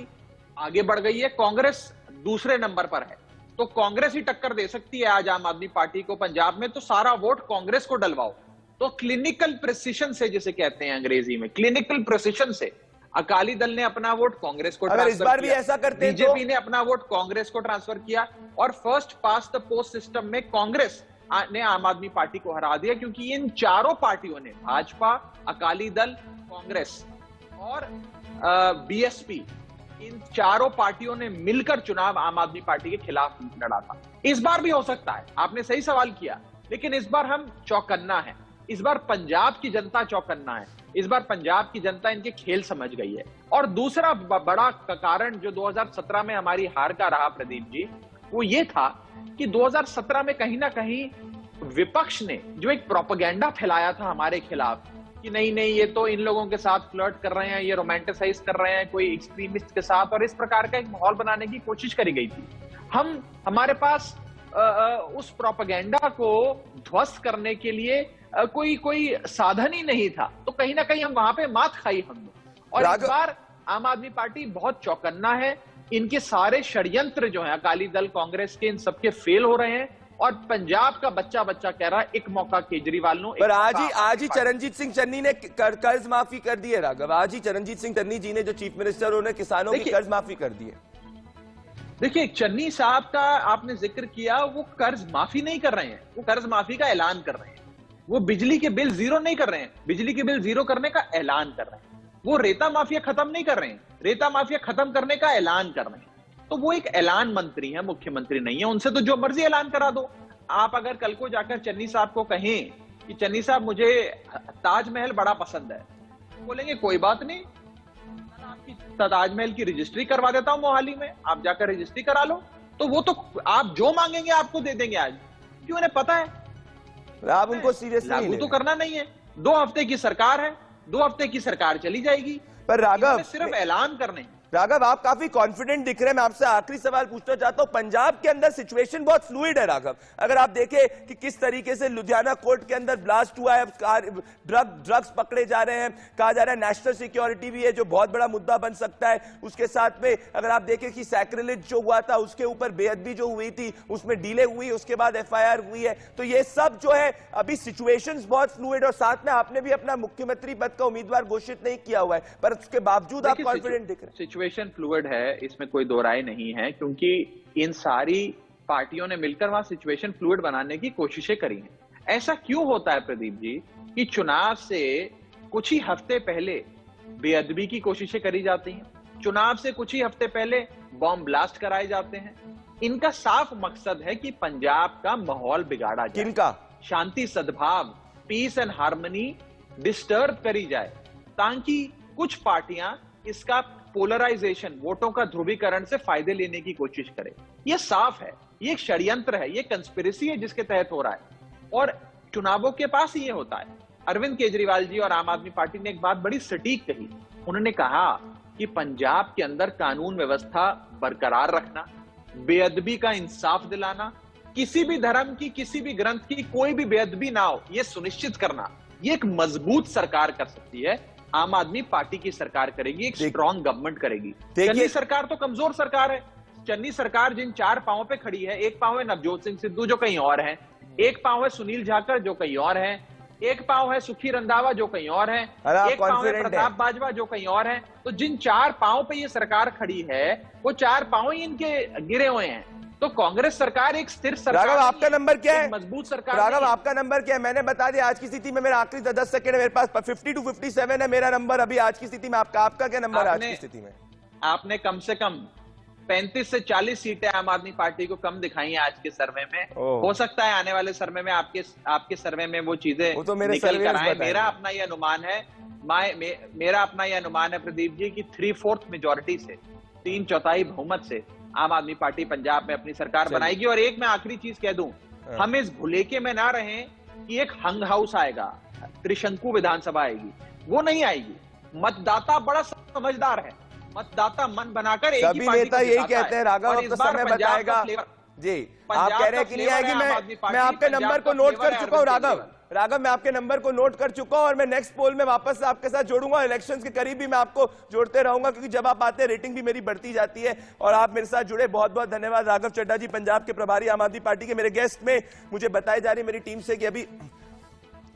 Speaker 17: आगे बढ़ गई है, कांग्रेस दूसरे नंबर पर है, तो कांग्रेस ही टक्कर दे सकती है आज आम आदमी पार्टी को पंजाब में, तो सारा वोट कांग्रेस को डलवाओ। तो क्लिनिकल प्रिसिशन से, जिसे कहते हैं अंग्रेजी में, क्लिनिकल प्रिसिशन से अकाली दल ने अपना वोट कांग्रेस को ट्रांसफर किया, इस बार भी ऐसा करते हैं, बीजेपी ने अपना वोट कांग्रेस को ट्रांसफर किया और first pass the post system में कांग्रेस ने आम आदमी पार्टी को हरा दिया, क्योंकि इन चारों पार्टियों ने, भाजपा, अकाली दल, कांग्रेस और बीएसपी, इन चारों पार्टियों ने मिलकर चुनाव आम आदमी पार्टी के खिलाफ लड़ा था। इस बार भी हो सकता है, आपने सही सवाल किया, लेकिन इस बार हम चौकन्ना है, इस बार पंजाब की जनता चौकन्ना है, इस बार पंजाब की जनता इनके खेल समझ गई है। और दूसरा बड़ा कारण जो 2017 में हमारी हार का रहा प्रदीप जी, वो ये था कि 2017 में कहीं ना कहीं विपक्ष ने जो एक प्रोपेगेंडा फैलाया था हमारे खिलाफ कि नहीं नहीं ये तो इन लोगों के साथ फ्लर्ट कर रहे हैं, ये रोमांटिसाइज कर रहे हैं कोई एक्सट्रीमिस्ट के साथ, और इस प्रकार का एक माहौल बनाने की कोशिश करी गई थी। हमारे पास उस प्रोपेगेंडा को ध्वस्त करने के लिए कोई साधन ही नहीं था, तो कहीं ना कहीं हम वहां पे मात खाई हमने। और इस बार आम आदमी पार्टी बहुत चौकन्ना है, इनके सारे षड्यंत्र जो है अकाली दल, कांग्रेस के, इन सबके फेल हो रहे हैं और पंजाब का बच्चा कर रहा है एक मौका केजरीवाल ने।
Speaker 1: पर आज ही चरणजीत सिंह चन्नी ने कर्ज माफी कर दी है राघव, आज ही चरणजीत सिंह चन्नी जी ने जो चीफ मिनिस्टर, उन्होंने किसानों की कर्ज माफी कर दी है।
Speaker 17: देखिए, चन्नी साहब का आपने जिक्र किया, वो कर्ज माफी नहीं कर रहे हैं, वो कर्ज माफी का ऐलान कर रहे हैं। वो बिजली के बिल जीरो नहीं कर रहे हैं, बिजली के बिल जीरो करने का ऐलान कर रहे हैं। वो रेता माफिया खत्म नहीं कर रहे हैं, रेता माफिया खत्म करने का ऐलान कर रहे हैं। तो वो एक ऐलान मंत्री है, मुख्यमंत्री नहीं है, उनसे तो जो मर्जी ऐलान करा दो। आप अगर कल को जाकर चन्नी साहब को कहें कि चन्नी साहब मुझे ताजमहल बड़ा पसंद है, बोलेंगे कोई बात नहीं, आपकी ताजमहल की रजिस्ट्री करवा देता हूं मोहाली में, आप जाकर रजिस्ट्री करा लो। तो वो तो आप जो मांगेंगे आपको दे देंगे आज, क्यों, उन्हें पता है
Speaker 1: आप उनको सीरियसली
Speaker 17: लागू तो करना नहीं है। 2 हफ्ते की सरकार है, 2 हफ्ते की सरकार चली जाएगी।
Speaker 1: पर राघव
Speaker 17: सिर्फ ऐलान करने।
Speaker 1: राघव, आप काफी कॉन्फिडेंट दिख रहे हैं। मैं आपसे आखिरी सवाल पूछना चाहता हूं, पंजाब के अंदर सिचुएशन बहुत फ्लूइड है राघव। अगर आप देखें कि किस तरीके से लुधियाना कोर्ट के अंदर ब्लास्ट हुआ है, ड्रग्स पकड़े जा रहे हैं, कहा जा रहा है नेशनल सिक्योरिटी भी है जो बहुत बड़ा मुद्दा बन सकता है। उसके साथ में अगर आप देखें कि सैक्रिलेज जो हुआ था, उसके ऊपर बेअदबी जो हुई थी, उसमें डीले हुई, उसके बाद FIR हुई है। तो ये सब जो है अभी सिचुएशंस बहुत फ्लूइड, और साथ में आपने भी अपना मुख्यमंत्री पद का उम्मीदवार घोषित नहीं किया हुआ है, पर उसके बावजूद आप कॉन्फिडेंट दिख रहे हैं।
Speaker 17: सिचुएशन फ्लूइड है, इसमें कोई दो राय नहीं है, क्योंकि इन सारी पार्टियों ने मिलकर वहां सिचुएशन फ्लूइड बनाने की कोशिशें करी हैं। ऐसा क्यों होता है प्रदीप जी कि चुनाव से कुछ ही हफ्ते पहले बेअदबी की कोशिशें करी जाती हैं, चुनाव से कुछ ही हफ्ते पहले बॉम्ब ब्लास्ट कराए जाते हैं। इनका साफ मकसद है कि पंजाब का माहौल बिगाड़ा जाए, किनका शांति, सद्भाव, पीस एंड हार्मनी डिस्टर्ब करी जाए, ताकि कुछ पार्टियां इसका पोलराइजेशन, वोटों का ध्रुवीकरण से फायदे लेने की कोशिश करें। यह साफ है। ये एक षड्यंत्र है, ये कंस्पिरेसी है जिसके तहत हो रहा है। और चुनावों के पास ही ये होता है। अरविंद केजरीवाल जी और आम आदमी पार्टी ने एक बात बड़ी सटीक कही। उन्होंने कहा कि पंजाब के अंदर कानून व्यवस्था बरकरार रखना, बेअदबी का इंसाफ दिलाना, किसी भी धर्म की, किसी भी ग्रंथ की कोई भी बेअदबी ना हो, यह सुनिश्चित करना, ये एक मजबूत सरकार कर सकती है। आम आदमी पार्टी की सरकार करेगी, एक स्ट्रॉन्ग गवर्नमेंट करेगी। चन्नी सरकार तो कमजोर सरकार है। चन्नी सरकार जिन 4 पांवों पे खड़ी है, एक पांव है नवजोत सिंह सिद्धू जो कहीं और है, एक पांव है सुनील जाखड़ जो कहीं और है, एक पांव है सुखी रंधावा जो कहीं और है, एक पांव है प्रताप बाजवा जो कहीं और है। तो जिन 4 पांव पे ये सरकार खड़ी है, वो 4 पांव ही इनके गिरे हुए हैं। तो कांग्रेस सरकार एक स्थिर सरकार।
Speaker 1: राघव आपका नंबर क्या है?
Speaker 17: मजबूत सरकार।
Speaker 1: राघव आपका नंबर क्या है? मैंने बता दिया आज की स्थिति में मेरा आखिरी 10 सेकंड है मेरे पास, 50 to 57 है मेरा नंबर अभी आज की स्थिति में। आपका क्या नंबर है आज की स्थिति में?
Speaker 17: आपने कम से कम 35 से 40 सीटें आम आदमी पार्टी को कम दिखाई हैं आज के सर्वे में। हो सकता है आने वाले सर्वे में आपके सर्वे में वो चीजें
Speaker 1: तो
Speaker 17: निकल कर आए। मेरा अपना ये अनुमान है, मेरा अपना ये अनुमान है प्रदीप जी की 3/4 मेजोरिटी से, 3/4 बहुमत से आम आदमी पार्टी पंजाब में अपनी सरकार बनाएगी। और एक मैं आखिरी चीज कह दूं, हम इस भुलेखे में ना रहें कि एक हंग हाउस आएगा, त्रिशंकु विधानसभा आएगी, वो नहीं आएगी। मतदाता बड़ा समझदार है, मतदाता मन बनाकर एक ही पार्टी
Speaker 1: नेता यही कहते हैं। राघव अब तो समय बताएगा जी। आप कह रहे हैं कि नहीं आएगी। मैं आपके नंबर को नोट कर चुका हूँ राघव, मैं आपके नंबर को नोट कर चुका हूं और मैं नेक्स्ट पोल में वापस आपके साथ जोड़ूंगा। इलेक्शंस के करीब भी मैं आपको जोड़ते रहूंगा, क्योंकि जब आप आते हैं रेटिंग भी मेरी बढ़ती जाती है और आप मेरे साथ जुड़े। बहुत बहुत धन्यवाद। राघव चड्ढा जी, पंजाब के प्रभारी आम आदमी पार्टी के मेरे गेस्ट में। मुझे बताई जा रही मेरी टीम से कि अभी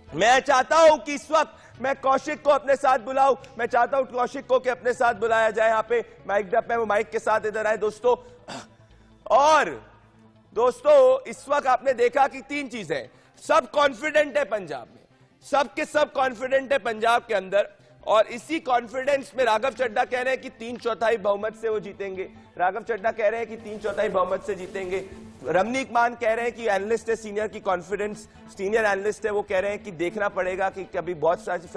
Speaker 1: मैं चाहता हूं कि इस वक्त मैं कौशिक को अपने साथ बुलाऊं। मैं चाहता हूं कौशिक को कि अपने साथ बुलाया जाए। यहाँ पे माइक डप है, वो माइक के साथ इधर आए दोस्तों। और दोस्तों इस वक्त आपने देखा कि 3 चीजें, सब कॉन्फिडेंट है पंजाब में, सबके सब कॉन्फिडेंट है पंजाब के अंदर। और इसी कॉन्फिडेंस में राघव चड्ढा कह रहे हैं कि 3/4 बहुमत से वो जीतेंगे। राघव चड्ढा कह रहे हैं कि 3/4 बहुमत से जीतेंगे। रमनीक मान कह रहे हैं कि एनालिस्ट है, सीनियर की कॉन्फिडेंस, सीनियर एनालिस्ट है, वो कह रहे हैं कि देखना पड़ेगा कि कभी बहुत सारी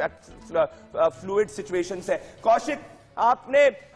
Speaker 1: फ्लूइड सिचुएशंस है। कौशिक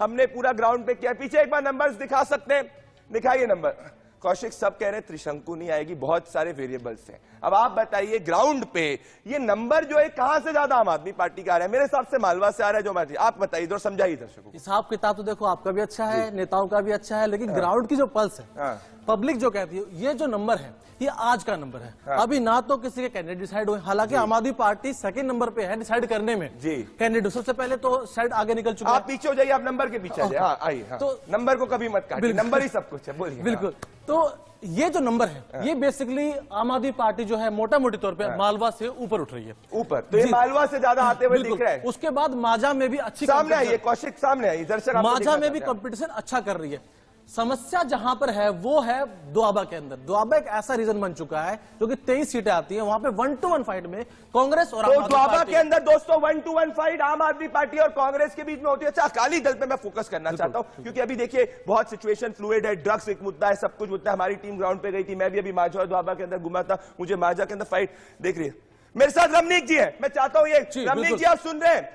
Speaker 1: हमने पूरा ग्राउंड पे किया। पीछे एक बार नंबर्स दिखा सकते हैं, दिखाइए नंबर। कौशिक सब कह रहे हैं त्रिशंकु नहीं आएगी, बहुत सारे वेरिएबल्स हैं। अब आप बताइए ग्राउंड पे ये नंबर जो है कहां से ज्यादा आम आदमी पार्टी का आ रहा है? मेरे हिसाब से मालवा से आ रहा है जो मर्जी। आप बताइए, इधर समझाइए दर्शकों।
Speaker 2: हिसाब किताब तो देखो आपका भी अच्छा है, नेताओं का भी अच्छा है, लेकिन ग्राउंड की जो पल्स है, पब्लिक जो कहती है, ये जो नंबर है ये आज का नंबर है। अभी ना तो किसी के कैंडिडेट डिसाइड हुए, हालांकि आम आदमी पार्टी सेकंड नंबर पे है डिसाइड करने में जी कैंडिडेट। सबसे पहले तो साइड आगे निकल चुका है।
Speaker 1: आप पीछे हो जाइए, आप नंबर के पीछे आइए। तो नंबर को कभी मत काटिए, नंबर ही सब कुछ है। बोलिए।
Speaker 2: बिल्कुल। तो ये जो नंबर है ये बेसिकली आम आदमी पार्टी जो है मोटा मोटी तौर पे मालवा से ऊपर उठ रही है।
Speaker 1: ऊपर तो ये मालवा से ज्यादा आते हुए दिख रहा है।
Speaker 2: उसके बाद माझा में भी अच्छी
Speaker 1: सामने आई है, कौशिक सामने आई, दर्शक
Speaker 2: माझा में भी कंपटीशन अच्छा कर रही है। समस्या जहां पर है वो है दोआबा के अंदर। दोआबा एक ऐसा रीजन बन चुका है जो कि 23 सीटें आती हैं, वहां पे 1-to-1 फाइट में कांग्रेस और
Speaker 1: तो दोआबा के अंदर दोस्तों 1-to-1 फाइट आम आदमी पार्टी और कांग्रेस के बीच में होती है। अच्छा, अकाली दल पे मैं फोकस करना चाहता हूं, क्योंकि अभी देखिए बहुत सिचुएशन फ्लूइड है, ड्रग्स एक मुद्दा है, सब कुछ मुद्दा है। हमारी टीम ग्राउंड पे गई थी, मैं भी अभी माझा और दोआबा के अंदर घुमा था, मुझे माझा के अंदर फाइट देख रही है। मेरे साथ रमनीक जी है, मैं चाहता हूं ये रमनीक जी आप सुन रहे हैं?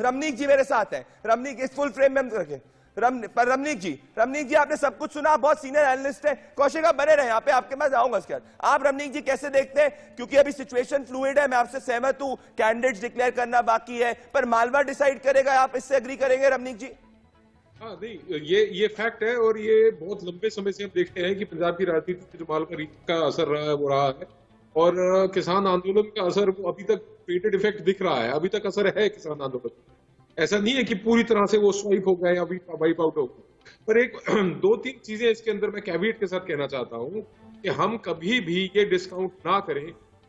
Speaker 1: रमनीक जी मेरे साथ है। रमनीक इस फुल फ्रेम में रखें। रमनीक जी आपने सब कुछ सुना, बहुत सीनियर एनालिस्ट है। कौशिक आप बने रहे यहाँ पे, आपके पास आऊंगा उसके बाद। आप रमनीक जी कैसे देखते हैं? क्योंकि अभी सिचुएशन फ्लूइड है, मैं आपसे सहमत हूं, कैंडिडेट्स डिक्लेयर करना बाकी है, पर मालवा डिसाइड करेगा। आप इससे एग्री करेंगे रमनीक जी?
Speaker 14: हाँ नहीं, ये फैक्ट है और ये बहुत लंबे समय से हम देखते हैं कि पंजाब की राजनीति में जो मालवा रीजन का असर रहा है वो रहा है, और किसान आंदोलन का असर अभी तक पेटेड इफेक्ट दिख रहा है। अभी तक असर है किसान आंदोलन, ऐसा नहीं है कि पूरी तरह से वो स्वाइप हो गए या वाइप आउट हो गए। पर एक 2-3 चीजें इसके अंदर मैं कैविएट के साथ कहना चाहता हूं कि हम कभी भी ये डिस्काउंट ना करें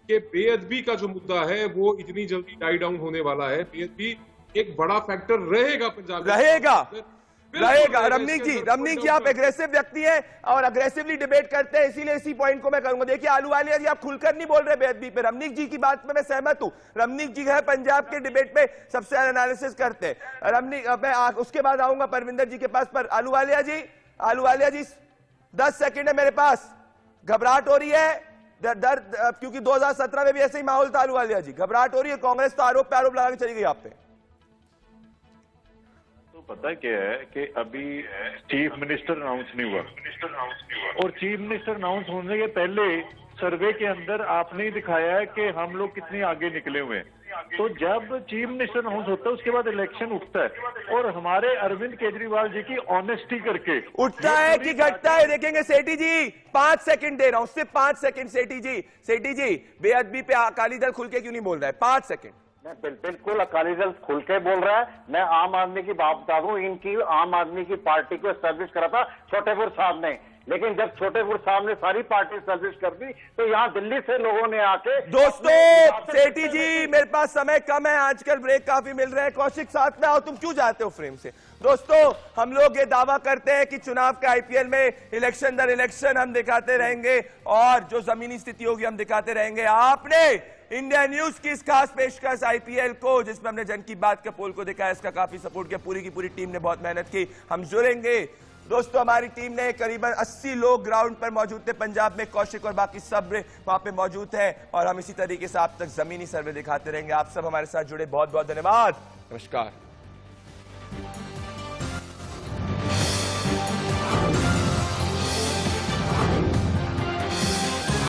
Speaker 14: कि बेअदबी का जो मुद्दा है वो इतनी जल्दी डाई डाउन होने वाला है। बेअदबी एक बड़ा फैक्टर रहेगा पंजाब
Speaker 1: रहेगा। रमनीक जी आप एग्रेसिव व्यक्ति हैं और अग्रेसिवली डिबेट करते हैं, इसीलिए इसी पॉइंट को मैं करूंगा। देखिए आलूवालिया जी आप खुलकर नहीं बोल रहे बेअदबी पे। रमनीक जी की बात में मैं सहमत हूं। रमनीक जी है पंजाब के डिबेट पे सबसे ज्यादा एनालिसिस करते हैं। रमनीक मैं उसके बाद आऊंगा परविंदर जी के पास। पर आलूवालिया जी 10 सेकंड है मेरे पास। घबराहट हो रही है, दर्द, क्योंकि 2017 में भी ऐसे ही माहौल था। आलूवालिया जी घबराहट हो रही है, कांग्रेस तो आरोप पे आरोप लगा के चली गई आप पे।
Speaker 5: तो
Speaker 8: पता है क्या है कि अभी चीफ मिनिस्टर अनाउंस नहीं हुआ और चीफ मिनिस्टर अनाउंस होने के पहले सर्वे के अंदर आपने ही दिखाया है कि हम लोग कितने आगे निकले हुए हैं। तो जब चीफ मिनिस्टर अनाउंस होता है उसके बाद इलेक्शन उठता है और हमारे अरविंद केजरीवाल जी की ऑनेस्टी करके
Speaker 1: उठता है कि घटता है देखेंगे। सेठी जी 5 सेकंड दे रहा हूं, सिर्फ 5 सेकंड। सेठी जी बेअदबी पे अकाली दल खुल के क्यों नहीं बोल रहा है? 5 सेकंड।
Speaker 15: बिल्कुल अकाली दल खुल के बोल रहा है। मैं आम आदमी की बात बता दूं, इनकी आम आदमी की पार्टी को एस्टेब्लिश करा था छोटेपुर साहब ने, लेकिन जब छोटेपुर साहब ने सारी पार्टी एस्टेब्लिश कर दी तो यहाँ दिल्ली से लोगों ने आके।
Speaker 1: दोस्तों सेठी जी मेरे पास समय कम है, आजकल ब्रेक काफी मिल रहे हैं। कौशिक साथ में आओ, तुम क्यों जाते हो फ्रेम से? दोस्तों हम लोग ये दावा करते हैं कि चुनाव के आईपीएल में इलेक्शन दर इलेक्शन हम दिखाते रहेंगे और जो जमीनी स्थिति होगी हम दिखाते रहेंगे। आपने इंडिया न्यूज की इस खास पेशकश आईपीएल को, जिसमें हमने जन की बात के पोल को दिखाया, इसका काफी सपोर्ट किया। पूरी की पूरी टीम ने बहुत मेहनत की। हम जुड़ेंगे दोस्तों, हमारी टीम ने करीबन 80 लोग ग्राउंड पर मौजूद थे पंजाब में, कौशिक और बाकी सब वहां पे मौजूद हैं और हम इसी तरीके से आप तक जमीनी सर्वे दिखाते रहेंगे। आप सब हमारे साथ जुड़े, बहुत बहुत धन्यवाद। नमस्कार।